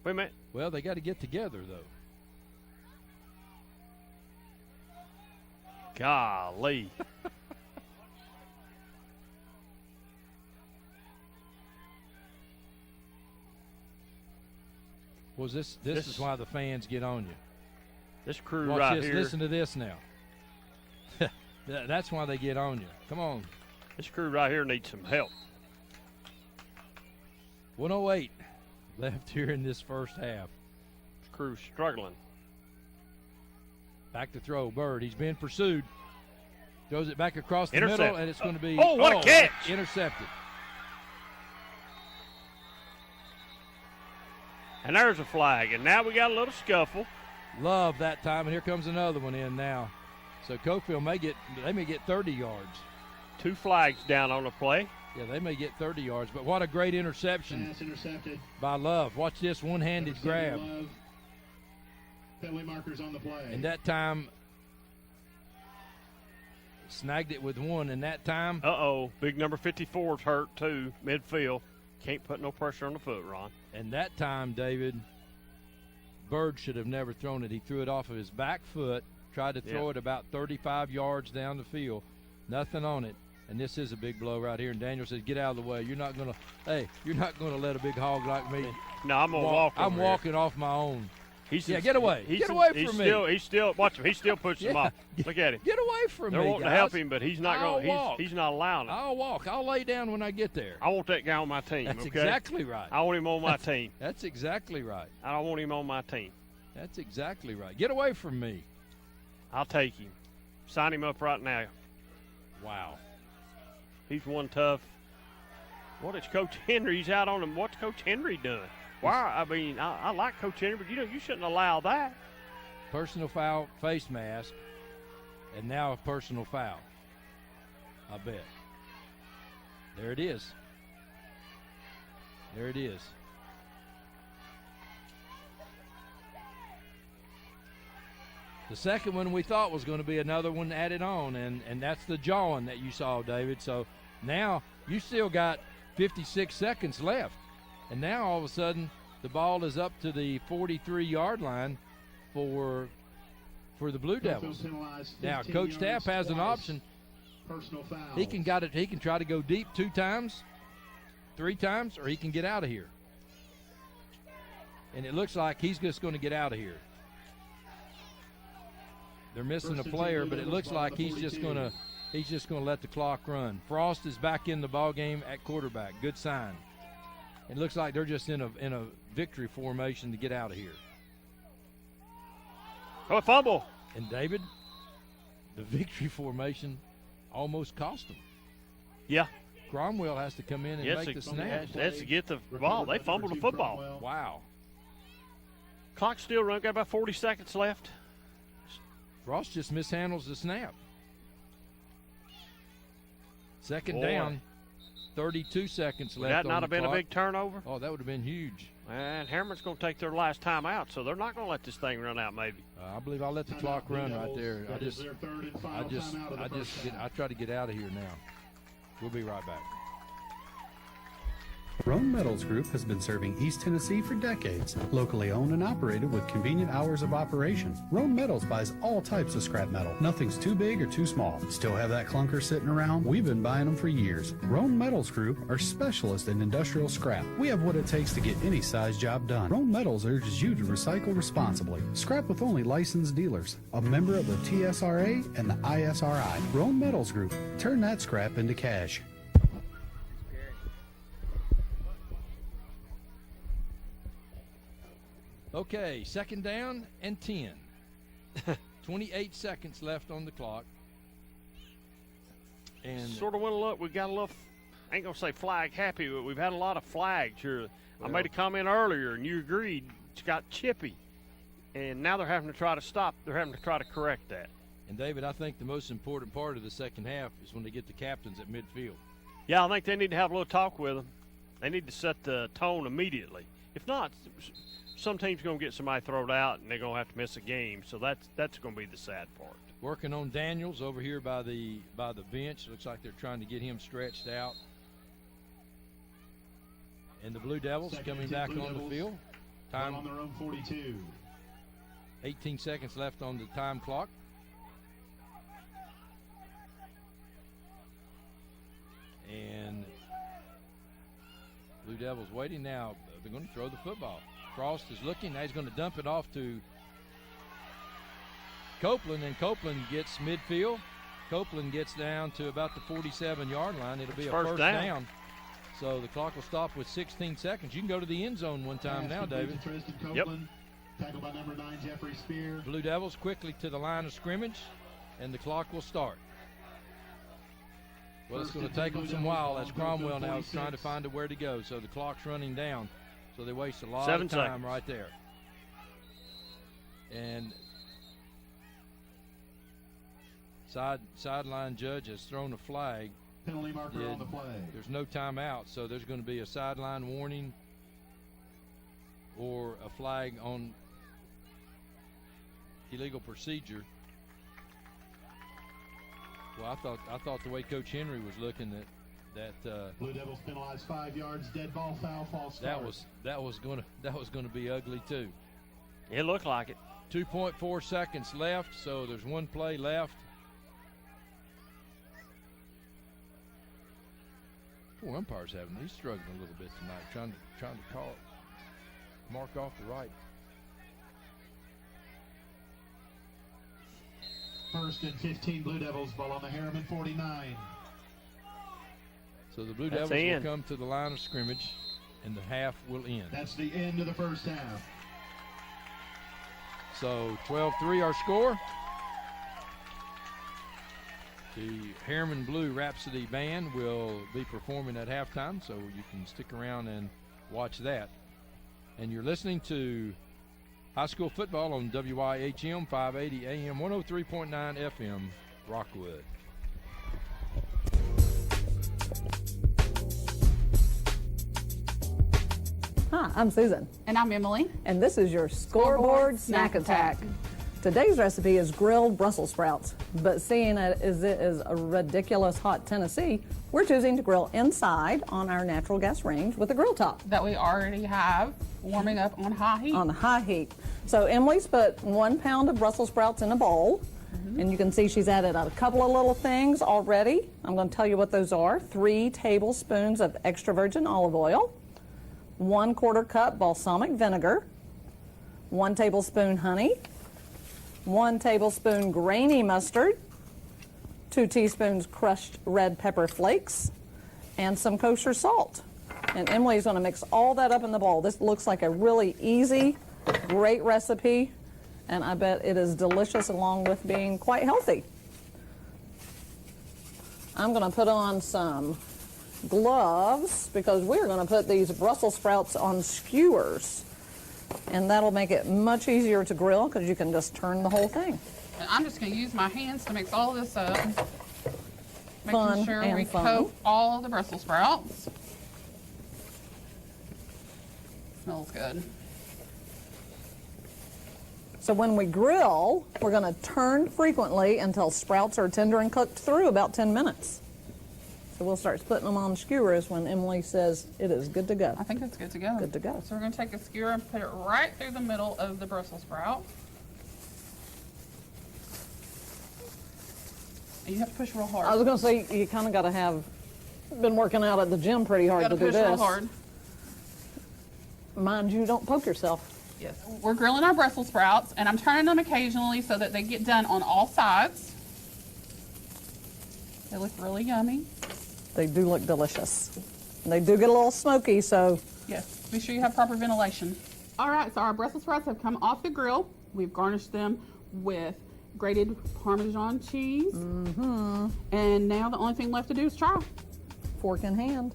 Wait a minute. Well, they got to get together, though. Golly. Well, this is why the fans get on you. This crew Watch right this. here. Listen to this now. That's why they get on you. Come on. This crew right here needs some help. 1:08 left here in this first half. This crew's struggling. Back to throw. Bird. He's been pursued. Throws it back across the Intercept. middle, and it's going to be what a catch! Intercepted. And there's a flag, and now we got a little scuffle. Love that time, and here comes another one in now. So Coalfield may get 30 yards. 2 flags down on the play. Yeah, they may get 30 yards, but what a great interception Pass intercepted. by Love. Watch this one-handed grab. Love. Penalty markers on the play. And that time snagged it with one, and that time. Uh-oh, big number 54's hurt too, midfield. Can't put no pressure on the foot, Ron. And that time, David, Bird should have never thrown it. He threw it off of his back foot, tried to throw it about 35 yards down the field. Nothing on it. And this is a big blow right here. And Daniel says, get out of the way. You're not going to let a big hog like me. No, I'm going to walk over I'm walking off my own. Get away. Get Get away he's from still, me. He's still, watch him. He still pushes him off. Look at him. Get away from me, They're wanting to guys. help him, but he's not going. He's not allowing it. I'll walk. I'll lay down when I get there. I want that guy on my team. That's okay? exactly right. I want him on my team. That's exactly right. I don't want him on my team. That's exactly right. Get away from me. I'll take him. Sign him up right now. Wow. He's one tough. What is Coach Henry? He's out on him. What's Coach Henry doing? Why? I mean, I like Coach Henry, but you shouldn't allow that. Personal foul, face mask, and now a personal foul. I bet. There it is. There it is. The second one we thought was going to be another one added on, and that's the jawing that you saw, David. So now you still got 56 seconds left. And now all of a sudden the ball is up to the 43-yard line for the Blue Devils. Now Coach Tapp has an option. He can try to go deep 2 times, 3 times, or he can get out of here. And it looks like he's just going to get out of here. They're missing a player, but it looks like he's just going to let the clock run. Frost is back in the ball game at quarterback. Good sign. It looks like they're just in a victory formation to get out of here. Oh, fumble. And David, the victory formation almost cost them. Yeah. Cromwell has to come in and make the snap. Has to get the ball. They fumbled the football. Wow. Clock still running. Got about 40 seconds left. Frost just mishandles the snap. Second down. 32 seconds left. Would that not have been clock. a big turnover? Oh, that would have been huge. And Harriman's going to take their last time out, so they're not going to let this thing run out. Maybe. I believe I'll let the clock run right there. I try to get out of here now. We'll be right back. Roan Metals Group has been serving East Tennessee for decades. Locally owned and operated with convenient hours of operation. Roan Metals buys all types of scrap metal. Nothing's too big or too small. Still have that clunker sitting around? We've been buying them for years. Roan Metals Group are specialists in industrial scrap. We have what it takes to get any size job done. Roan Metals urges you to recycle responsibly. Scrap with only licensed dealers. A member of the TSRA and the ISRI. Roan Metals Group. Turn that scrap into cash. Okay, second down and 10. 28 seconds left on the clock. And sort of went a little. We got a little. I ain't gonna say flag happy, but we've had a lot of flags here. I made a comment earlier, and you agreed. It's got chippy, and now they're having to try to stop. They're having to try to correct that. And David, I think the most important part of the second half is when they get the captains at midfield. Yeah, I think they need to have a little talk with them. They need to set the tone immediately. If not, some team's going to get somebody thrown out, and they're going to have to miss a game. So that's going to be the sad part. Working on Daniels over here by the bench. Looks like they're trying to get him stretched out. And the Blue Devils coming back on the field. Time on their own 42. 18 seconds left on the time clock. And Blue Devils waiting now. They're going to throw the football. Frost is looking. Now he's going to dump it off to Copeland, and Copeland gets midfield. Copeland gets down to about the 47-yard line. It'll be a first down. So the clock will stop with 16 seconds. You can go to the end zone one time now, David. Yep. Tackled by number 9, Jeffrey Spear. Blue Devils quickly to the line of scrimmage, and the clock will start. Well, it's going to take them some while as Cromwell now is trying to find where to go. So the clock's running down. So they waste a lot of time right there. And sideline judge has thrown a flag. Penalty marker on the play. There's no timeout, so there's going to be a sideline warning or a flag on illegal procedure. Well, I thought the way Coach Henry was looking at that. Blue Devils penalized 5 yards, dead ball, foul, false start. That was gonna be ugly too. It looked like it. 2.4 seconds left, so there's one play left. Poor umpire's he's struggling a little bit tonight, trying to call it, mark off the right. First and 15, Blue Devils, ball on the Harriman 49. So the Blue Devils will come to the line of scrimmage, and the half will end. That's the end of the first half. So 12-3 our score. The Harriman Blue Rhapsody Band will be performing at halftime, so you can stick around and watch that. And you're listening to high school football on WIHM 580 AM 103.9 FM Rockwood. Hi, I'm Susan. And I'm Emily. And this is your Scoreboard Snack Attack. Today's recipe is grilled Brussels sprouts, but seeing it is a ridiculous hot Tennessee, we're choosing to grill inside on our natural gas range with a grill top. That we already have warming up on high heat. On high heat. So Emily's put 1 pound of Brussels sprouts in a bowl, and you can see she's added a couple of little things already. I'm going to tell you what those are. 3 tablespoons of extra virgin olive oil, 1/4 cup balsamic vinegar, 1 tablespoon honey, 1 tablespoon grainy mustard, 2 teaspoons crushed red pepper flakes, and some kosher salt. And Emily's going to mix all that up in the bowl. This looks like a really easy, great recipe, and I bet it is delicious along with being quite healthy. I'm going to put on some gloves because we're going to put these Brussels sprouts on skewers. And that'll make it much easier to grill because you can just turn the whole thing. And I'm just going to use my hands to mix all this up. Fun Making sure and we fun. coat all of the Brussels sprouts. Smells good. So when we grill, we're going to turn frequently until sprouts are tender and cooked through about 10 minutes. So we'll start putting them on skewers when Emily says it is good to go. I think it's good to go. Good to go. So we're going to take a skewer and put it right through the middle of the Brussels sprout. And you have to push real hard. I was going to say, you kind of got to have been working out at the gym pretty hard to do push this. real hard. Mind you, don't poke yourself. Yes. We're grilling our Brussels sprouts, and I'm turning them occasionally so that they get done on all sides. They look really yummy. They do look delicious. They do get a little smoky, so. Yes, be sure you have proper ventilation. All right, so our Brussels sprouts have come off the grill. We've garnished them with grated Parmesan cheese. Mm-hmm. And now the only thing left to do is try. Fork in hand.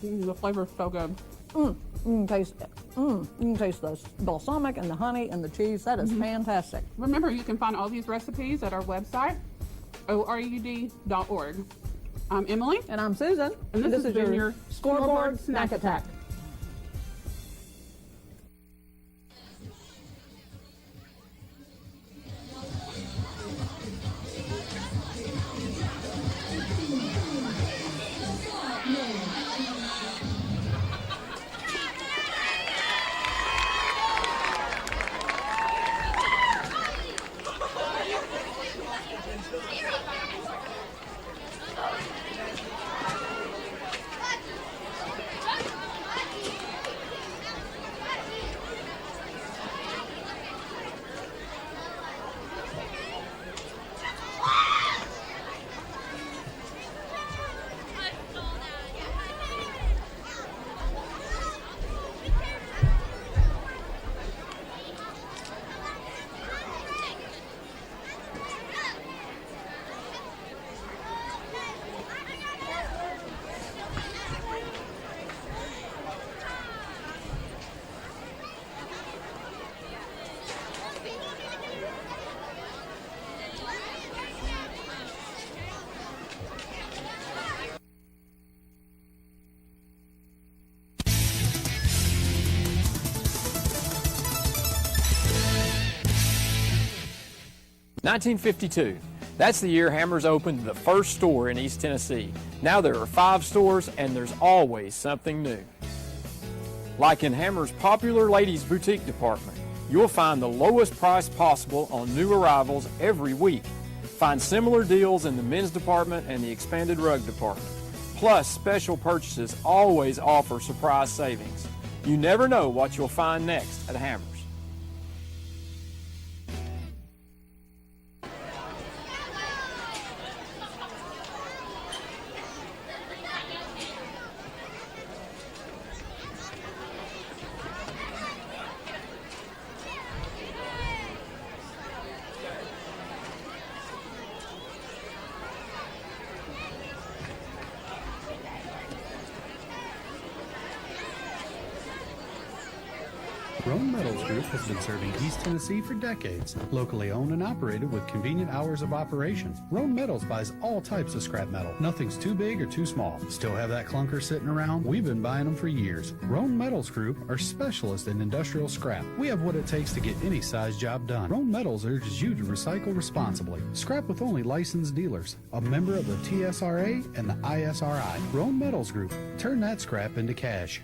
The flavor is so good. You can taste it. You can taste the balsamic and the honey and the cheese. That is fantastic. Remember, you can find all these recipes at our website, ORUD.org. I'm Emily. And I'm Susan. And this has been your Scoreboard Snack Attack. 1952. That's the year Hammers opened the first store in East Tennessee. Now there are 5 stores and there's always something new. Like in Hammers' popular ladies boutique department, you'll find the lowest price possible on new arrivals every week. Find similar deals in the men's department and the expanded rug department. Plus, special purchases always offer surprise savings. You never know what you'll find next at Hammers. Roan Metals Group has been serving East Tennessee for decades. Locally owned and operated with convenient hours of operation. Roan Metals buys all types of scrap metal. Nothing's too big or too small. Still have that clunker sitting around? We've been buying them for years. Roan Metals Group are specialists in industrial scrap. We have what it takes to get any size job done. Roan Metals urges you to recycle responsibly. Scrap with only licensed dealers. A member of the TSRA and the ISRI. Roan Metals Group. Turn that scrap into cash.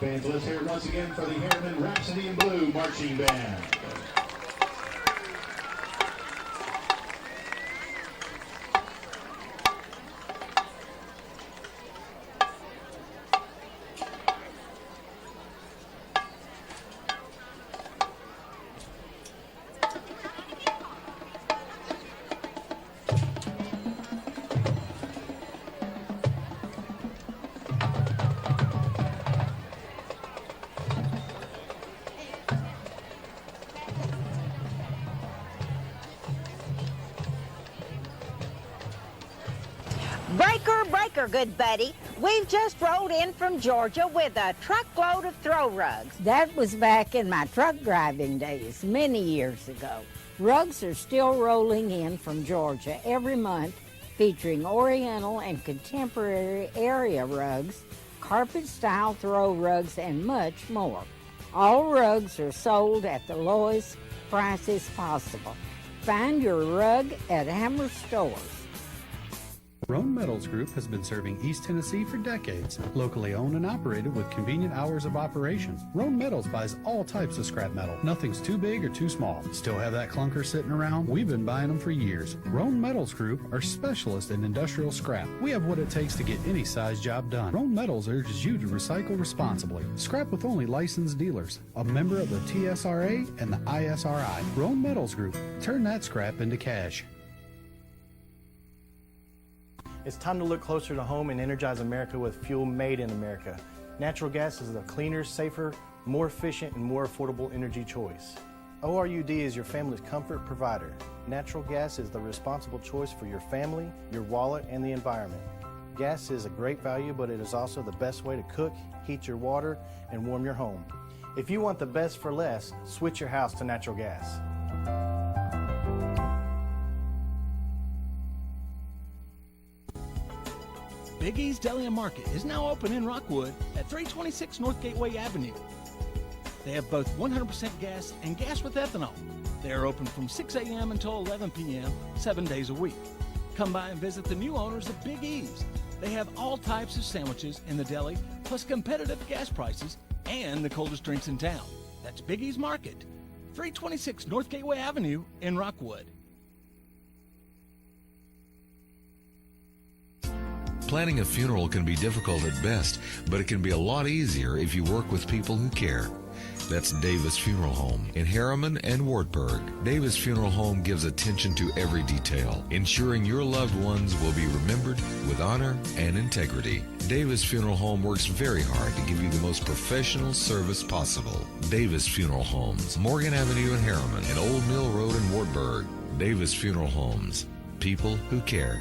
Fans, let's hear it once again for the Harriman Rhapsody in Blue Marching Band. Breaker, breaker, good buddy. We've just rolled in from Georgia with a truckload of throw rugs. That was back in my truck driving days, many years ago. Rugs are still rolling in from Georgia every month, featuring Oriental and contemporary area rugs, carpet-style throw rugs, and much more. All rugs are sold at the lowest prices possible. Find your rug at Hammer Stores. Roan Metals Group has been serving East Tennessee for decades. Locally owned and operated with convenient hours of operation. Roan Metals buys all types of scrap metal. Nothing's too big or too small. Still have that clunker sitting around? We've been buying them for years. Roan Metals Group are specialists in industrial scrap. We have what it takes to get any size job done. Roan Metals urges you to recycle responsibly. Scrap with only licensed dealers. A member of the TSRA and the ISRI. Roan Metals Group. Turn that scrap into cash. It's time to look closer to home and energize America with fuel made in America. Natural gas is a cleaner, safer, more efficient, and more affordable energy choice. ORUD is your family's comfort provider. Natural gas is the responsible choice for your family, your wallet, and the environment. Gas is a great value, but it is also the best way to cook, heat your water, and warm your home. If you want the best for less, switch your house to natural gas. Big E's Deli and Market is now open in Rockwood at 326 North Gateway Avenue. They have both 100% gas and gas with ethanol. They are open from 6 a.m. until 11 p.m., 7 days a week. Come by and visit the new owners of Big E's. They have all types of sandwiches in the deli, plus competitive gas prices and the coldest drinks in town. That's Big E's Market, 326 North Gateway Avenue in Rockwood. Planning a funeral can be difficult at best, but it can be a lot easier if you work with people who care. That's Davis Funeral Home in Harriman and Wartburg. Davis Funeral Home gives attention to every detail, ensuring your loved ones will be remembered with honor and integrity. Davis Funeral Home works very hard to give you the most professional service possible. Davis Funeral Homes, Morgan Avenue in Harriman and Old Mill Road in Wartburg. Davis Funeral Homes, people who care.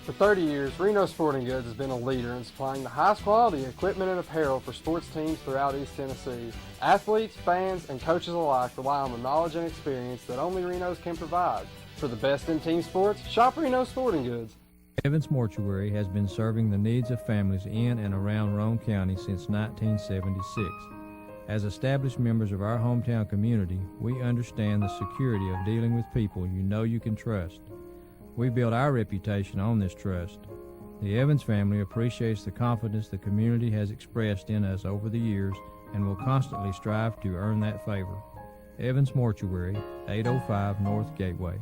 For 30 years, Reno Sporting Goods has been a leader in supplying the highest quality equipment and apparel for sports teams throughout East Tennessee. Athletes, fans, and coaches alike rely on the knowledge and experience that only Reno's can provide. For the best in team sports, shop Reno Sporting Goods. Evans Mortuary has been serving the needs of families in and around Roane County since 1976. As established members of our hometown community, we understand the security of dealing with people you know you can trust. We build our reputation on this trust. The Evans family appreciates the confidence the community has expressed in us over the years and will constantly strive to earn that favor. Evans Mortuary, 805 North Gateway.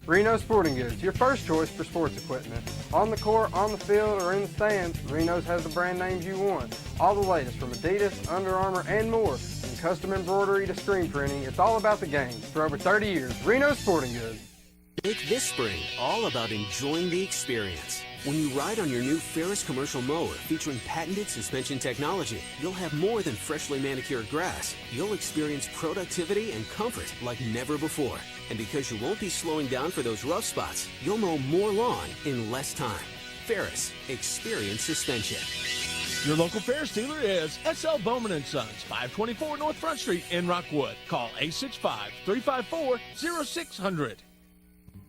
Reno Sporting Goods, your first choice for sports equipment. On the court, on the field, or in the stands, Reno's has the brand names you want. All the latest from Adidas, Under Armour, and more. From custom embroidery to screen printing, it's all about the game. For over 30 years, Reno Sporting Goods. Make this spring all about enjoying the experience. When you ride on your new Ferris commercial mower featuring patented suspension technology, you'll have more than freshly manicured grass. You'll experience productivity and comfort like never before. And because you won't be slowing down for those rough spots, you'll mow more lawn in less time. Ferris, experience suspension. Your local Ferris dealer is S.L. Bowman & Sons, 524 North Front Street in Rockwood. Call 865-354-0600.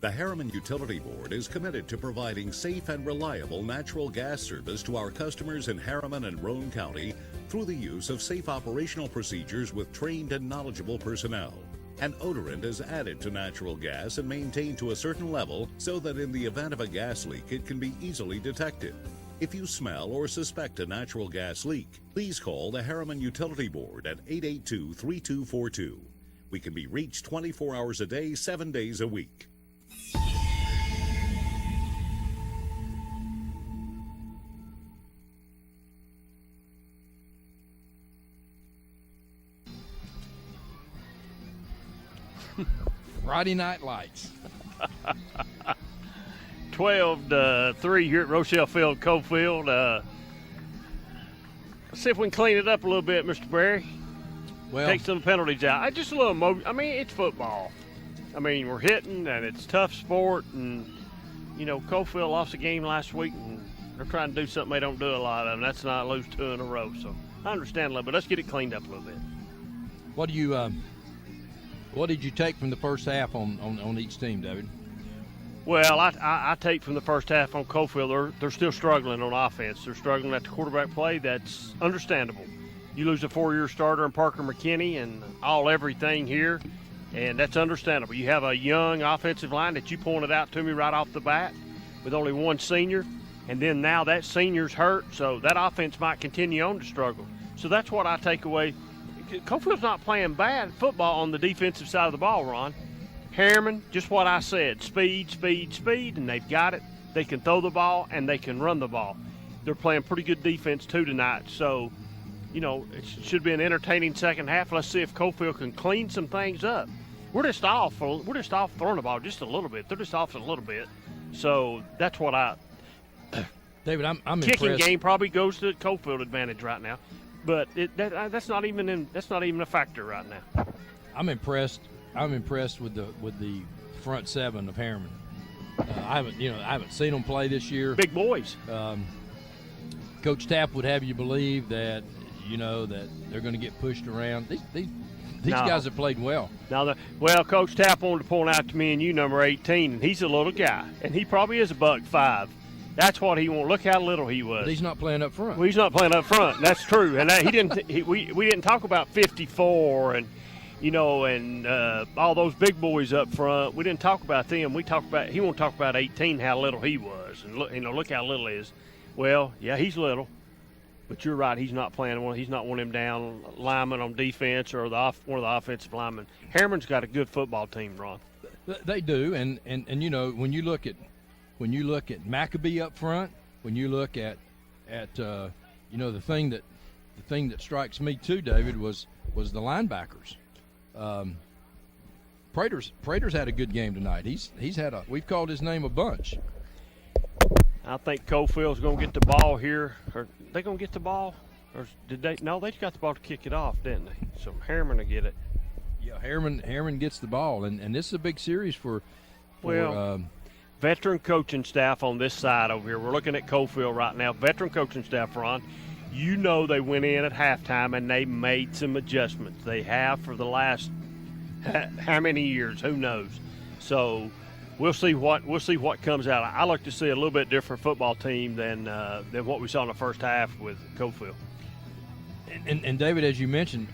The Harriman Utility Board is committed to providing safe and reliable natural gas service to our customers in Harriman and Roane County through the use of safe operational procedures with trained and knowledgeable personnel. An odorant is added to natural gas and maintained to a certain level so that in the event of a gas leak, it can be easily detected. If you smell or suspect a natural gas leak, please call the Harriman Utility Board at 882-3242. We can be reached 24 hours a day, 7 days a week. Friday Night Lights. 12-3 here at Rochelle Field, Coalfield. Let's see if we can clean it up a little bit, Mr. Berry. Well, take some penalties out. Just a little I mean, it's football. I mean, we're hitting, and it's tough sport. And, you know, Coalfield lost a game last week, and they're trying to do something they don't do a lot of, and that's not lose 2 in a row. So I understand a little bit. Let's get it cleaned up a little bit. What did you take from the first half on each team, David? Well, I take from the first half on Coalfield, they're still struggling on offense. They're struggling at the quarterback play. That's understandable. You lose a 4-year starter in Parker McKinney and everything here, and that's understandable. You have a young offensive line that you pointed out to me right off the bat with only one senior, and then now that senior's hurt, so that offense might continue on to struggle. So that's what I take away. Coalfield's not playing bad football on the defensive side of the ball, Ron. Harriman, just what I said, speed, and they've got it. They can throw the ball, and they can run the ball. They're playing pretty good defense, too, tonight. So, you know, it should be an entertaining second half. Let's see if Coalfield can clean some things up. We're just off throwing the ball just a little bit. They're just off a little bit. So that's what David, I'm kicking impressed. Game probably goes to Coalfield advantage right now. But that's not even a factor right now. I'm impressed with the front seven of Harriman. I haven't seen them play this year. Big boys. Coach Tapp would have you believe that that they're going to get pushed around. These guys have played well. Well, Coach Tapp wanted to point out to me and you number 18, and he's a little guy, and he probably is a $105. That's what he wants. Look how little he was. But he's not playing up front. Well, he's not playing up front. That's true. And we didn't talk about 54 and all those big boys up front. We didn't talk about them. He won't talk about 18, how little he was, and look how little he is. Well, yeah, he's little, but you're right. He's not playing. He's not one of them down linemen on defense or one of the offensive linemen. Harriman's got a good football team, Ron. They do, and when you look at Maccabee up front, when you look at the thing that strikes me too, David, was the linebackers. Prater's had a good game tonight. We've called his name a bunch. I think Coalfield's going to get the ball here. Are they going to get the ball? Or did they? No, they got the ball to kick it off, didn't they? So Harriman will get it. Yeah, Harriman gets the ball, and this is a big series for veteran coaching staff on this side over here. We're looking at Coalfield right now. Veteran coaching staff, Ron. You know they went in at halftime and they made some adjustments. They have for the last how many years? Who knows? So we'll see what comes out. I like to see a little bit different football team than what we saw in the first half with Coalfield. And David, as you mentioned,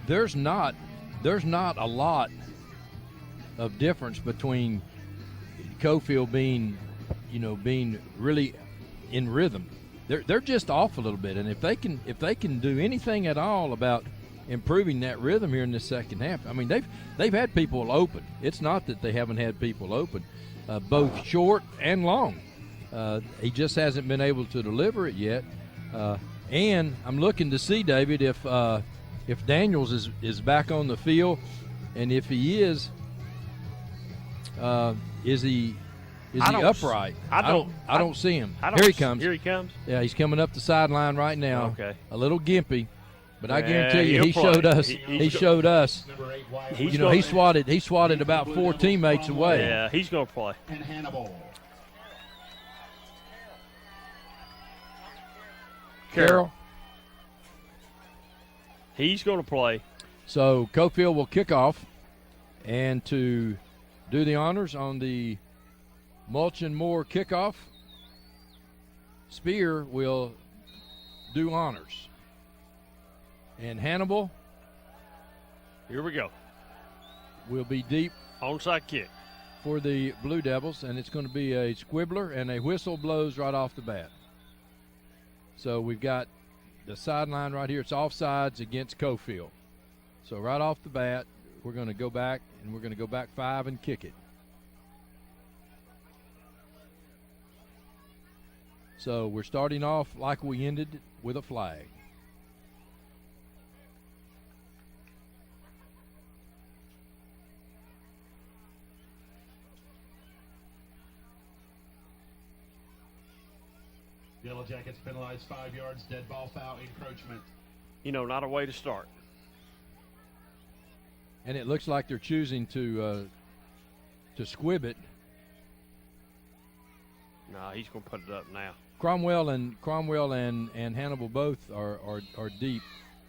there's not a lot of difference between Coalfield being really in rhythm. They're just off a little bit, and if they can do anything at all about improving that rhythm here in the second half, I mean they've had people open. It's not that they haven't had people open, both short and long. He just hasn't been able to deliver it yet. And I'm looking to see, David, if Daniels is back on the field, and if he is he upright? I don't see him. Here he comes. Here he comes. Yeah, he's coming up the sideline right now. Okay. A little gimpy, but I guarantee you, he showed us. He showed us. He swatted about 4 teammates away. Yeah, he's going to play. And Hannibal. Carroll. He's going to play. So Coalfield will kick off, and to do the honors on the Mulch and Moore kickoff, Spear will do honors. And Hannibal Here we go. Will be deep. Onside kick. For the Blue Devils, and it's going to be a squibbler, and a whistle blows right off the bat. So we've got the sideline right here. It's offsides against Coalfield. So right off the bat, we're going to go back, and we're going to go back 5 and kick it. So we're starting off like we ended, with a flag. Yellow Jackets penalized 5 yards, dead ball foul, encroachment. You know, not a way to start. And it looks like they're choosing to squib it. Nah, he's going to put it up now. Cromwell and Hannibal both are deep,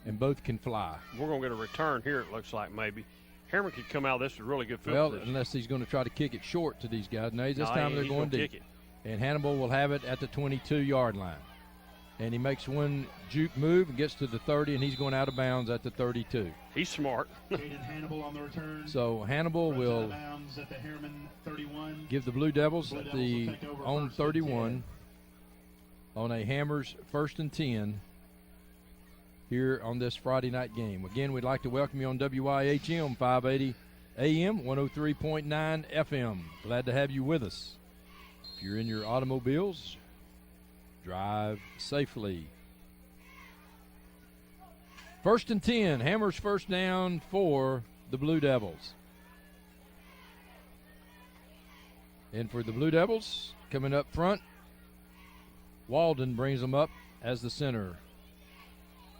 and both can fly. We're going to get a return here, it looks like, maybe. Harriman could come out of this with really good field Well, position. unless he's going to try to kick it short to these guys. No, this time they're he's going gonna deep. kick it. And Hannibal will have it at the 22-yard line. And he makes one juke move and gets to the 30, and he's going out of bounds at the 32. He's smart. Caden Hannibal on the return. So Hannibal Runs out will of bounds at the Harriman 31. give the Blue Devils Blue Devils the will take over on first and 31 on a Hammers 1st and 10 here on this Friday night game. Again, we'd like to welcome you on WIHM 580 AM, 103.9 FM. Glad to have you with us. If you're in your automobiles, drive safely. 1st and 10, Hammers first down for the Blue Devils. And for the Blue Devils, coming up front, Walden brings them up as the center.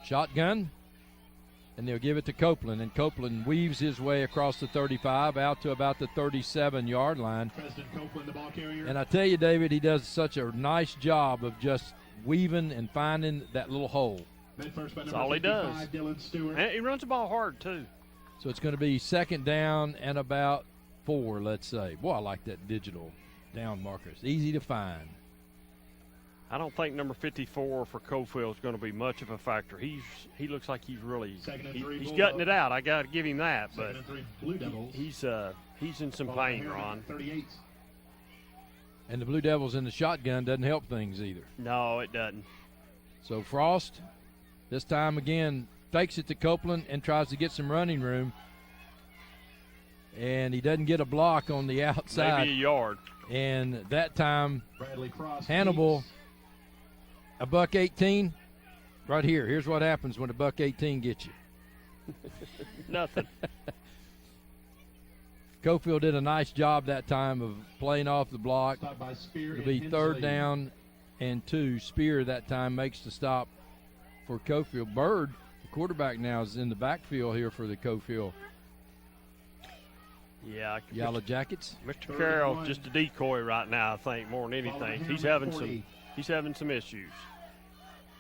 Shotgun, and they'll give it to Copeland, and Copeland weaves his way across the 35 out to about the 37-yard line. Preston Copeland, the ball carrier. And I tell you, David, he does such a nice job of just weaving and finding that little hole. That's all he does. Dylan Stewart. And he runs the ball hard, too. So it's going to be 2nd down and about 4, let's say. Boy, I like that digital down marker. It's easy to find. I don't think number 54 for Coalfield is going to be much of a factor. He looks like he's really he's gutting it out. I got to give him that, but Blue Devils. he's in some pain, Ron. 38. And the Blue Devils in the shotgun doesn't help things either. No, it doesn't. So Frost, this time again, fakes it to Copeland and tries to get some running room. And he doesn't get a block on the outside. Maybe a yard. And that time, Bradley Cross Hannibal, a $1.18 right here. Here's what happens when a $1.18 gets you. Nothing. Coalfield did a nice job that time of playing off the block. Stopped by Spear It'll be and 3rd Hensley. down and 2. Spear that time makes the stop for Coalfield. Bird, the quarterback now, is in the backfield here for the Coalfield Yeah. Yellow Jackets. Mr. Carroll's just a decoy right now, I think, more than anything. He's having some issues.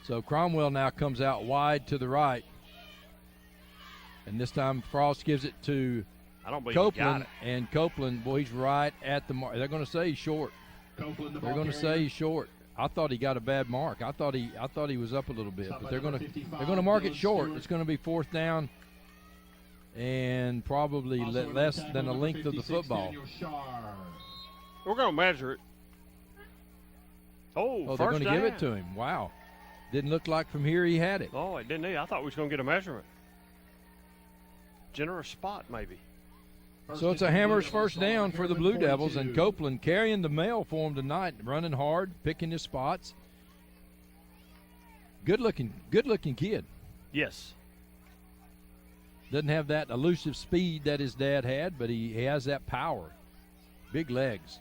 So Cromwell now comes out wide to the right. And this time Frost gives it to I don't believe he got Copeland. it. And Copeland, boy, he's right at the mark. They're going to say he's short. Copeland, the They're ball going to carrier. say he's short. I thought he got a bad mark. I thought he was up a little bit, Stopped but by they're going number to 55, mark it Dylan short. Stewart. It's going to be 4th down and probably Also under less tackle, than a number length of the 56, football. Daniel Shar. We're going to measure it. Oh, they're first going to give it down. to him. Wow. Didn't look like from here he had it. Oh, it didn't. I thought we was going to get a measurement. Generous spot, maybe. So it's a Hammers first down for the Blue Devils, and Copeland carrying the mail for him tonight, running hard, picking his spots. Good looking kid. Yes. Doesn't have that elusive speed that his dad had, but he has that power. Big legs.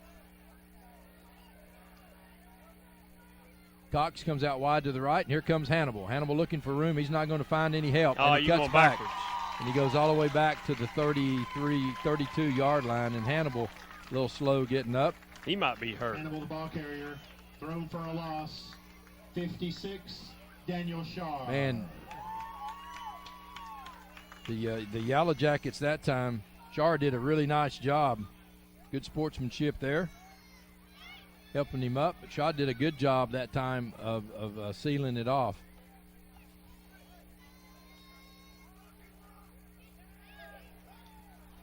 Cox comes out wide to the right, and here comes Hannibal. Hannibal looking for room. He's not going to find any help. Oh, and he you're cuts going back. backwards. And he goes all the way back to the 32-yard line, and Hannibal a little slow getting up. He might be hurt. Hannibal, the ball carrier, thrown for a loss. 56, Daniel Shar. Man, the Yellow Jackets that time, Shar did a really nice job. Good sportsmanship there, helping him up. But Shaw did a good job that time of sealing it off.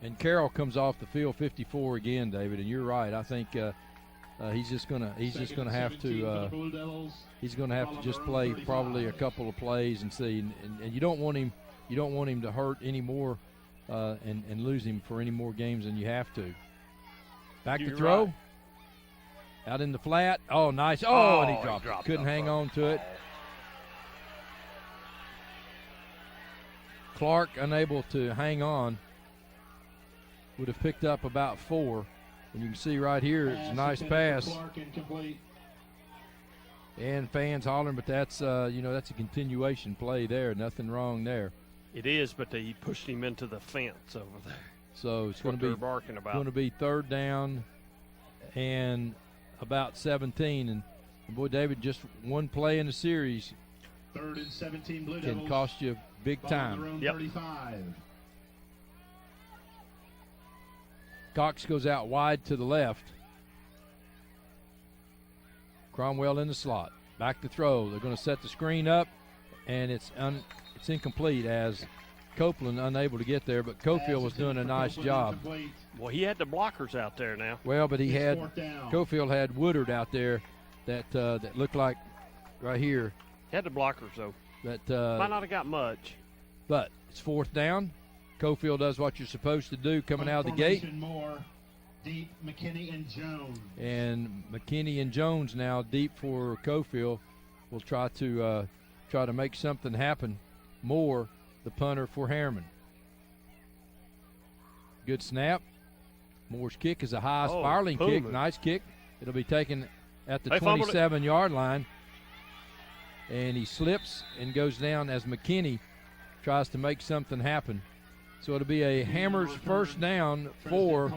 And Carroll comes off the field 54 again, David. And you're right. I think he's just gonna have to just play probably a couple of plays and see. And you don't want him to hurt any more and lose him for any more games than you have to. Back to throw. Right. Out in the flat. Oh, nice. Oh, and he dropped it. Couldn't hang on to it. Clark unable to hang on. Would have picked up about 4. And you can see right here, it's a nice pass. And fans hollering, but that's that's a continuation play there. Nothing wrong there. It is, but he pushed him into the fence over there. So it's going to be 3rd down and about 17. And boy, David, just one play in the series 3rd and 17 Blue can Devils. cost you big time. Yep. 35. Cox goes out wide to the left. Cromwell in the slot. Back to throw. They're going to set the screen up, and it's incomplete as Copeland unable to get there, but Coalfield was doing a nice job. Well, he had the blockers out there now. Well, but Coalfield had Woodard out there that looked like right here. Had the blockers, though. That might not have got much. But it's 4th down. Coalfield does what you're supposed to do coming out of the gate. More deep, McKinney and Jones. And McKinney and Jones now deep for Coalfield will try to make something happen. Moore, the punter for Harriman. Good snap. Moore's kick is a high spiraling kick. Nice kick. It'll be taken at the 27-yard line. And he slips and goes down as McKinney tries to make something happen. So it'll be a Hammers 1st down for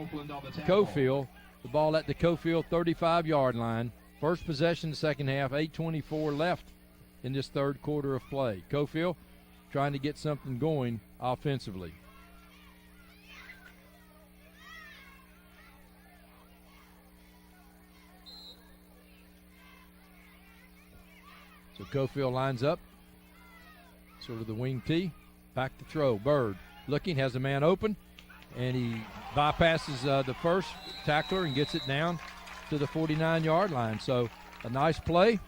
Coalfield. The ball at the Coalfield 35-yard line. First possession, second half, 8:24 left in this 3rd quarter of play. Coalfield trying to get something going offensively. So Coalfield lines up, sort of the wing tee. Back to throw. Bird looking, has a man open, and he bypasses the first tackler and gets it down to the 49-yard line. So a nice play,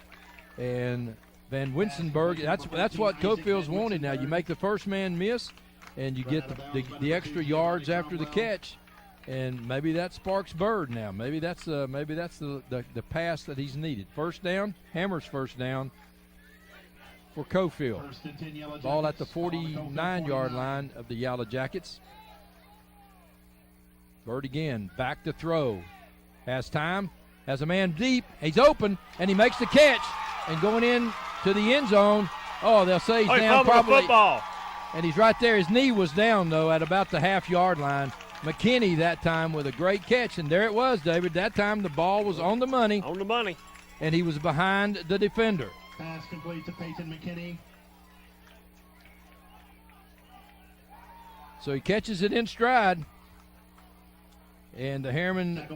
and Van Winsenberg, that's what Coalfield's wanted now. You make the first man miss, and you get the extra yards after the catch, and maybe that sparks Bird now. Maybe that's the pass that he's needed. 1st down, Hammers 1st down for Coalfield. Ball at the 49-yard line of the Yellow Jackets. Bird again, back to throw. Has time, has a man deep, he's open, and he makes the catch. And going in to the end zone, they'll say he's down probably. Football. And he's right there. His knee was down, though, at about the half-yard line. McKinney that time with a great catch, and there it was, David. That time the ball was on the money. On the money. And he was behind the defender. Pass complete to Peyton McKinney. So he catches it in stride. And the Harriman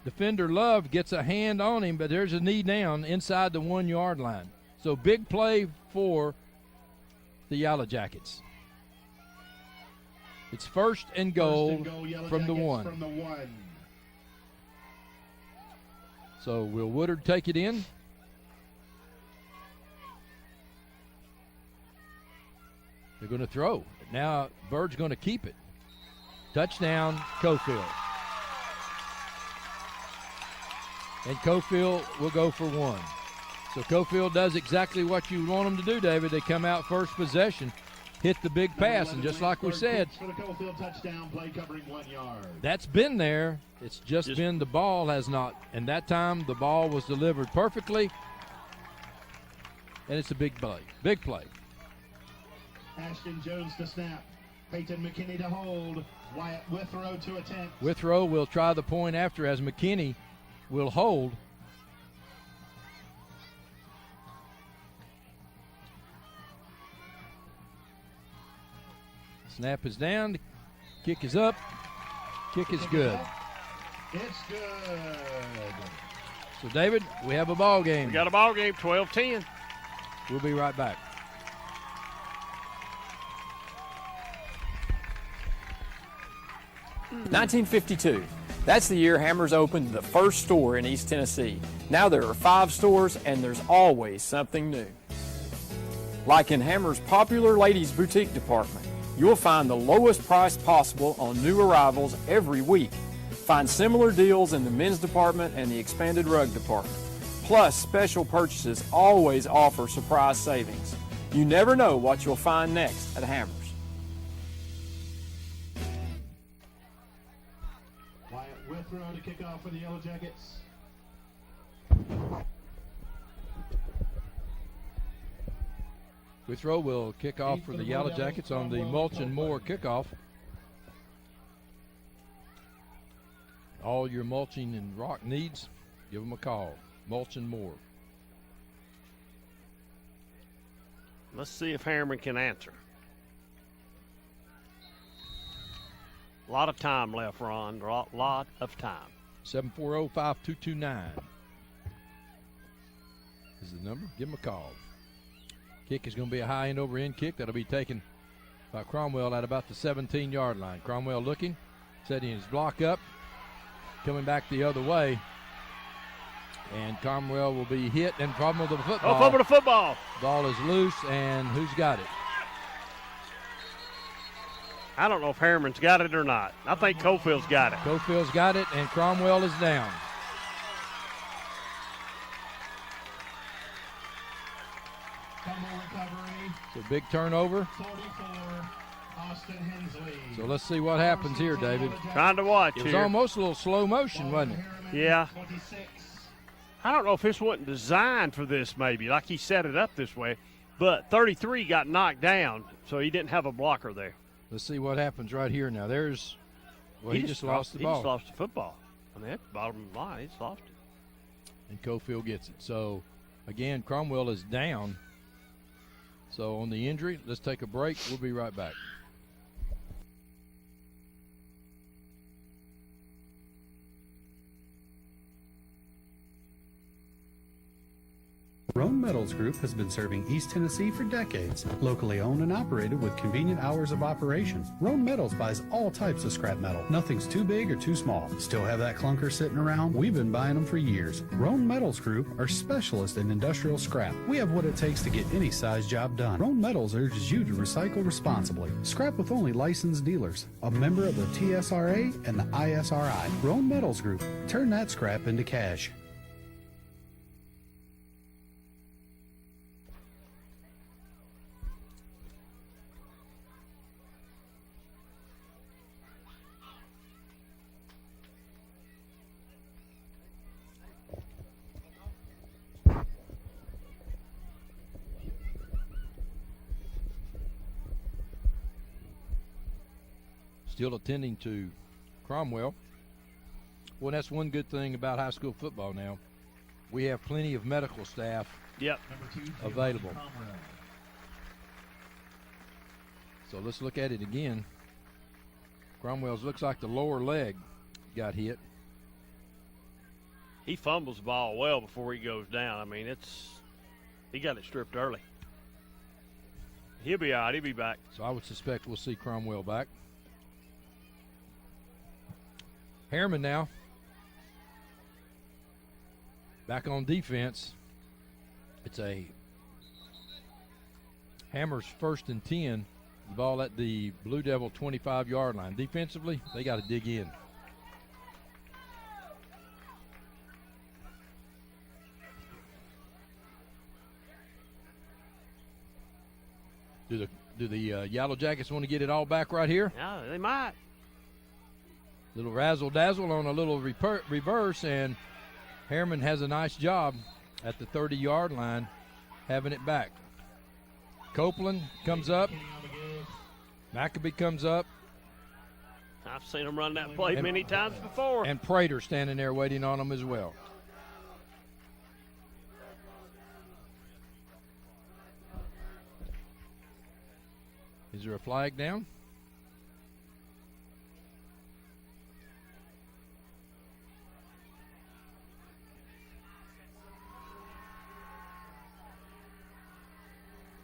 defender, Love, gets a hand on him, but there's a knee down inside the 1-yard line. So big play for the Yellow Jackets. It's 1st and goal from the 1. So will Woodard take it in? They're going to throw. Now Bird's going to keep it. Touchdown, Coalfield. And Coalfield will go for 1. So Coalfield does exactly what you want them to do, David. They come out first possession, hit the big pass, and just like we said, that's been there. It's just been the ball has not. And that time the ball was delivered perfectly, and it's a big play. Big play. Ashton Jones to snap. Peyton McKinney to hold. Wyatt Withrow to attempt. Withrow will try the point after as McKinney will hold. Snap is down. Kick is up. Kick is good. It's good. So, David, we have a ball game. We got a ball game, 12-10. We'll be right back. 1952. That's the year Hammers opened the first store in East Tennessee. Now there are 5 stores and there's always something new. Like in Hammers' popular ladies boutique department, you'll find the lowest price possible on new arrivals every week. Find similar deals in the men's department and the expanded rug department. Plus, special purchases always offer surprise savings. You never know what you'll find next at Hammers. Wyatt Withrow to kick off for the Yellow Jackets. Withrow will kick off for the Yellow Jackets on the Mulch and Moore kickoff. All your mulching and rock needs, give them a call. Mulch and Moore. Let's see if Harriman can answer. A lot of time left, Ron. A lot of time. 740-5229 is the number. Give them a call. Kick is going to be a high end over end kick. That'll be taken by Cromwell at about the 17-yard line. Cromwell looking, setting his block up, coming back the other way. And Cromwell will be hit and fumble the football. Oh, fumble the football. Ball is loose, and who's got it? I don't know if Harriman's got it or not. I think Coalfield's got it. Coalfield's got it, and Cromwell is down. It's a big turnover. So let's see what happens here, David. Trying to watch It was here. almost a little slow motion, wasn't it? Yeah. I don't know if this wasn't designed for this, maybe, like he set it up this way. But 33 got knocked down, so he didn't have a blocker there. Let's see what happens right here now. There's, well, he just lost the ball. He just lost the football. I mean, that's the bottom line. He's lost it. And Coalfield gets it. So, again, Cromwell is down. So, on the injury, let's take a break. We'll be right back. Roan Metals Group has been serving East Tennessee for decades. Locally owned and operated with convenient hours of operation. Roan Metals buys all types of scrap metal. Nothing's too big or too small. Still have that clunker sitting around? We've been buying them for years. Roan Metals Group are specialists in industrial scrap. We have what it takes to get any size job done. Roan Metals urges you to recycle responsibly. Scrap with only licensed dealers. A member of the TSRA and the ISRI. Roan Metals Group. Turn that scrap into cash. Still attending to Cromwell. Well, that's one good thing about high school football now. We have plenty of medical staff available. So let's look at it again. Cromwell's looks like the lower leg got hit. He fumbles the ball well before he goes down. I mean, he got it stripped early. He'll be all right. He'll be back. So I would suspect we'll see Cromwell back. Harriman now back on defense. It's a Hammers 1st and 10. The ball at the Blue Devil 25-yard line. Defensively, they got to dig in. Do the Yellow Jackets want to get it all back right here? Yeah, they might. Little razzle-dazzle on a little reverse, and Harriman has a nice job at the 30-yard line having it back. Copeland comes up. Maccabee comes up. I've seen him run that play many times before. And Prater standing there waiting on him as well. Is there a flag down?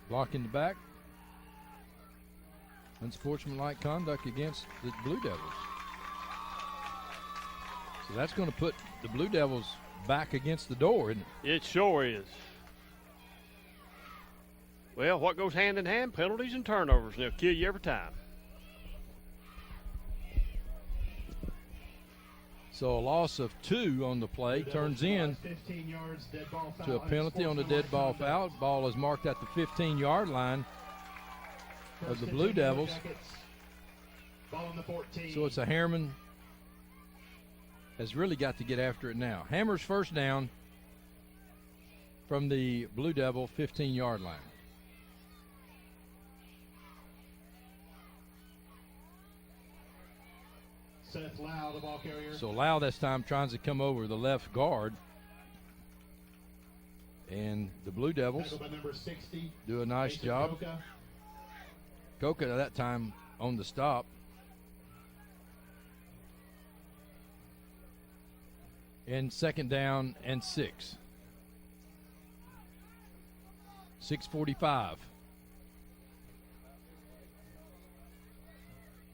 Block in the back. Unsportsmanlike conduct against the Blue Devils. So that's going to put the Blue Devils back against the door, isn't it? It sure is. Well, what goes hand in hand? Penalties and turnovers, and they'll kill you every time. So a loss of 2 on the play turns in 15 yards, dead ball foul, to a penalty on the dead ball foul. Ball is marked at the 15-yard line of the Blue Devils. Ball on the 14. So it's a Harriman has really got to get after it now. Hammers first down from the Blue Devil 15-yard line. Seth Lau, the ball carrier. So Lau this time tries to come over the left guard. And the Blue Devils Tackled by number 60, do a nice Jason job. Coca. Coca at that time on the stop. And second down and 6. 6:45.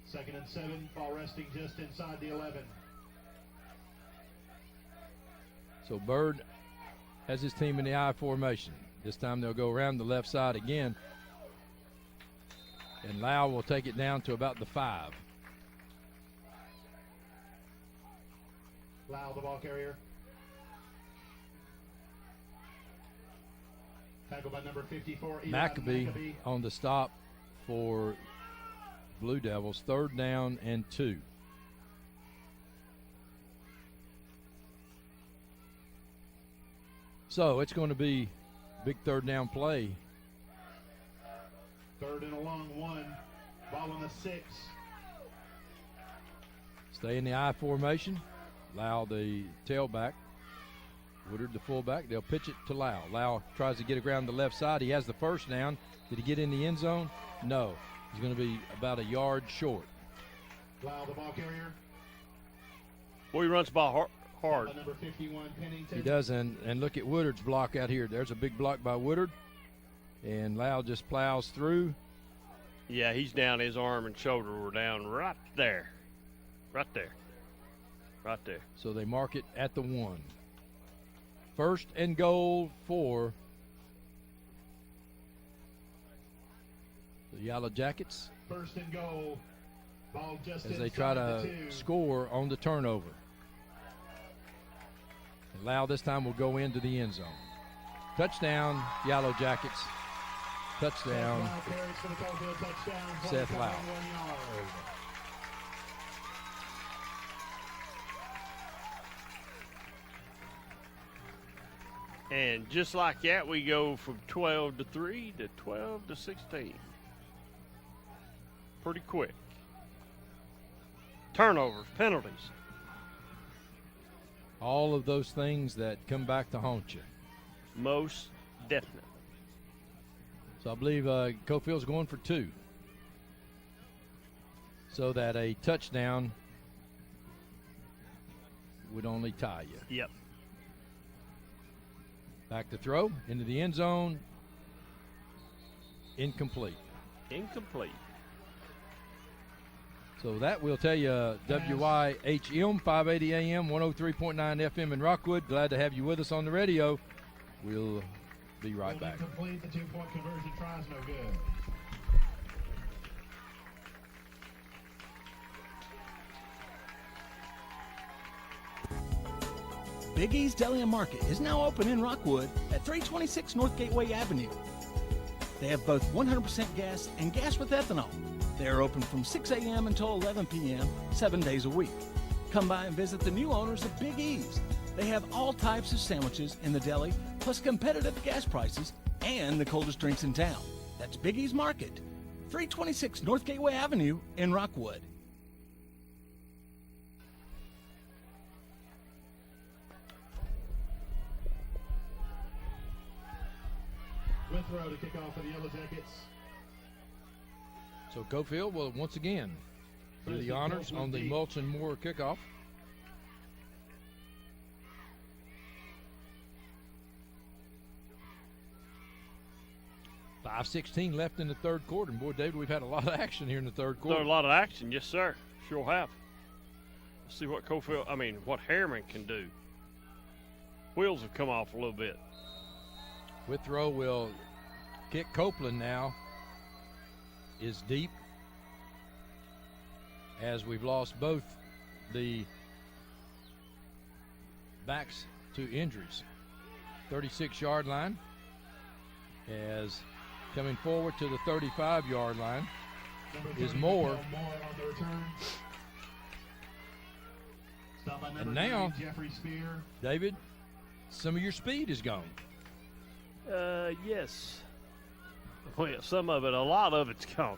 Second and 7, ball resting just inside the 11. So Bird has his team in the I formation. This time they'll go around the left side again. And Lau will take it down to about the 5. Lau, the ball carrier. Tackled by number 54, Eli Maccabee on the stop for Blue Devils. Third down and 2. So it's going to be big third down play. Third and a long 1. Ball on the 6. Stay in the I formation. Lau the tailback. Woodard the fullback. They'll pitch it to Lau. Lau tries to get around the left side. He has the first down. Did he get in the end zone? No. He's going to be about a yard short. Lau, the ball carrier. Boy, he runs the ball hard. Number 51, Pennington. He does, and look at Woodard's block out here. There's a big block by Woodard, and Lau just plows through. Yeah, he's down. His arm and shoulder were down right there. Right there. Right there. So they mark it at the 1. First and goal for the Yellow Jackets. First and goal. Ball just as they try to score on the turnover. And Lau this time will go into the end zone. Touchdown, Yellow Jackets. Touchdown, Seth Lau. And just like that, we go from 12-3 to 12-16. Pretty quick. Turnovers, penalties. All of those things that come back to haunt you. Most definitely. So I believe Coalfield's going for 2. So that a touchdown would only tie you. Yep. Back to throw into the end zone. Incomplete. Incomplete. So that will tell you WYHM 580 AM 103.9 FM in Rockwood. Glad to have you with us on the radio. We'll be right back. Incomplete. The 2-point conversion tries no good. Big E's Deli and Market is now open in Rockwood at 326 North Gateway Avenue. They have both 100% gas and gas with ethanol. They are open from 6 a.m. until 11 p.m., 7 days a week. Come by and visit the new owners of Big E's. They have all types of sandwiches in the deli, plus competitive gas prices and the coldest drinks in town. That's Big E's Market, 326 North Gateway Avenue in Rockwood. Withrow to kick off for the Yellow Jackets. So Coalfield will once again do the honors on the Mulch and Moore kickoff. .5:16 left in the third quarter. And boy, David, we've had a lot of action here in the third quarter. There's a lot of action, yes, sir. Sure have. See what what Harriman can do. Wheels have come off a little bit. Withrow will kick Copeland now. Is deep, as we've lost both the backs to injuries. 36-yard line, as coming forward to the 35-yard line is Moore. And now, David, some of your speed is gone. Yes. Well, some of it, a lot of it's gone.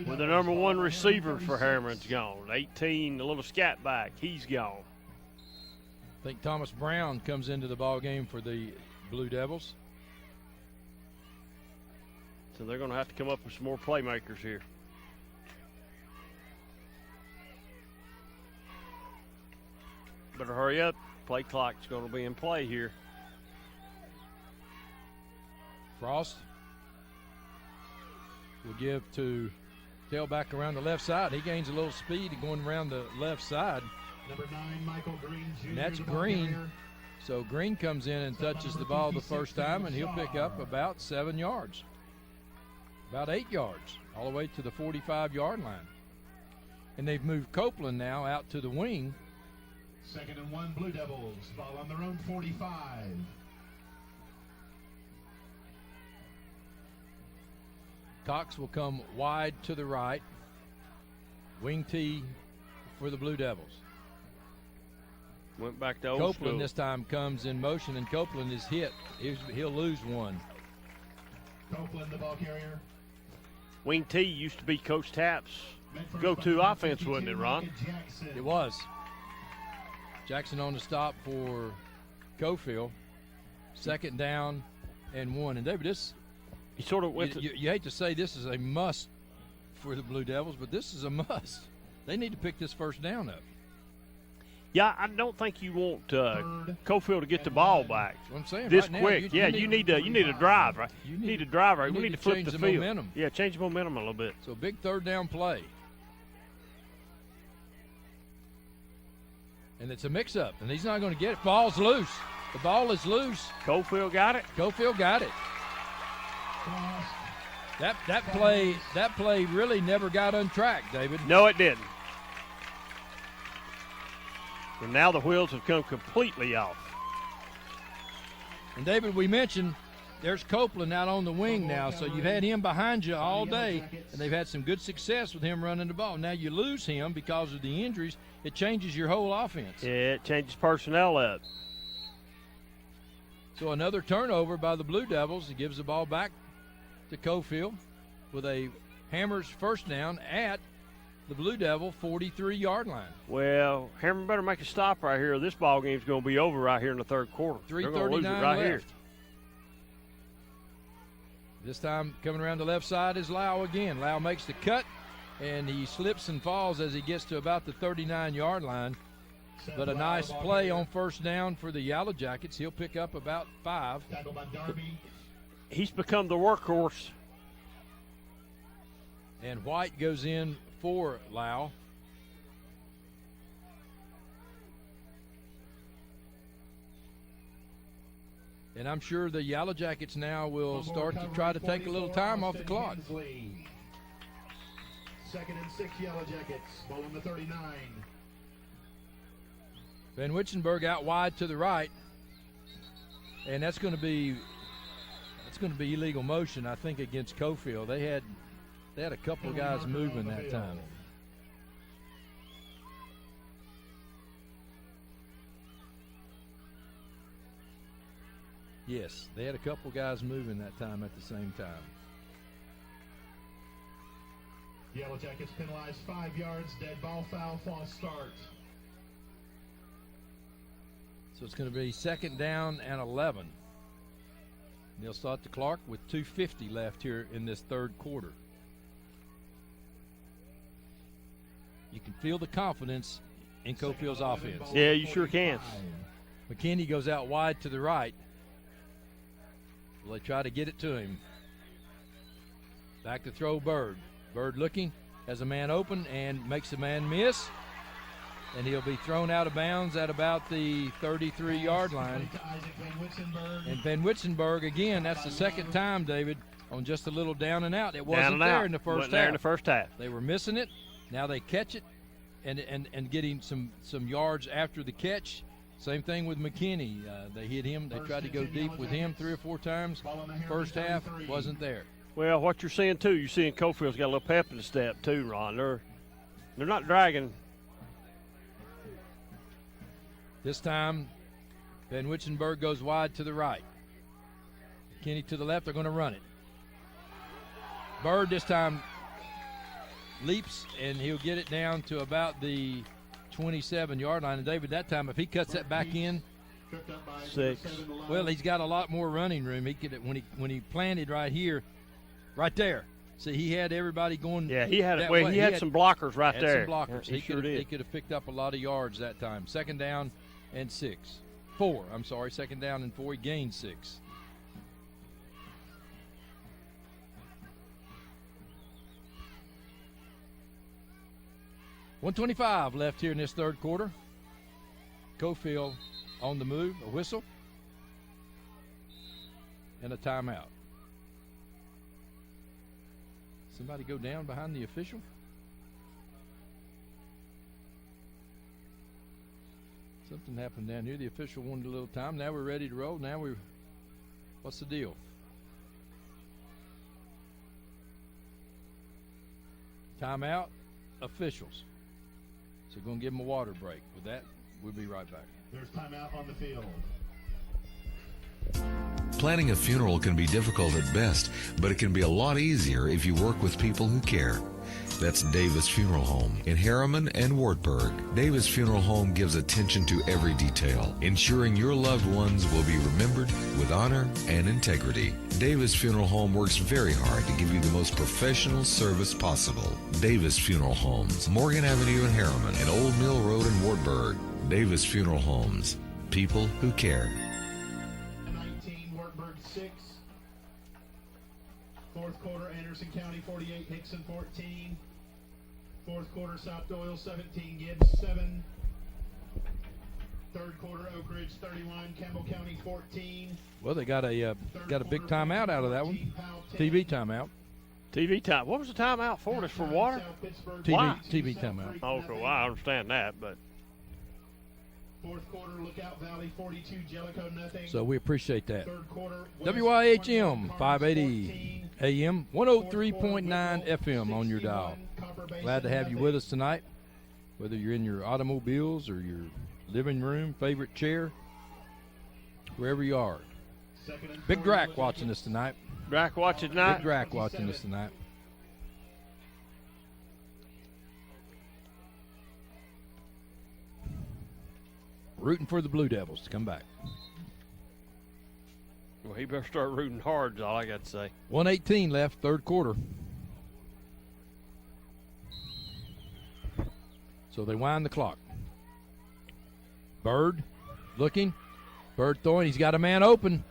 Well, the number one receiver for Harriman's gone. 18, the little scat back, he's gone. I think Thomas Brown comes into the ball game for the Blue Devils. So they're going to have to come up with some more playmakers here. Better hurry up. Play clock's going to be in play here. Frost will give to tailback around the left side. He gains a little speed going around the left side. Number 9, Michael Green Jr. And that's the ball Green. carrier. So Green comes in and touches the ball the first time, and he'll pick up about 7 yards. About 8 yards, all the way to the 45-yard line. And they've moved Copeland now out to the wing. 2nd and 1, Blue Devils. Ball on their own 45. Cox will come wide to the right. Wing T for the Blue Devils. Went back to old Copeland school. this time comes in motion, and Copeland is hit. He'll lose one. Copeland, the ball carrier. Wing T used to be Coach Tapp's go-to offense, wasn't it, Ron? It was. Jackson on the stop for Coalfield. 2nd down and 1. And David, this he sort of went. You hate to say this is a must for the Blue Devils, but this is a must. They need to pick this first down up. Yeah, I don't think you want Coalfield to get the ball back That's what I'm saying. this Right now, quick. You need a drive, right? You need a drive, right? We need to flip change the the field. momentum. Yeah, change the momentum a little bit. So big 3rd down play. And it's a mix-up, and he's not going to get it. Ball's loose. The ball is loose. Coalfield got it. Coalfield got it. That play really never got untracked, David. No, it didn't. And now the wheels have come completely off. And David, we mentioned there's Copeland out on the wing now, so you've had him behind you all day, and they've had some good success with him running the ball. Now you lose him because of the injuries. It changes your whole offense. Yeah, it changes personnel up. So another turnover by the Blue Devils. It gives the ball back to Coalfield with a Hammers first down at the Blue Devil 43-yard line. Well, Harriman better make a stop right here. This ball game's going to be over right here in the 3rd quarter. 3:39 right left. here. This time coming around the left side is Lau again. Lau makes the cut, and he slips and falls as he gets to about the 39-yard line. But a nice play on first down for the Yellow Jackets. He'll pick up about 5. He's become the workhorse. And White goes in for Lau. And I'm sure the Yellow Jackets now will start to try to take a little time off the clock. 2nd and 6, Yellow Jackets. Ball on the 39. Van Witzenberg out wide to the right. And that's going to be illegal motion, I think, against Coalfield. They had a couple of guys moving that time. Yes, they had a couple guys moving that time at the same time. Yellow Jackets penalized 5 yards. Dead ball foul. False start. So it's going to be 2nd down and 11. They'll start the clock with 2:50 left here in this 3rd quarter. You can feel the confidence in Coalfield's offense. Yeah, you sure can. McKinney goes out wide to the right. Well, they try to get it to him. Back to throw Bird. Bird looking, has a man open and makes a man miss. and he'll be thrown out of bounds at about the 33-yard line. And Van Witzenberg, again, that's the second time, David, on just a little down and out. It wasn't there in the first half. There in the first half. They were missing it. Now they catch it and getting some yards after the catch. Same thing with McKinney. They hit him. They tried to go deep with him 3 or 4 times. First half wasn't there. Well, what you're seeing, too, you're seeing Coalfield's got a little pep in the step, too, Ron. They're not dragging. This time, Van Witzenberg goes wide to the right. McKinney to the left. They're going to run it. Bird this time leaps, and he'll get it down to about the 27-yard line. And, David, that time, if he cuts that back in, 6. Well, he's got a lot more running room. He could when he planted right here, right there. See, he had everybody going. Yeah, he had that well, way. he had some blockers right there. Some blockers. Yeah, He could have picked up a lot of yards that time. Second down and 4. I'm sorry, second down and 4. He gained 6. $1:25 left here in this third quarter. Coalfield on the move, a whistle, and a timeout. Somebody go down behind the official? Something happened down here. The official wanted a little time. Now we're ready to roll. What's the deal? Timeout, officials. So we're going to give them a water break. With that, we'll be right back. There's timeout on the field. Planning a funeral can be difficult at best, but it can be a lot easier if you work with people who care. That's Davis Funeral Home in Harriman and Wartburg. Davis Funeral Home gives attention to every detail, ensuring your loved ones will be remembered with honor and integrity. Davis Funeral Home works very hard to give you the most professional service possible. Davis Funeral Homes, Morgan Avenue in Harriman and Old Mill Road in Wartburg. Davis Funeral Homes, people who care. 19, Wartburg 6. Fourth quarter, Anderson County 48, Hickson 14. Fourth quarter, South Doyle 17, Gibbs 7. Third quarter, Oak Ridge 31, Campbell County 14. Well, they got a big timeout out of that one. TV timeout. TV time. What was the timeout for? Just for water? TV timeout. Okay, well, I understand that, but. Fourth quarter, Lookout Valley 42, Jellicoe nothing. So we appreciate that. Third quarter, WYHM 580 AM, 103.9 FM on your dial. Glad to have you with us tonight, whether you're in your automobiles or your living room, favorite chair, wherever you are. Big Drac watching us tonight. Drac watching tonight? Big Drac watching us tonight. Rooting for the Blue Devils to come back. Well, he better start rooting hard, is all I got to say. 1:18 left, third quarter. So they wind the clock. Bird looking. Bird throwing. He's got a man open.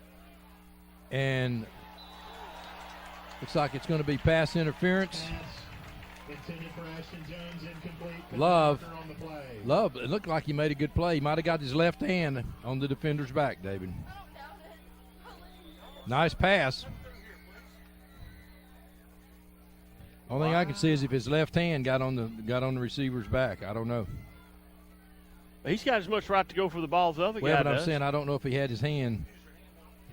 And looks like it's going to be pass interference. Intended for Ashton Jones, incomplete. Love. It looked like he made a good play. He might have got his left hand on the defender's back, David. Nice pass. Only thing I can see is if his left hand got on the receiver's back. I don't know. He's got as much right to go for the ball as the other guy does. Well, but I'm saying I don't know if he had his hand,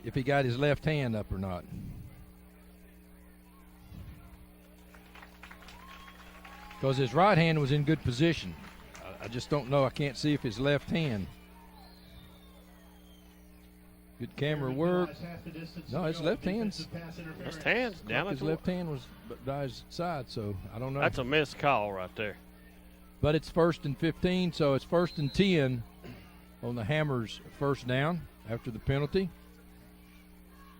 if he got his left hand up or not. Because his right hand was in good position. I just don't know. I can't see if his left hand. Good camera work. No, his left hand's. Left hand's down. His left hand was by his side, so I don't know. That's a missed call right there. But it's 1st and 15, so it's 1st and 10 on the Hammers' first down after the penalty.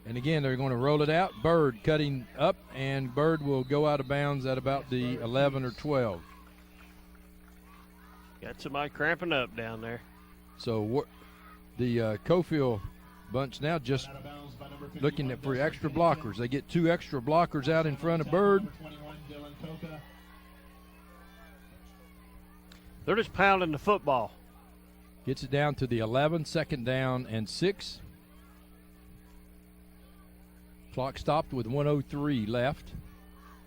And again, they're going to roll it out. Bird cutting up, and Bird will go out of bounds at about the 11 or 12. Got somebody cramping up down there. So the Coalfield bunch now just looking for extra blockers. They get 2 extra blockers out in front of Bird. They're just pounding the football. Gets it down to the 11, 2nd down and 6. Clock stopped with 1:03 left.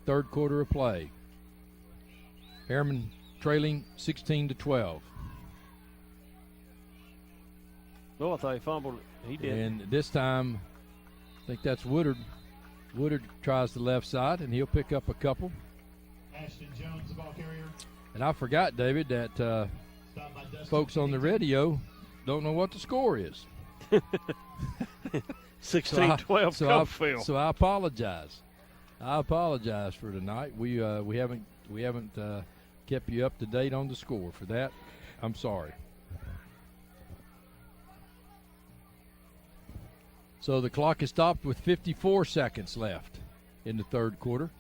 3rd quarter of play. Harriman trailing 16-12. Oh, I thought he fumbled it. He did. And this time, I think that's Woodard. Woodard tries the left side, and he'll pick up a couple. Ashton Jones, the ball carrier. And I forgot, David, that folks on the radio don't know what the score is. 16-12 Coalfield. So I apologize. I apologize for tonight. We haven't kept you up to date on the score. For that, I'm sorry. So the clock is stopped with 54 seconds left in the 3rd quarter.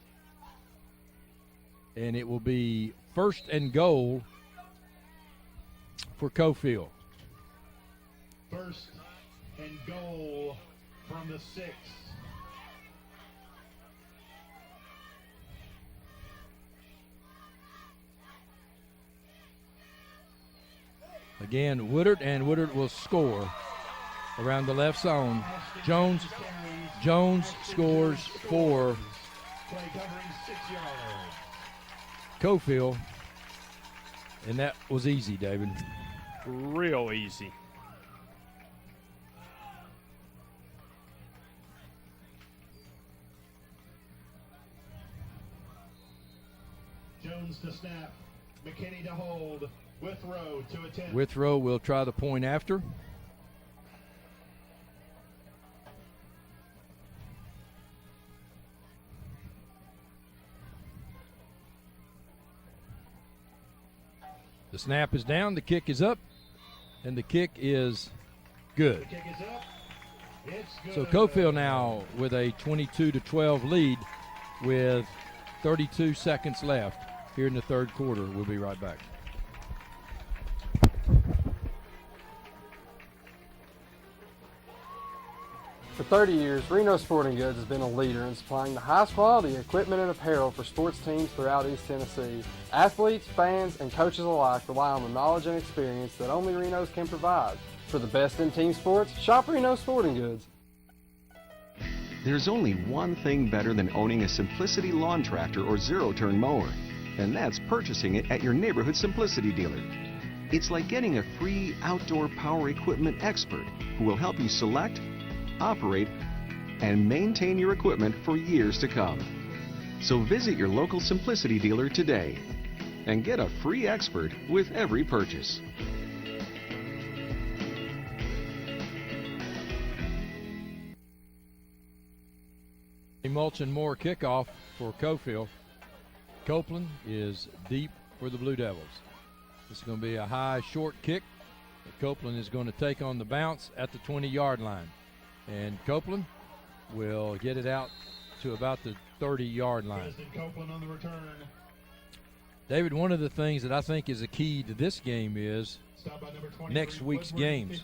And it will be 1st and goal for Coalfield. 1st and goal from the 6. Again, Woodard, and Woodard will score around the left zone. Jones scores for Play covering 6 yards. Coalfield, and that was easy, David. Real easy. Jones to snap. McKinney to hold. Withrow to attempt. Withrow will try the point after. The snap is down, the kick is up, and the kick is good. The kick is up. It's good. So Coalfield now with a 22-12 lead with 32 seconds left here in the 3rd quarter. We'll be right back. For 30 years, Reno Sporting Goods has been a leader in supplying the highest quality equipment and apparel for sports teams throughout East Tennessee. Athletes, fans, and coaches alike rely on the knowledge and experience that only Reno's can provide. For the best in team sports, shop Reno Sporting Goods. There's only one thing better than owning a Simplicity lawn tractor or zero-turn mower, and that's purchasing it at your neighborhood Simplicity dealer. It's like getting a free outdoor power equipment expert who will help you select, operate, and maintain your equipment for years to come. So visit your local Simplicity dealer today and get a free expert with every purchase. A Mulch and Moore kickoff for Coalfield. Copeland is deep for the Blue Devils. This is going to be a high, short kick that Copeland is going to take on the bounce at the 20-yard line. And Copeland will get it out to about the 30-yard line. Copeland on the return. David, one of the things that I think is a key to this game is next week's games.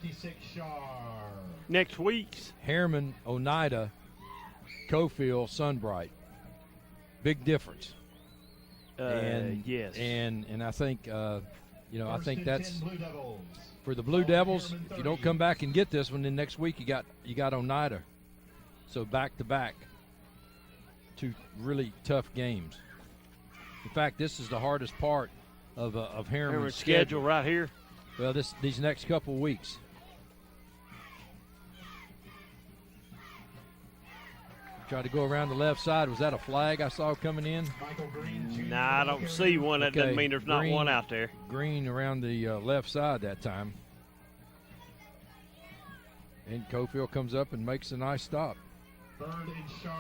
Next week's? Harriman, Oneida, Coalfield, Sunbright. Big difference. Yes. And I think, I think that's for the Blue Devils. If you don't come back and get this one, then next week you got Oneida. So back to back, 2 really tough games. In fact, this is the hardest part of Harriman's schedule right here. Well, these next couple weeks. Try to go around the left side. Was that a flag I saw coming in? Nah, I don't see one. That doesn't mean there's not one out there. Green around the left side that time. And Coalfield comes up and makes a nice stop. Bird and Shar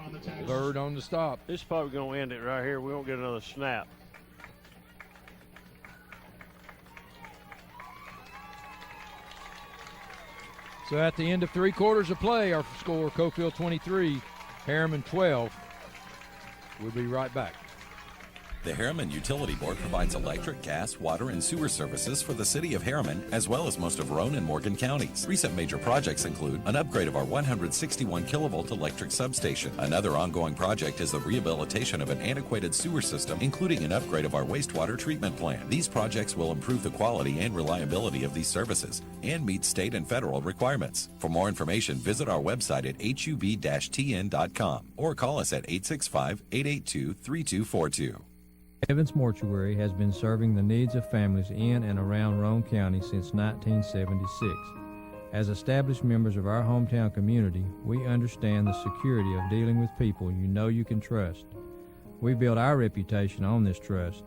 on the tackle. Bird on the stop. This is probably going to end it right here. We won't get another snap. So at the end of 3 quarters of play, our score, Coalfield 23, Harriman 12. We'll be right back. The Harriman Utility Board provides electric, gas, water, and sewer services for the city of Harriman, as well as most of Roane and Morgan counties. Recent major projects include an upgrade of our 161 kilovolt electric substation. Another ongoing project is the rehabilitation of an antiquated sewer system, including an upgrade of our wastewater treatment plant. These projects will improve the quality and reliability of these services and meet state and federal requirements. For more information, visit our website at hub-tn.com or call us at 865-882-3242. Evans Mortuary has been serving the needs of families in and around Roane County since 1976. As established members of our hometown community, we understand the security of dealing with people you know you can trust. We build our reputation on this trust.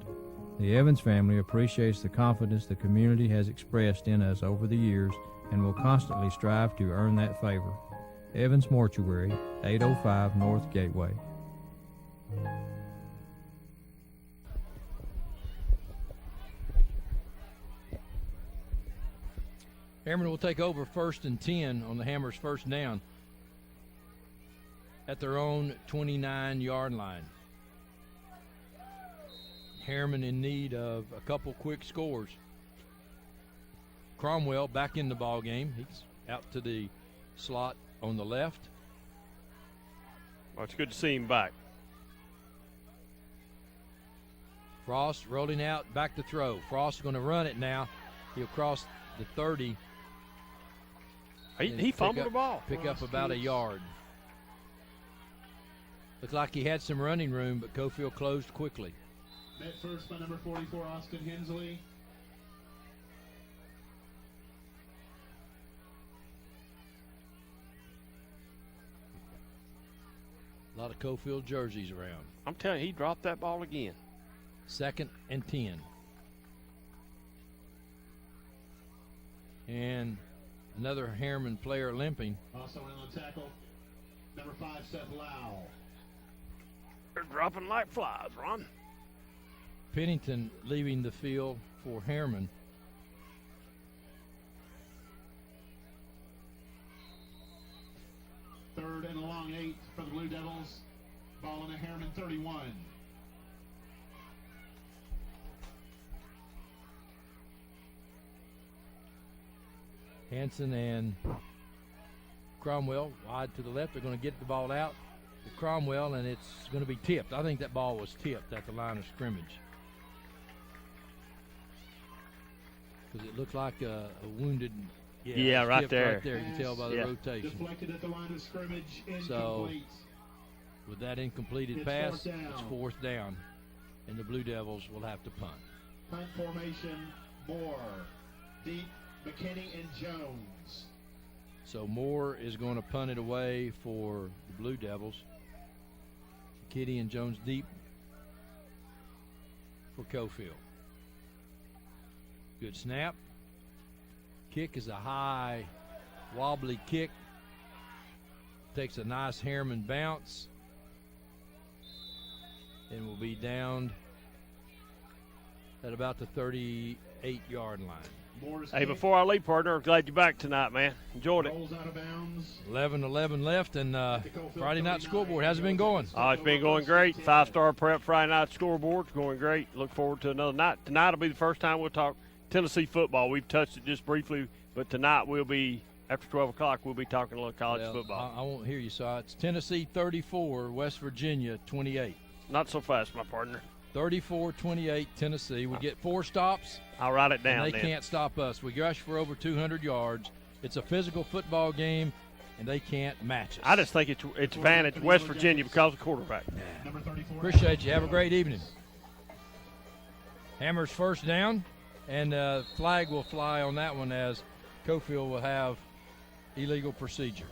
The Evans family appreciates the confidence the community has expressed in us over the years and will constantly strive to earn that favor. Evans Mortuary, 805 North Gateway. Harriman will take over 1st and 10 on the Hammers' first down at their own 29-yard line. Harriman in need of a couple quick scores. Cromwell back in the ball game. He's out to the slot on the left. Well, it's good to see him back. Frost rolling out, back to throw. Frost is going to run it now. He'll cross the 30. He fumbled the ball. Pick up about a yard. Looked like he had some running room, but Coalfield closed quickly. Met first by number 44, Austin Hensley. A lot of Coalfield jerseys around. I'm telling you, he dropped that ball again. 2nd and 10. And another Harriman player limping. Also in on the tackle, number 5, Seth Lau. They're dropping like flies, Ron. Pennington leaving the field for Harriman. Third and a long 8 for the Blue Devils. Ball in the Harriman 31. Hanson and Cromwell wide to the left. They're going to get the ball out to Cromwell, and it's going to be tipped. I think that ball was tipped at the line of scrimmage, because it looked like a wounded. Yeah, right there. Right there. You can tell by the rotation. Deflected at the line of scrimmage. Incomplete. So, with that incompleted pass, it's 4th down, and the Blue Devils will have to punt. Punt formation, Moore, deep, McKinney and Jones. So Moore is going to punt it away for the Blue Devils. McKinney and Jones deep for Coalfield. Good snap. Kick is a high, wobbly kick. Takes a nice Harriman bounce and will be downed at about the 38-yard line. Hey, before I leave, partner, I'm glad you're back tonight, man. Enjoyed it. 11 left, and Friday night scoreboard hasn't been going. Oh, it's been going great. 5-star prep Friday night scoreboard's going great. Look forward to another night. Tonight will be the first time we'll talk Tennessee football. We've touched it just briefly, but tonight we'll be, after 12 o'clock, we'll be talking a little college football. I won't hear you, so it's Tennessee 34, West Virginia 28. Not so fast, my partner. 34-28 Tennessee. We get 4 stops. I'll write it down. And they can't stop us. We rush for over 200 yards. It's a physical football game, and they can't match us. I just think it's advantage West Virginia because of the quarterback. Appreciate you. Have a great evening. Hammers first down, and flag will fly on that one as Coalfield will have illegal procedure.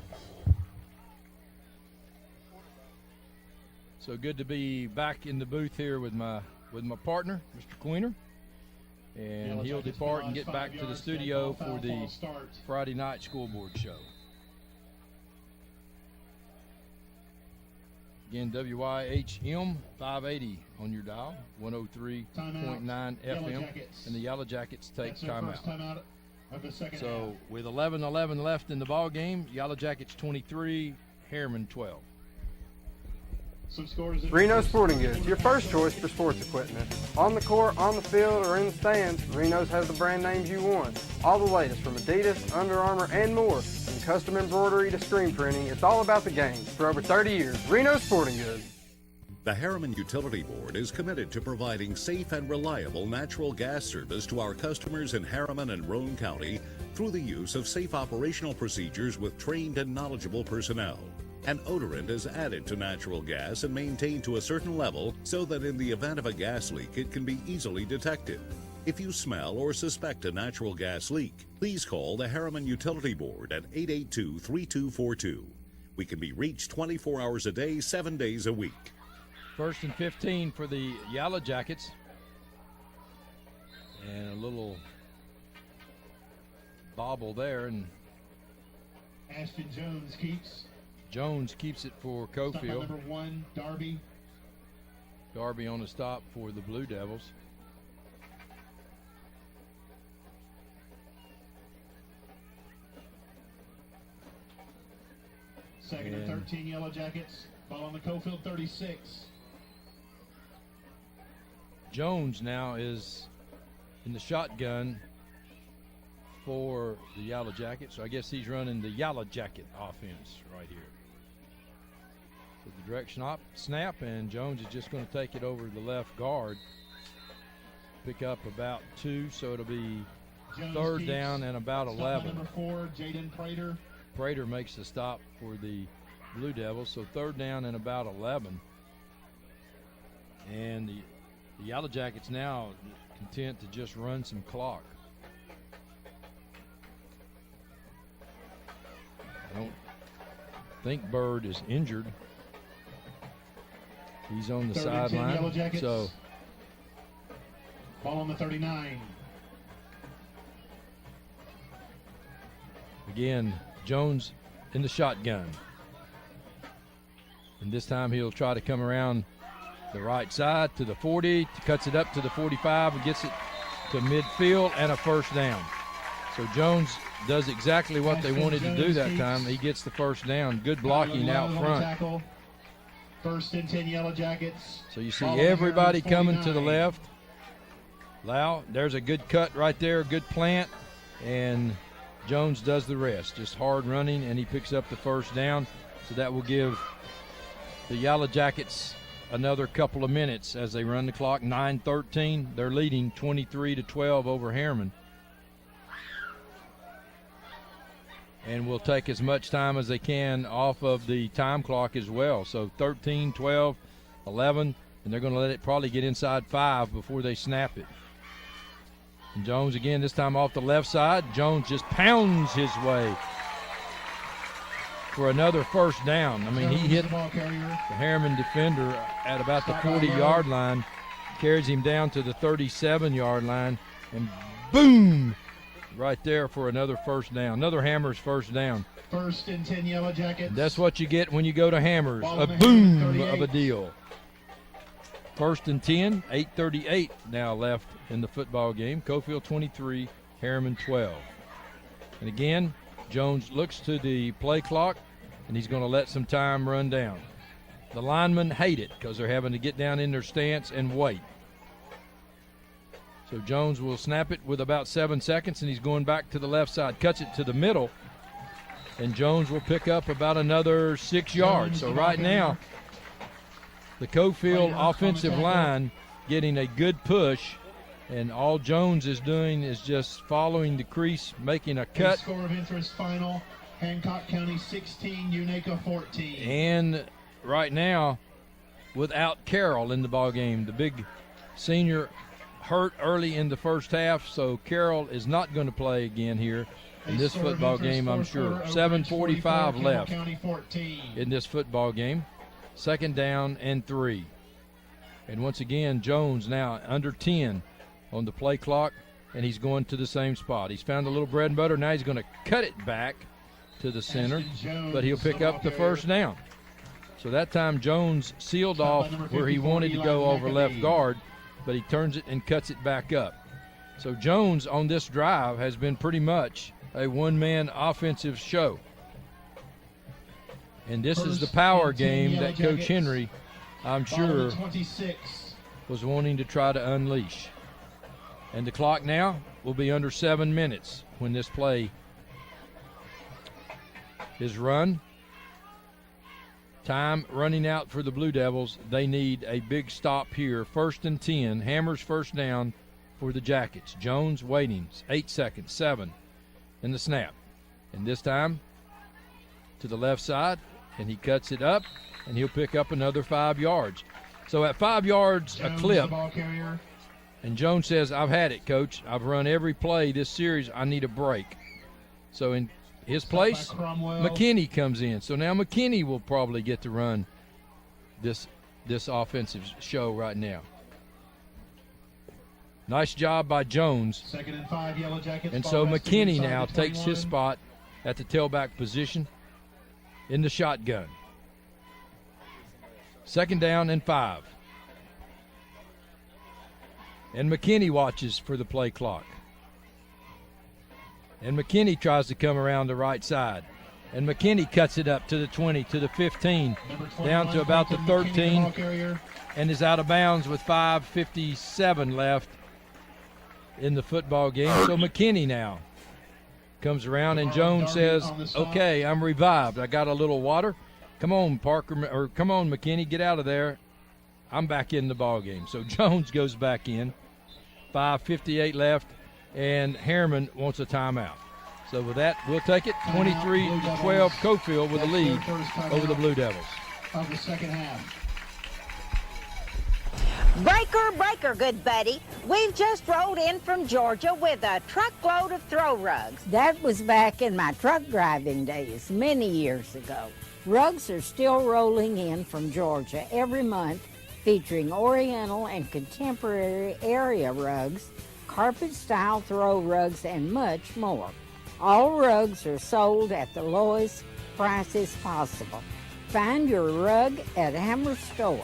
So good to be back in the booth here with my partner, Mr. Queener. And he'll depart and get back to the studio for the Friday night scoreboard show. Again, WYHM 580 on your dial, 103.9 FM, and the Yellow Jackets take timeout. So with 11:11 left in the ball game, Yellow Jackets 23, Harriman 12. Some scores. Reno Sporting Goods, your first choice for sports equipment. On the court, on the field, or in the stands, Reno's has the brand names you want. All the latest from Adidas, Under Armour, and more. From custom embroidery to screen printing, it's all about the game. For over 30 years, Reno Sporting Goods. The Harriman Utility Board is committed to providing safe and reliable natural gas service to our customers in Harriman and Roane County through the use of safe operational procedures with trained and knowledgeable personnel. An odorant is added to natural gas and maintained to a certain level so that in the event of a gas leak, it can be easily detected. If you smell or suspect a natural gas leak, please call the Harriman Utility Board at 882-3242. We can be reached 24 hours a day, 7 days a week. 1st and 15 for the Yellow Jackets. And a little bobble there, and Ashton Jones keeps. Jones keeps it for Coalfield. Number 1, Darby. Darby on the stop for the Blue Devils. Second and 13 Yellow Jackets. Ball on the Coalfield 36. Jones now is in the shotgun for the Yellow Jackets, so I guess he's running the Yellow Jacket offense right here. So the direct snap, and Jones is just going to take it over to the left guard. Pick up about 2, so it'll be Jones 3rd keeps. down and about Stop 11. Number 4, Jaden Prater. Prater makes the stop for the Blue Devils, so 3rd down and about 11. And the Yellow Jackets now content to just run some clock. I don't think Bird is injured. He's on the 3rd and 10 Yellow sideline. Jackets. So Ball on the 39. again, Jones in the shotgun. And this time he'll try to come around the right side to the 40, cuts it up to the 45 and gets it to midfield and a 1st down. So Jones does exactly what they wanted to do that time. He gets the 1st down. Good blocking out front. 1st and 10 Yellow Jackets. So you see Ball on the everybody Harriman coming to the 49. left. Lau, there's a good cut right there, good plant, and Jones does the rest. Just hard running, and he picks up the 1st down. So that will give the Yellow Jackets another couple of minutes as they run the clock. 9:13. They're leading 23-12 over Harriman. And will take as much time as they can off of the time clock as well. So 13, 12, 11, and they're going to let it probably get inside 5 before they snap it. And Jones again, this time off the left side. Jones just pounds his way for another 1st down. I mean, he hit the Harriman defender at about the 40-yard line, carries him down to the 37-yard line, and boom, right there for another 1st down. Another Hammers 1st down. 1st and 10 Yellow Jackets. And that's what you get when you go to Hammers, Ball a on the boom Harriman of a 38. deal. 1st and 10, 8:38 now left in the football game. Coalfield 23, Harriman 12. And again, Jones looks to the play clock, and he's going to let some time run down. The linemen hate it because they're having to get down in their stance and wait. So Jones will snap it with about 7 seconds, and he's going back to the left side. Cuts it to the middle, and Jones will pick up about another 6 yards. So right now, the Coalfield offensive line getting a good push, and all Jones is doing is just following the crease, making a cut. Score of interest final. Hancock County 16, Unica 14. And right now, without Carroll in the ball game, the big senior hurt early in the 1st half, so Carroll is not going to play again here in this football game, I'm sure. 7:45 left in this football game. 2nd down and 3. And once again, Jones now under 10 on the play clock, and he's going to the same spot. He's found a little bread and butter. Now he's going to cut it back to the center, but he'll pick up the 1st down. So that time Jones sealed off where he wanted to go over left guard, but he turns it and cuts it back up. So Jones on this drive has been pretty much a one-man offensive show. And this is the power game that Coach Henry I'm Ball on sure, the 26. was wanting to try to unleash. And the clock now will be under 7 minutes when this play is run. Time running out for the Blue Devils. They need a big stop here. 1st and 10. Hammers first down for the Jackets. Jones waiting. 8 seconds. 7 in the snap. And this time to the left side, and he cuts it up, and he'll pick up another 5 yards. So at 5 yards Jones, a clip, the ball carrier. and Jones says, I've had it, Coach. I've run every play this series. I need a break. So in his place, McKinney comes in. So now McKinney will probably get to run this offensive show right now. Nice job by Jones. 2nd and 5, Yellow Jackets. And Ball so resting McKinney inside now the takes his 21. spot at the tailback position in the shotgun. 2nd down and 5. And McKinney watches for the play clock. And McKinney tries to come around the right side. And McKinney cuts it up to the 20, to the 15, down to about the 13, and is out of bounds with 5:57 left in the football game. So McKinney now comes around, and Jones says, okay, I'm revived. I got a little water. Come on, Parker, or come on, McKinney, get out of there. I'm back in the ball game. So Jones goes back in. 5:58 left, and Harriman wants a timeout. So with that, we'll take it. 23-12, Coalfield with a lead over the Blue Devils. Of the second half. Breaker, breaker, good buddy. We've just rolled in from Georgia with a truckload of throw rugs. That was back in my truck driving days, many years ago. Rugs are still rolling in from Georgia every month, featuring Oriental and contemporary area rugs, carpet-style throw rugs, and much more. All rugs are sold at the lowest prices possible. Find your rug at Hammer Stores.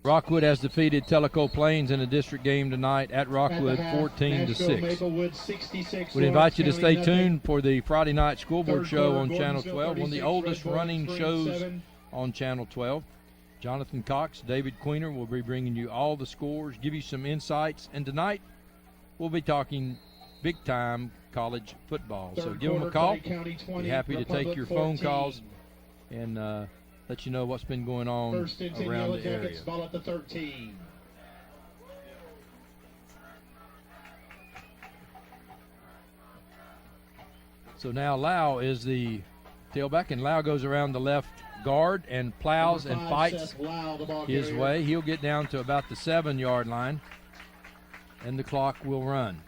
Rockwood has defeated Tellico Plains in a district game tonight at Rockwood, 14-6. Would invite you to stay tuned for the Friday night scoreboard show on Channel 12, one of the oldest running shows on Channel 12. Jonathan Cox, David Queener will be bringing you all the scores, give you some insights, and tonight we'll be talking big-time college football. So give them a call. Be happy to take your phone calls and let you know what's been going on around the area. Ball at the 13. So now Lau is the tailback, and Lau goes around the left guard and plows and fights his way. He'll get down to about the 7-yard line, and the clock will run.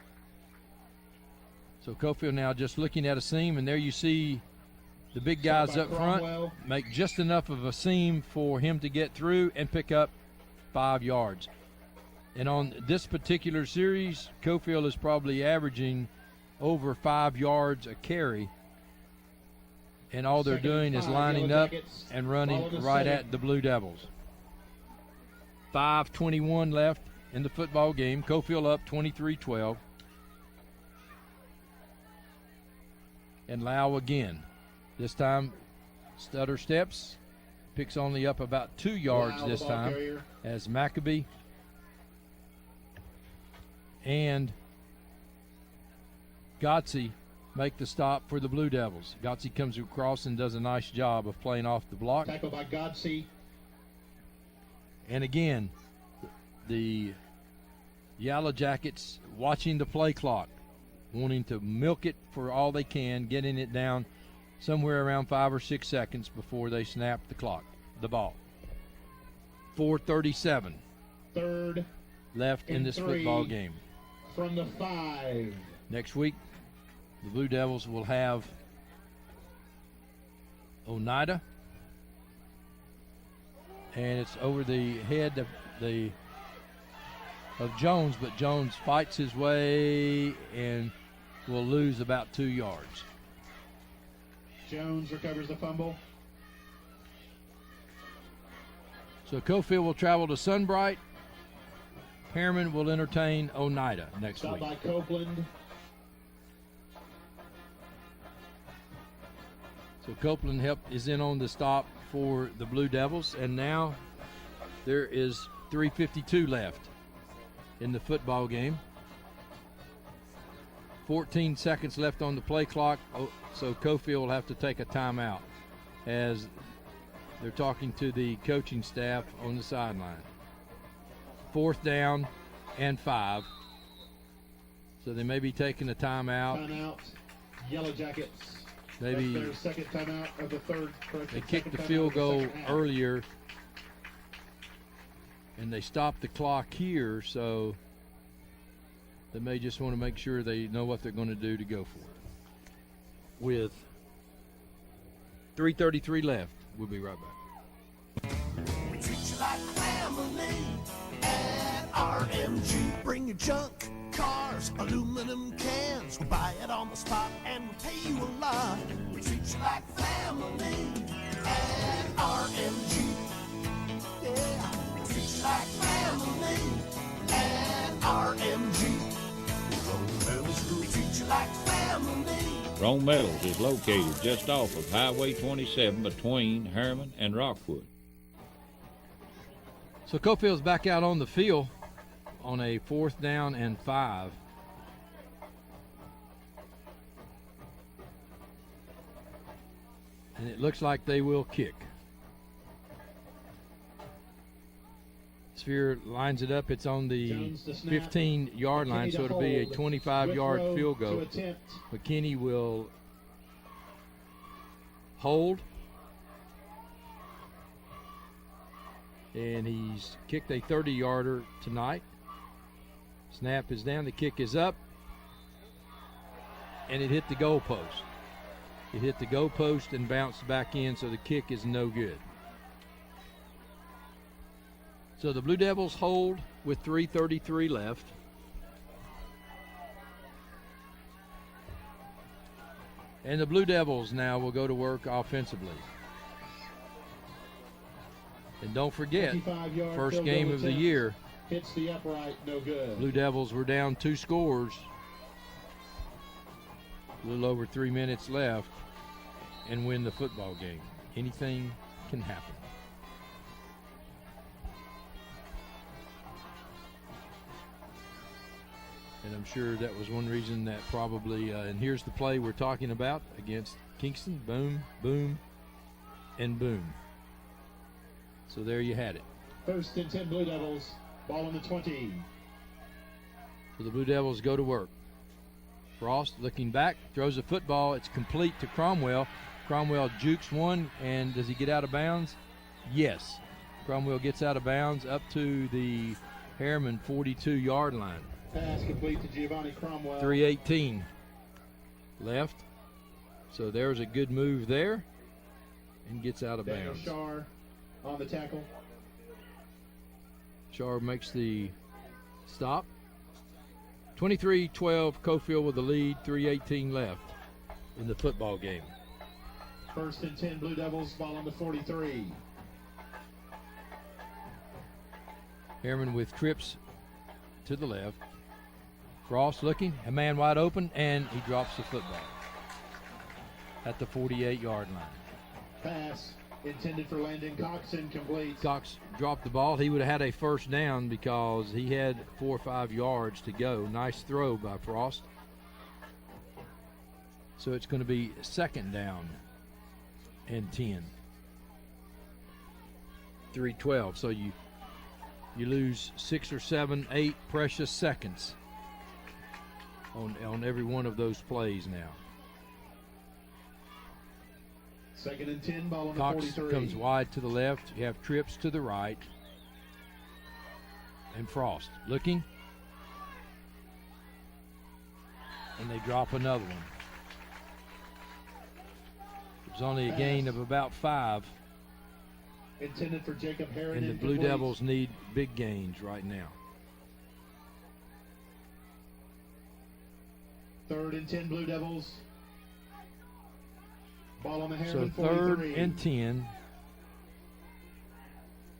So Coalfield now just looking at a seam, and there you see the big guys up front make just enough of a seam for him to get through and pick up 5 yards. And on this particular series, Coalfield is probably averaging over 5 yards a carry. And all they're doing is lining up and running right at the Blue Devils. 5:21 left in the football game. Coalfield up 23-12. And Lau again. This time, stutter steps, picks only up about 2 yards this time as Maccabee and Gotze make the stop for the Blue Devils. Gotze comes across and does a nice job of playing off the block. Tackled by Gotze. And again, the Yellow Jackets watching the play clock, wanting to milk it for all they can, getting it down somewhere around 5 or 6 seconds before they snap the ball. 4:37 Third left in this football game. From the 5. Next week, the Blue Devils will have Oneida, and it's over the head of Jones, but Jones fights his way and will lose about 2 yards. Jones recovers the fumble. So Coalfield will travel to Sunbright. Harriman will entertain Oneida next week. By Copeland. So Copeland is in on the stop for the Blue Devils, and now there is 3:52 left in the football game. 14 seconds left on the play clock, so Coalfield will have to take a timeout as they're talking to the coaching staff on the sideline. 4th down and 5. So they may be taking a timeout. Timeout, Yellow Jackets. Maybe That's their second timeout of the third. they kicked the field goal earlier, and they stopped the clock here, so they may just want to make sure they know what they're going to do to go for it. With 3:33 left, we'll be right back. We treat you like family at RMG. Bring your junk, cars, aluminum cans. We buy it on the spot and we pay you a lot. We treat you like family at RMG. Yeah, we treat you like family at RMG. We treat you like family. Rome Metals is located just off of Highway 27 between Harriman and Rockwood. So Coalfield's back out on the field on a 4th down and 5. And it looks like they will kick. Sphere lines it up. It's on the 15-yard line, so it'll be a 25-yard field goal. McKinney will hold. And he's kicked a 30-yarder tonight. Snap is down. The kick is up. And it hit the goal post. It hit the goal post and bounced back in, so the kick is no good. So the Blue Devils hold with 3:33 left. And the Blue Devils now will go to work offensively. And don't forget, first game of the year, hits the upright, no good. Blue Devils were down 2 scores. A little over 3 minutes left and win the football game. Anything can happen. And I'm sure that was one reason that probably, and here's the play we're talking about against Kingston. Boom, boom, and boom. So there you had it. 1st and 10 Blue Devils, ball on the 20. So the Blue Devils go to work. Frost looking back, throws a football. It's complete to Cromwell. Cromwell jukes one, and does he get out of bounds? Yes. Cromwell gets out of bounds up to the Harriman 42-yard line. Pass complete to Giovanni Cromwell. 3:18 left. So there's a good move there and gets out of Daniel bounds. Shar on the tackle. Shar makes the stop. 23-12, Coalfield with the lead, 3:18 left in the football game. 1st and 10 Blue Devils, ball on the 43. Harriman with trips to the left. Frost looking, a man wide open, and he drops the football at the 48-yard line. Pass intended for Landon Cox, incomplete. Cox dropped the ball. He would have had a first down because he had 4 or 5 yards to go. Nice throw by Frost. So it's going to be 2nd down and 10. 3:12. So you lose 6 or 7, 8 precious seconds on every one of those plays now. 2nd and 10, ball on the Cox 43. comes wide to the left. You have trips to the right. And Frost looking. And they drop another one. It was only a gain of about 5. Intended for Jacob Harriman. And the Blue Devils need big gains right now. 3rd and 10 Blue Devils. Ball on the So Harriman 3rd 43. and 10.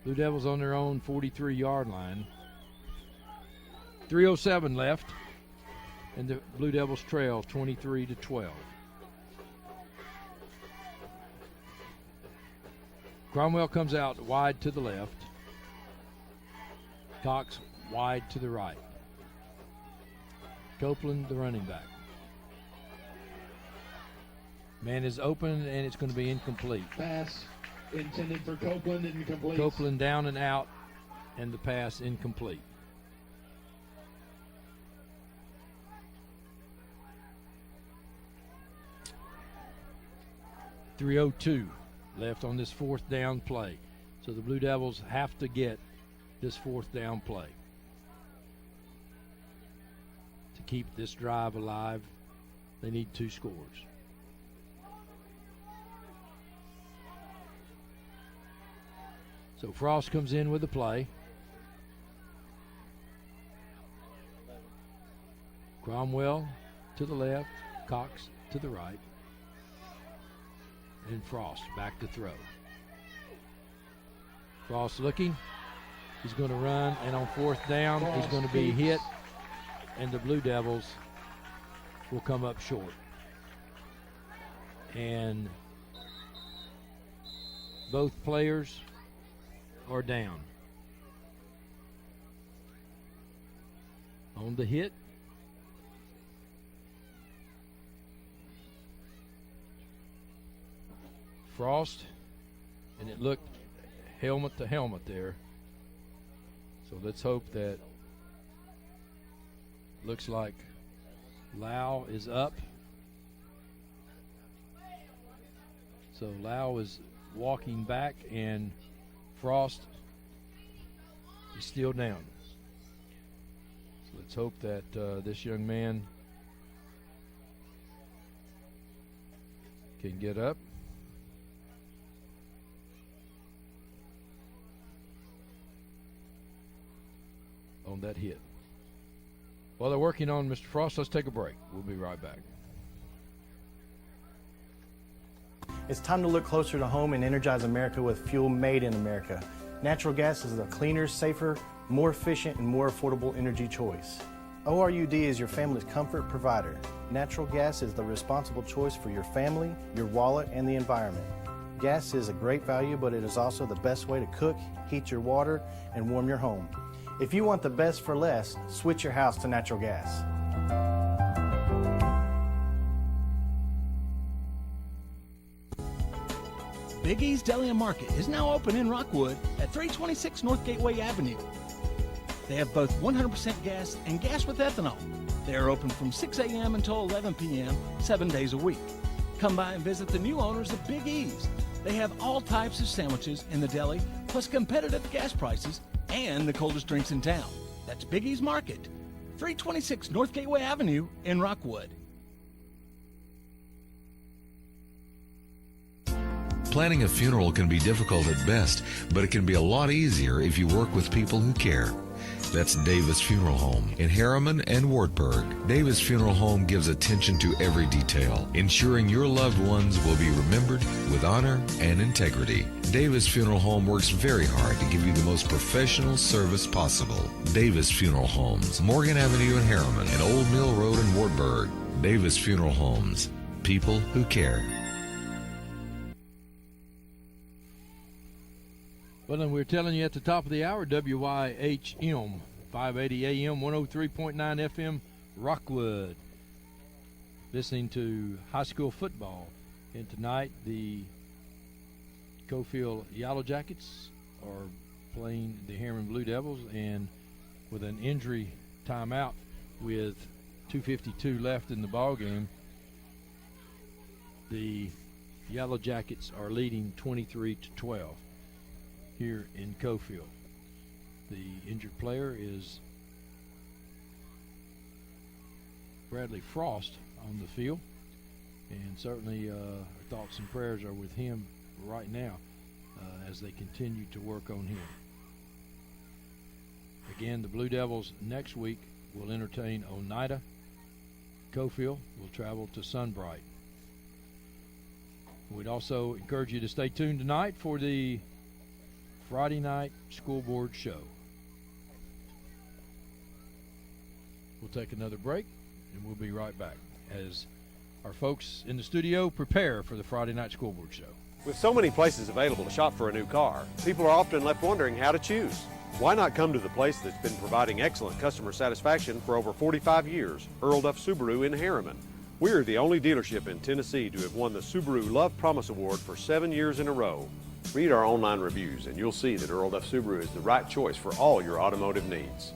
Blue Devils on their own 43-yard line. 3:07 left. And the Blue Devils trail 23-12. Cromwell comes out wide to the left. Cox wide to the right. Copeland, the running back. Man is open, and it's going to be incomplete. Pass intended for Copeland, incomplete. Copeland down and out, and the pass incomplete. .302 left on this fourth down play. So the Blue Devils have to get this fourth down play to keep this drive alive. They need 2 scores. So Frost comes in with the play. Cromwell to the left, Cox to the right, and Frost back to throw. Frost looking. He's going to run, and on fourth down, he's going to be hit, and the Blue Devils will come up short. And both players are down. On the hit, Frost, and it looked helmet to helmet there. So let's hope that looks like Lau is up. So Lau is walking back, and Frost is still down. So let's hope that this young man can get up. On that hit. While they're working on Mr. Frost, let's take a break. We'll be right back. It's time to look closer to home and energize America with fuel made in America. Natural gas is the cleaner, safer, more efficient, and more affordable energy choice. ORUD is your family's comfort provider. Natural gas is the responsible choice for your family, your wallet, and the environment. Gas is a great value, but it is also the best way to cook, heat your water, and warm your home. If you want the best for less, switch your house to natural gas. Big E's Deli and Market is now open in Rockwood at 326 North Gateway Avenue. They have both 100% gas and gas with ethanol. They are open from 6 a.m. until 11 p.m., 7 days a week. Come by and visit the new owners of Big E's. They have all types of sandwiches in the deli, plus competitive gas prices and the coldest drinks in town. That's Big E's Market, 326 North Gateway Avenue in Rockwood. Planning a funeral can be difficult at best, but it can be a lot easier if you work with people who care. That's Davis Funeral Home in Harriman and Wartburg. Davis Funeral Home gives attention to every detail, ensuring your loved ones will be remembered with honor and integrity. Davis Funeral Home works very hard to give you the most professional service possible. Davis Funeral Homes, Morgan Avenue in Harriman and Old Mill Road in Wartburg. Davis Funeral Homes, people who care. Well, and we're telling you at the top of the hour, WYHM, 580 AM, 103.9 FM, Rockwood. Listening to high school football. And tonight, the Coalfield Yellow Jackets are playing the Harriman Blue Devils, and with an injury timeout with 2:52 left in the ball game, the Yellow Jackets are leading 23-12 here in Coalfield. The injured player is Bradley Frost on the field, and certainly our thoughts and prayers are with him right now as they continue to work on him. Again, the Blue Devils next week will entertain Oneida. Coalfield will travel to Sunbright. We'd also encourage you to stay tuned tonight for the Friday night scoreboard show. We'll take another break, and we'll be right back as our folks in the studio prepare for the Friday night scoreboard show. With so many places available to shop for a new car, people are often left wondering how to choose. Why not come to the place that's been providing excellent customer satisfaction for over 45 years, Earl Duff Subaru in Harriman? We're the only dealership in Tennessee to have won the Subaru Love Promise Award for 7 years in a row. Read our online reviews and you'll see that Earl Duff Subaru is the right choice for all your automotive needs.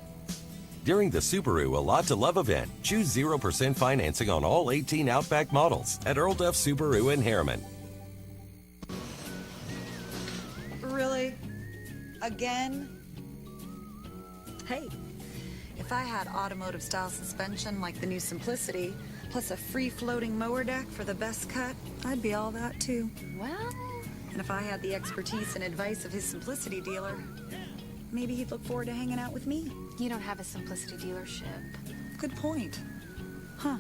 During the Subaru A Lot to Love event, choose 0% financing on all 18 Outback models at Earl Duff Subaru in Harriman. Really? Again? Hey, if I had automotive style suspension like the new Simplicity, plus a free floating mower deck for the best cut, I'd be all that too. Well, and if I had the expertise and advice of his Simplicity dealer, maybe he'd look forward to hanging out with me. You don't have a Simplicity dealership. Good point. Huh.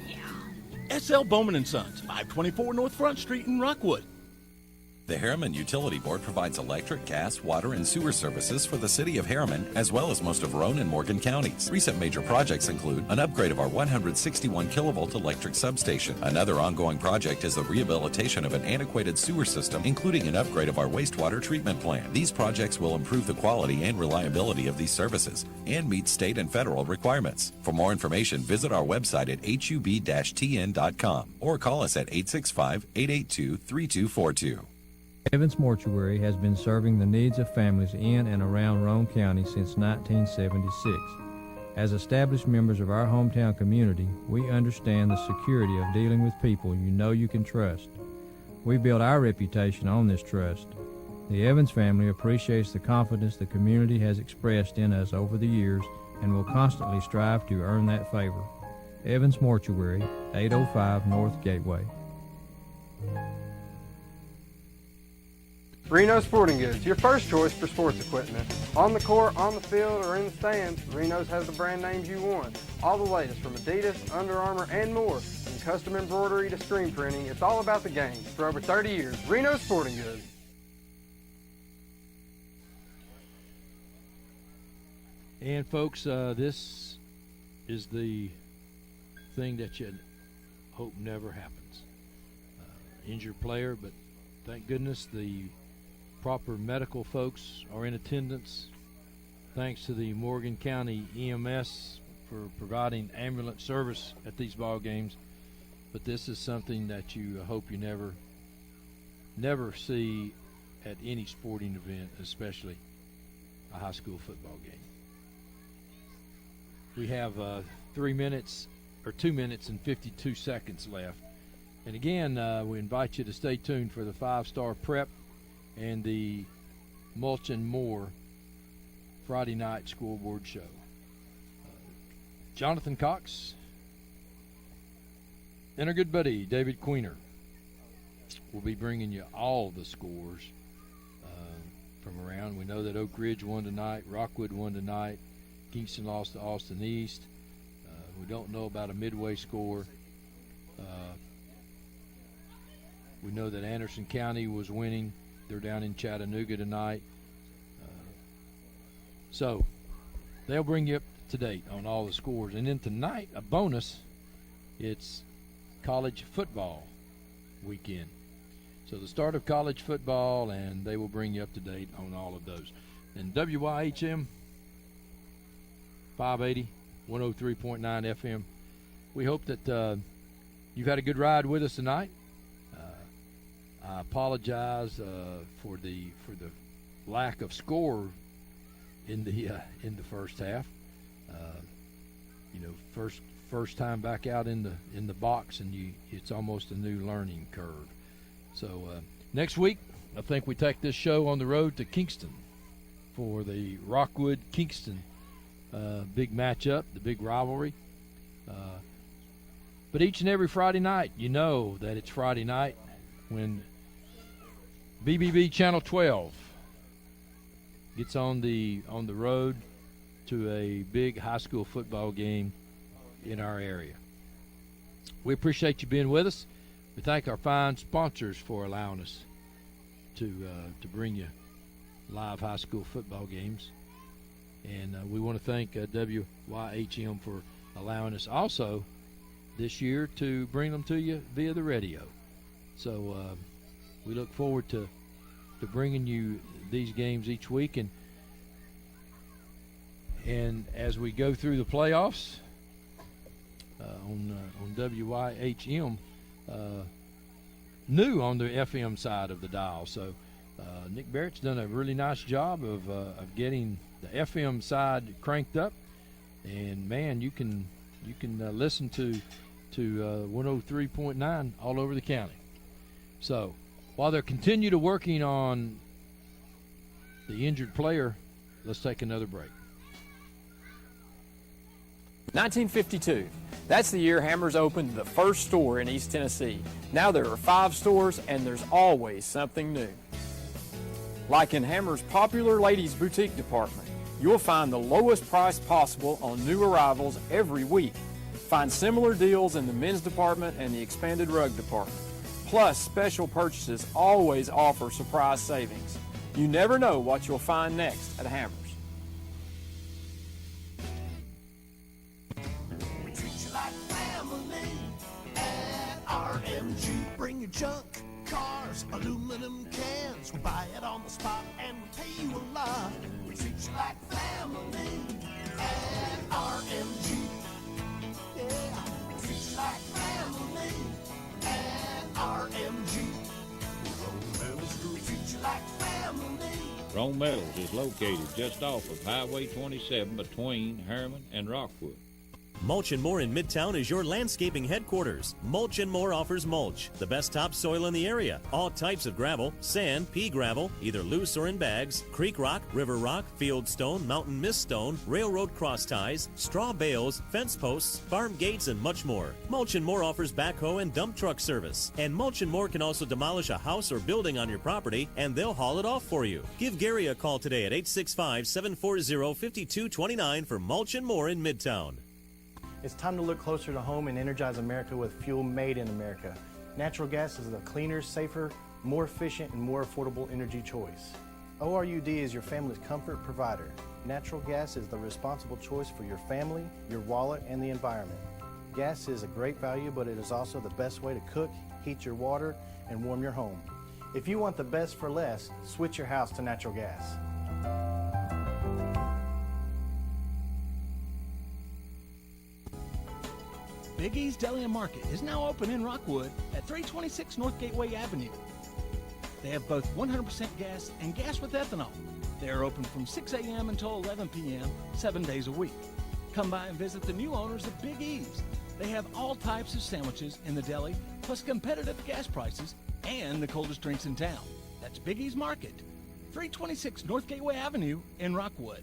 Yeah. SL Bowman & Sons, 524 North Front Street in Rockwood. The Harriman Utility Board provides electric, gas, water, and sewer services for the city of Harriman, as well as most of Roane and Morgan counties. Recent major projects include an upgrade of our 161 kilovolt electric substation. Another ongoing project is the rehabilitation of an antiquated sewer system, including an upgrade of our wastewater treatment plant. These projects will improve the quality and reliability of these services and meet state and federal requirements. For more information, visit our website at hub-tn.com or call us at 865-882-3242. Evans Mortuary has been serving the needs of families in and around Roane County since 1976. As established members of our hometown community, we understand the security of dealing with people you know you can trust. We build our reputation on this trust. The Evans family appreciates the confidence the community has expressed in us over the years and will constantly strive to earn that favor. Evans Mortuary, 805 North Gateway. Reno Sporting Goods, your first choice for sports equipment. On the court, on the field, or in the stands, Reno's has the brand names you want. All the latest from Adidas, Under Armour, and more. From custom embroidery to screen printing, it's all about the game. For over 30 years, Reno Sporting Goods. And folks, this is the thing that you hope never happens. Injured player, but thank goodness the proper medical folks are in attendance. Thanks to the Morgan County EMS for providing ambulance service at these ball games. But this is something that you hope you never see at any sporting event, especially a high school football game. We have 2 minutes and 52 seconds left. And again, we invite you to stay tuned for the 5-star prep and the Mulch and More Friday night scoreboard show. Jonathan Cox and our good buddy David Queener will be bringing you all the scores from around. We know that Oak Ridge won tonight, Rockwood won tonight, Kingston lost to Austin East. We don't know about a midway score. We know that Anderson County was winning. They're down in Chattanooga tonight. So they'll bring you up to date on all the scores. And then tonight, a bonus, it's college football weekend. So the start of college football, and they will bring you up to date on all of those. And WYHM 580, 103.9 FM. We hope that you've had a good ride with us tonight. I apologize for the lack of score in the first half. First time back out in the box, and it's almost a new learning curve. So next week, I think we take this show on the road to Kingston for the Rockwood Kingston big matchup, the big rivalry. But each and every Friday night, you know that it's Friday night when BBB Channel 12 gets on the road to a big high school football game in our area. We appreciate you being with us. We thank our fine sponsors for allowing us to bring you live high school football games. And we want to thank WYHM for allowing us also this year to bring them to you via the radio. So we look forward to bringing you these games each week, and as we go through the playoffs on WYHM, new on the FM side of the dial. So Nick Barrett's done a really nice job of getting the FM side cranked up, and man, you can listen to 103.9 all over the county. So while they're continue to working on the injured player, let's take another break. 1952. That's the year Hammers opened the first store in East Tennessee. Now there are 5 stores, and there's always something new. Like in Hammers' popular ladies' boutique department, you'll find the lowest price possible on new arrivals every week. Find similar deals in the men's department and the expanded rug department. Plus, special purchases always offer surprise savings. You never know what you'll find next at Hammers. We treat you like family at RMG. Bring your junk, cars, aluminum cans. We buy it on the spot and we pay you a lot. We treat you like family at RMG. Yeah, we treat you like family at RMG. We treat you like family. Rome Metals is located just off of Highway 27 between Harriman and Rockwood. Mulch & More in Midtown is your landscaping headquarters. Mulch & More offers mulch, the best topsoil in the area. All types of gravel, sand, pea gravel, either loose or in bags, creek rock, river rock, field stone, mountain mist stone, railroad cross ties, straw bales, fence posts, farm gates, and much more. Mulch & More offers backhoe and dump truck service. And Mulch & More can also demolish a house or building on your property, and they'll haul it off for you. Give Gary a call today at 865-740-5229 for Mulch & More in Midtown. It's time to look closer to home and energize America with fuel made in America. Natural gas is the cleaner, safer, more efficient, and more affordable energy choice. ORUD is your family's comfort provider. Natural gas is the responsible choice for your family, your wallet, and the environment. Gas is a great value, but it is also the best way to cook, heat your water, and warm your home. If you want the best for less, switch your house to natural gas. Big E's Deli and Market is now open in Rockwood at 326 North Gateway Avenue. They have both 100% gas and gas with ethanol. They are open from 6 a.m. until 11 p.m., 7 days a week. Come by and visit the new owners of Big E's. They have all types of sandwiches in the deli, plus competitive gas prices and the coldest drinks in town. That's Big E's Market, 326 North Gateway Avenue in Rockwood.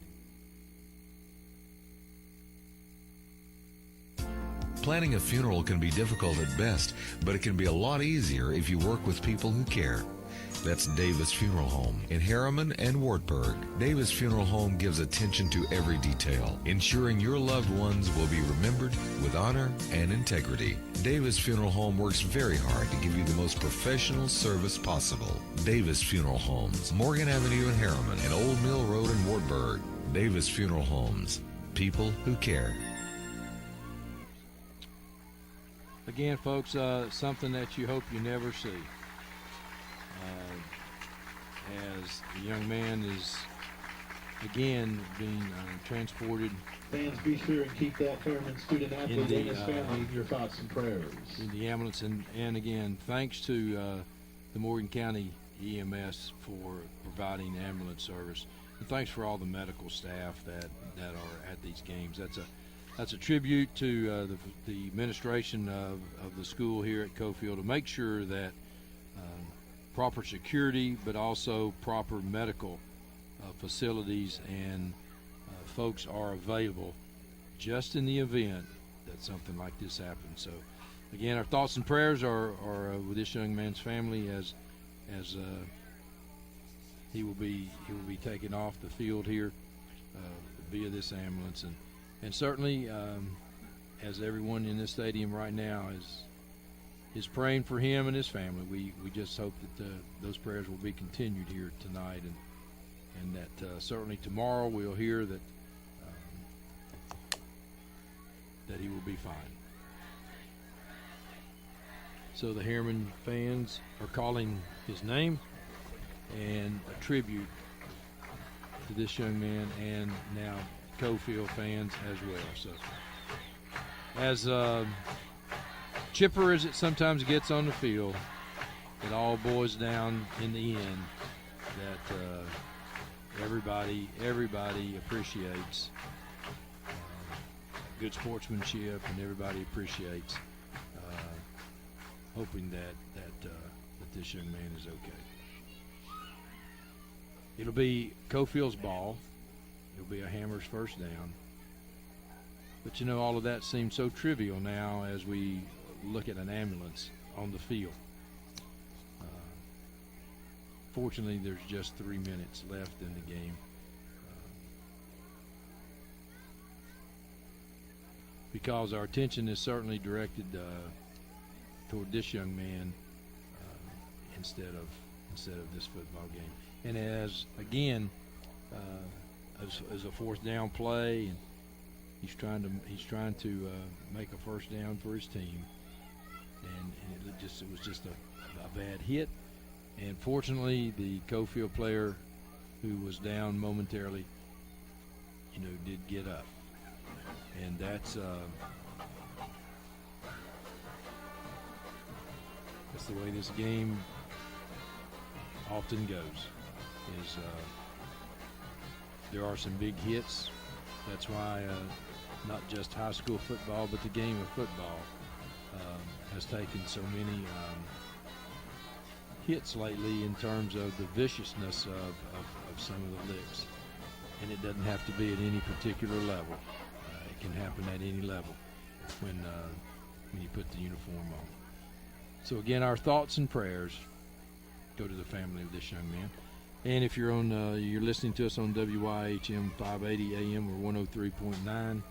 Planning a funeral can be difficult at best, but it can be a lot easier if you work with people who care. That's Davis Funeral Home in Harriman and Wartburg. Davis Funeral Home gives attention to every detail, ensuring your loved ones will be remembered with honor and integrity. Davis Funeral Home works very hard to give you the most professional service possible. Davis Funeral Homes, Morgan Avenue in Harriman and Old Mill Road in Wartburg. Davis Funeral Homes, people who care. Again, folks, something that you hope you never see. As the young man is again being transported. Fans, be sure and keep that Harriman student athlete and his family in your thoughts and prayers. In the ambulance, and again, thanks to the Morgan County EMS for providing ambulance service, and thanks for all the medical staff that are at these games. That's a tribute to the administration of the school here at Coalfield to make sure that proper security, but also proper medical facilities and folks are available just in the event that something like this happens. So, again, our thoughts and prayers are with this young man's family as he will be taken off the field here via this ambulance, and certainly as everyone in this stadium right now is praying for him and his family. We just hope that those prayers will be continued here tonight, and that certainly tomorrow we'll hear that he will be fine. So the Harriman fans are calling his name and a tribute to this young man, and now Coalfield fans as well. So as chipper as it sometimes gets on the field, it all boils down in the end that everybody appreciates good sportsmanship, and everybody appreciates hoping that this young man is okay. It'll be Coalfield's ball. It'll be a Hammer's first down. But you know, all of that seems so trivial now as we look at an ambulance on the field. Fortunately, there's just 3 minutes left in the game. Because our attention is certainly directed toward this young man instead of this football game. And as again, as a fourth down play, and he's trying to make a first down for his team, and it was just a bad hit. And fortunately, the Coalfield player who was down momentarily, did get up. And that's the way this game often goes. There are some big hits. That's why not just high school football, but the game of football has taken so many hits lately in terms of the viciousness of some of the licks. And it doesn't have to be at any particular level. It can happen at any level when you put the uniform on. So again, our thoughts and prayers go to the family of this young man. And if you're you're listening to us on WYHM 580 AM or 103.9,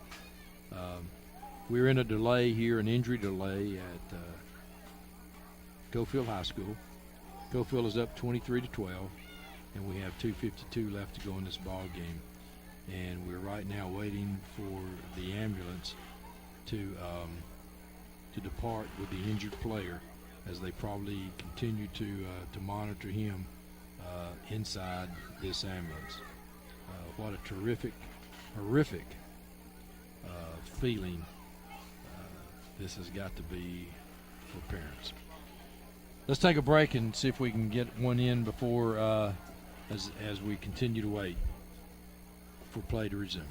we're in a delay here, an injury delay at Coalfield High School. Coalfield is up 23-12, and we have 2:52 left to go in this ball game. And we're right now waiting for the ambulance to depart with the injured player, as they probably continue to monitor him inside this ambulance. What a horrific feeling this has got to be for parents. Let's take a break and see if we can get one in before as we continue to wait for play to resume.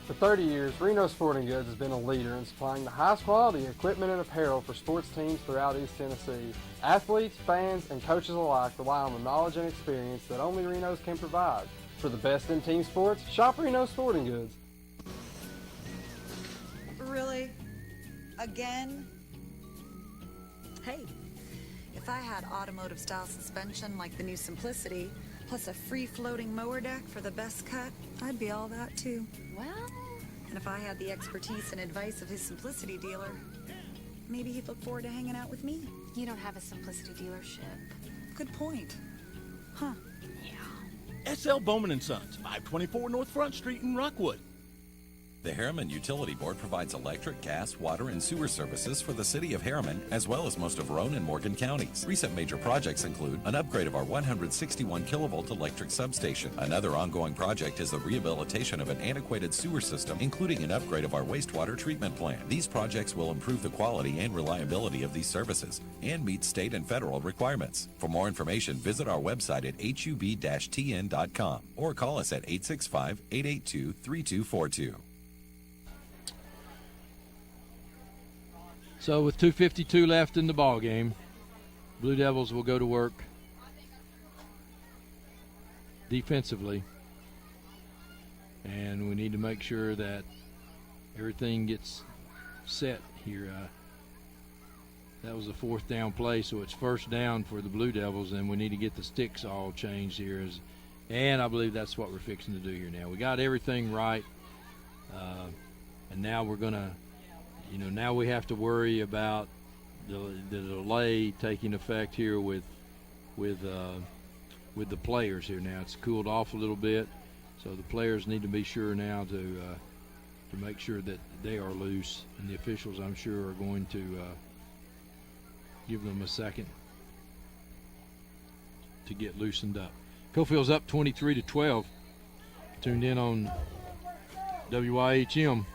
For 30 years, Reno Sporting Goods has been a leader in supplying the highest quality equipment and apparel for sports teams throughout East Tennessee. Athletes, fans, and coaches alike rely on the knowledge and experience that only Reno's can provide. For the best in team sports, shop Reno Sporting Goods. Really? Again? Hey, if I had automotive style suspension like the new Simplicity, plus a free floating mower deck for the best cut, I'd be all that too. Well, and if I had the expertise and advice of his Simplicity dealer, maybe he'd look forward to hanging out with me. You don't have a Simplicity dealership. Good point. Huh. SL Bowman & Sons, 524 North Front Street in Rockwood. The Harriman Utility Board provides electric, gas, water, and sewer services for the city of Harriman, as well as most of Roane and Morgan counties. Recent major projects include an upgrade of our 161 kilovolt electric substation. Another ongoing project is the rehabilitation of an antiquated sewer system, including an upgrade of our wastewater treatment plant. These projects will improve the quality and reliability of these services and meet state and federal requirements. For more information, visit our website at hub-tn.com or call us at 865-882-3242. So with 2:52 left in the ball game, Blue Devils will go to work defensively, and we need to make sure that everything gets set here. That was a fourth down play, so it's first down for the Blue Devils, and we need to get the sticks all changed here. And I believe that's what we're fixing to do here now. We got everything right, and now we're going to, now we have to worry about the delay taking effect here with the players here now. It's cooled off a little bit, So the players need to be sure now to make sure that they are loose, and the officials, I'm sure, are going to give them a second to get loosened up. Coalfield's up 23-12. Tuned in on WYHM.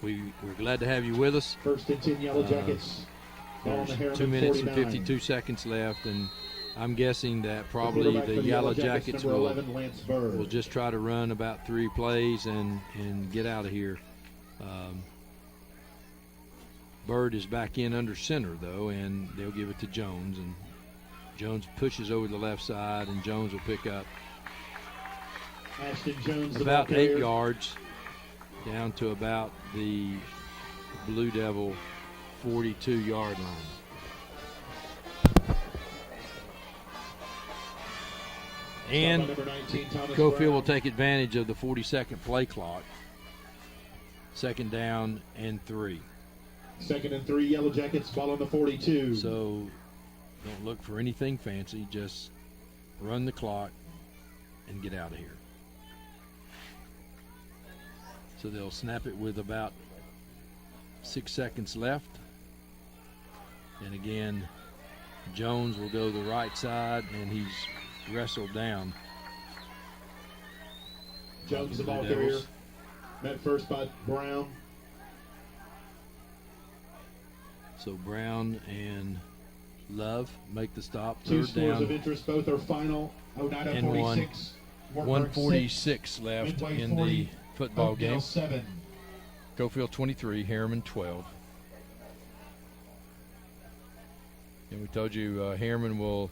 We're glad to have you with us. First and 10 Yellow Jackets. There's 2 minutes and 52 seconds left, and I'm guessing that probably the Yellow Jackets will just try to run about 3 plays and get out of here. Bird is back in under center, though, and they'll give it to Jones. And Jones pushes over the left side, and Jones will pick up Ashton Jones, about 8 yards down to about the Blue Devil 42-yard line. And Coalfield will take advantage of the 40-second play clock. 2nd down and 3. 2nd and 3, Yellow Jackets, ball on the 42. So don't look for anything fancy. Just run the clock and get out of here. So they'll snap it with about 6 seconds left. And again, Jones will go the right side, and he's wrestled down. Jones, the ball carrier, met first by Brown. So Brown and Love make the stop. 2 3rd scores down of interest, both are final. and 46. 146 left Midway in 40, the football Oakdale game. 7. Coalfield 23, Harriman 12. And we told you Harriman will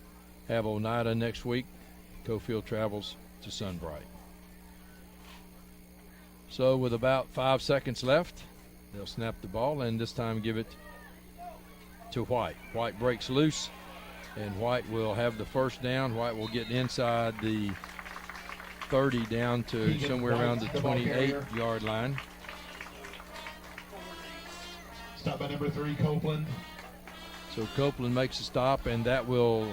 have Oneida next week. Coalfield travels to Sunbright. So with about 5 seconds left, they'll snap the ball and this time give it to White. White breaks loose, and White will have the first down. White will get inside the 30 down to somewhere around the 28-yard line. Stop by number 3, Copeland. So Copeland makes a stop, and that will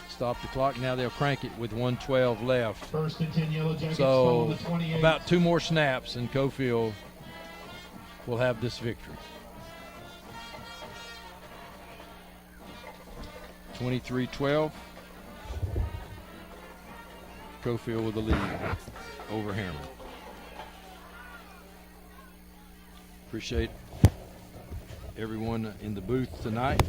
stop the clock. Now they'll crank it with 1:12 left. 1st and 10 Yellow Jackets, ball on So the 28. about 2 more snaps, and Coalfield will have this victory. 23-12. Coalfield with the lead over Harriman. Appreciate everyone in the booth tonight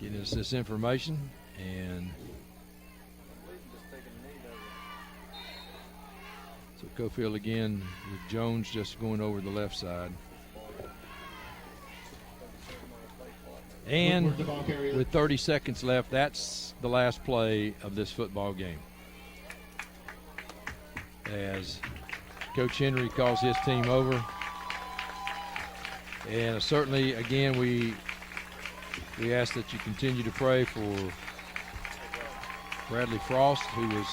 getting us this information. And so Coalfield again with Jones just going over the left side. And with 30 seconds left, that's the last play of this football game, as Coach Henry calls his team over. And certainly, again, we ask that you continue to pray for Bradley Frost, who was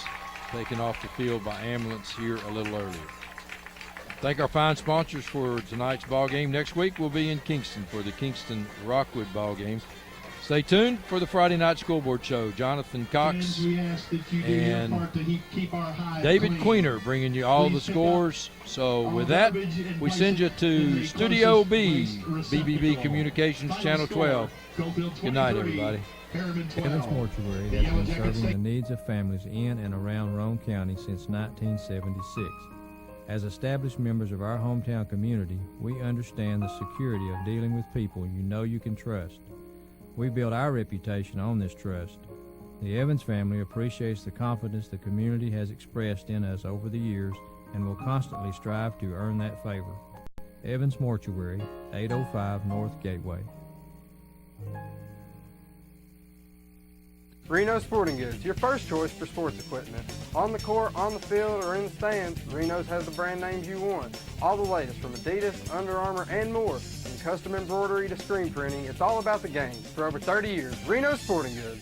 taken off the field by ambulance here a little earlier. Thank our fine sponsors for tonight's ball game. Next week we'll be in Kingston for the Kingston Rockwood ball game. Stay tuned for the Friday night scoreboard show. Jonathan Cox and David Queener bringing you all the scores. So with that, we send you to Studio B, BBB Communications Channel 12. Good night, everybody. Evans Mortuary has been serving the needs of families in and around Roane County since 1976. As established members of our hometown community, we understand the security of dealing with people you know you can trust. We build our reputation on this trust. The Evans family appreciates the confidence the community has expressed in us over the years and will constantly strive to earn that favor. Evans Mortuary, 805 North Gateway. Reno Sporting Goods, your first choice for sports equipment. On the court, on the field, or in the stands, Reno's has the brand names you want. All the latest from Adidas, Under Armour, and more. From custom embroidery to screen printing, it's all about the game. For over 30 years, Reno Sporting Goods.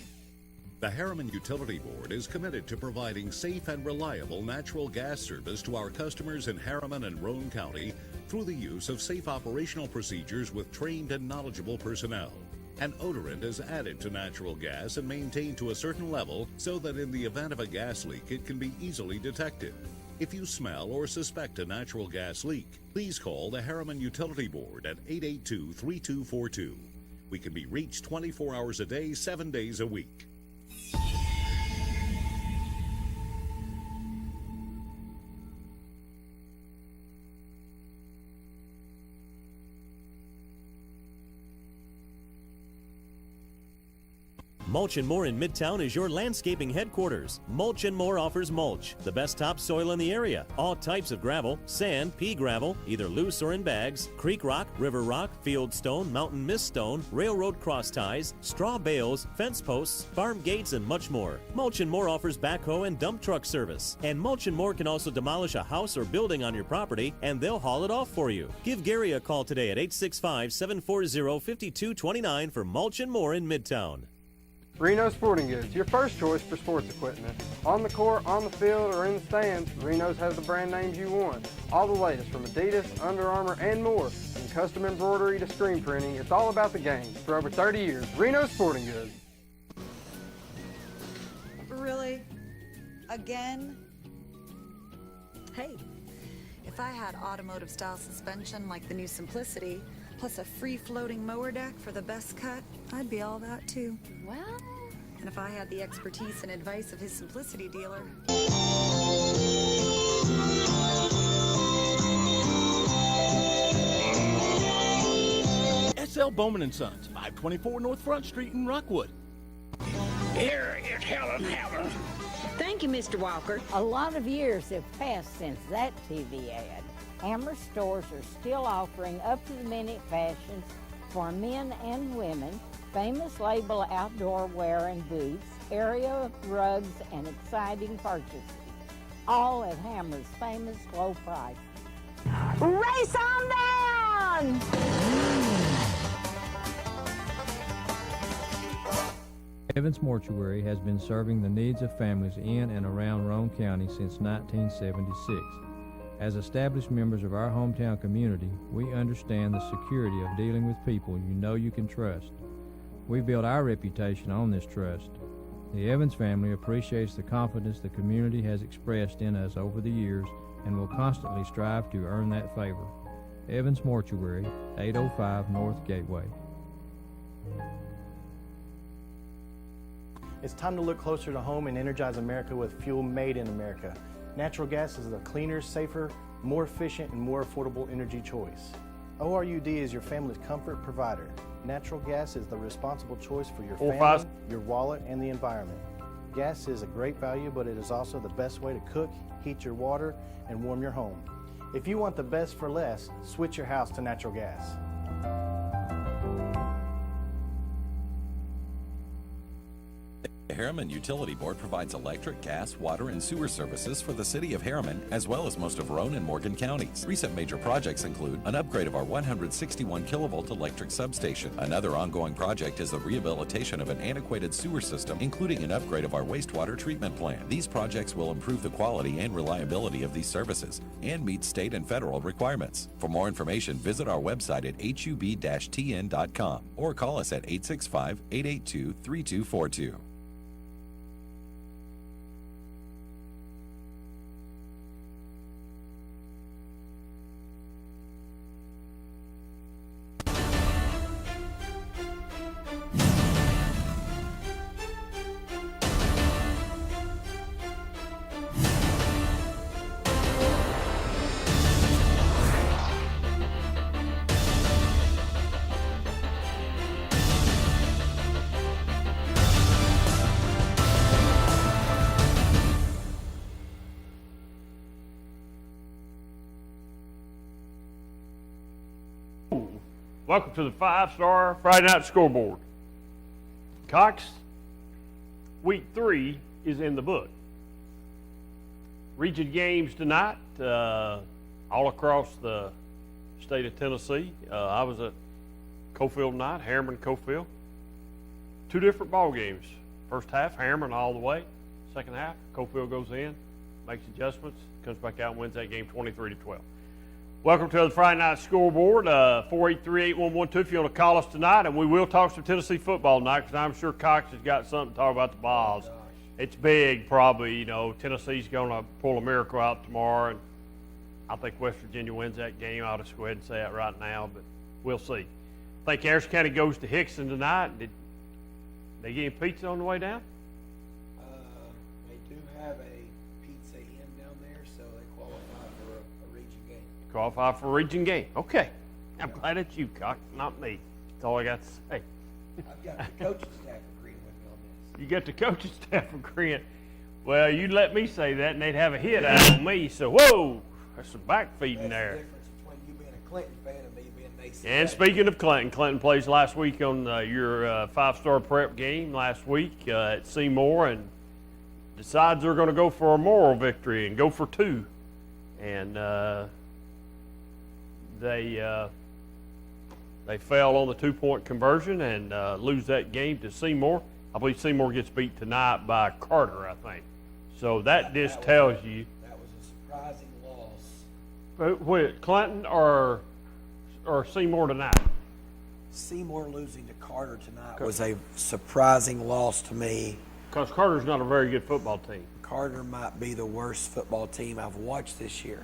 The Harriman Utility Board is committed to providing safe and reliable natural gas service to our customers in Harriman and Roane County through the use of safe operational procedures with trained and knowledgeable personnel. An odorant is added to natural gas and maintained to a certain level so that in the event of a gas leak, it can be easily detected. If you smell or suspect a natural gas leak, please call the Harriman Utility Board at 882-3242. We can be reached 24 hours a day, 7 days a week. Mulch & More in Midtown is your landscaping headquarters. Mulch & More offers mulch, the best topsoil in the area. All types of gravel, sand, pea gravel, either loose or in bags, creek rock, river rock, field stone, mountain mist stone, railroad cross ties, straw bales, fence posts, farm gates, and much more. Mulch & More offers backhoe and dump truck service. And Mulch & More can also demolish a house or building on your property, and they'll haul it off for you. Give Gary a call today at 865-740-5229 for Mulch & More in Midtown. Reno Sporting Goods, your first choice for sports equipment. On the court, on the field, or in the stands, Reno's has the brand names you want. All the latest from Adidas, Under Armour, and more. From custom embroidery to screen printing, it's all about the game. For over 30 years, Reno Sporting Goods. Really? Again? Hey, if I had automotive style suspension like the new Simplicity, plus a free floating mower deck for the best cut, I'd be all that too. Well, and if I had the expertise and advice of his Simplicity dealer. SL Bowman & Sons, 524 North Front Street in Rockwood. Here is Helen Hammond. Thank you, Mr. Walker. A lot of years have passed since that TV ad. Hammer stores are still offering up-to-the-minute fashions for men and women, famous label outdoor wear and boots, area rugs, and exciting purchases, all at Hammer's famous low price. Race on down! Evans Mortuary has been serving the needs of families in and around Roane County since 1976. As established members of our hometown community, we understand the security of dealing with people you know you can trust. We built our reputation on this trust. The Evans family appreciates the confidence the community has expressed in us over the years and will constantly strive to earn that favor. Evans Mortuary, 805 North Gateway. It's time to look closer to home and energize America with fuel made in America. Natural gas is the cleaner, safer, more efficient, and more affordable energy choice. ORUD is your family's comfort provider. Natural gas is the responsible choice for your family, your wallet, and the environment. Gas is a great value, but it is also the best way to cook, heat your water, and warm your home. If you want the best for less, switch your house to natural gas. The Harriman Utility Board provides electric, gas, water, and sewer services for the city of Harriman, as well as most of Roane and Morgan counties. Recent major projects include an upgrade of our 161 kilovolt electric substation. Another ongoing project is the rehabilitation of an antiquated sewer system, including an upgrade of our wastewater treatment plant. These projects will improve the quality and reliability of these services and meet state and federal requirements. For more information, visit our website at hub-tn.com or call us at 865-882-3242. Welcome to the 5-Star Friday Night Scoreboard. Cox, week 3 is in the book. Region games tonight, all across the state of Tennessee. I was at Coalfield tonight, Harriman, Coalfield. 2 different ball games. First half, Harriman all the way. Second half, Coalfield goes in, makes adjustments, comes back out and wins that game 23-12. Welcome to the Friday Night Scoreboard, 483-8112 if you want to call us tonight, and we will talk some Tennessee football tonight because I'm sure Cox has got something to talk about the Vols. It's big, probably. You know, Tennessee's going to pull a miracle out tomorrow, and I think West Virginia wins that game. I'll just go ahead and say that right now, but we'll see. I think Harris County goes to Hickson tonight. Did they get any pizza on the way down? They do have a Pizza Inn down there, so they qualify for a region game. Qualify for a region game. Okay. I'm glad it's you, Cox, not me. That's all I got to say. I've got the coaching staff agreeing with me on this. You got the coaching staff agreeing. Well, you let me say that, and they'd have a hit out on me. So, whoa, there's some back feeding there. That's the difference between you being a Clinton fan and me being an ACA. And speaking of Clinton plays last week on your five-star prep game last week at Seymour, and decides they're going to go for a moral victory and go for two. And they fail on the two-point conversion and lose that game to Seymour. I believe Seymour gets beat tonight by Carter, I think. So that just tells you. That was a surprising loss. Wait, Clinton or Seymour tonight? Seymour losing to Carter tonight was a surprising loss to me. Because Carter's not a very good football team. Carter might be the worst football team I've watched this year.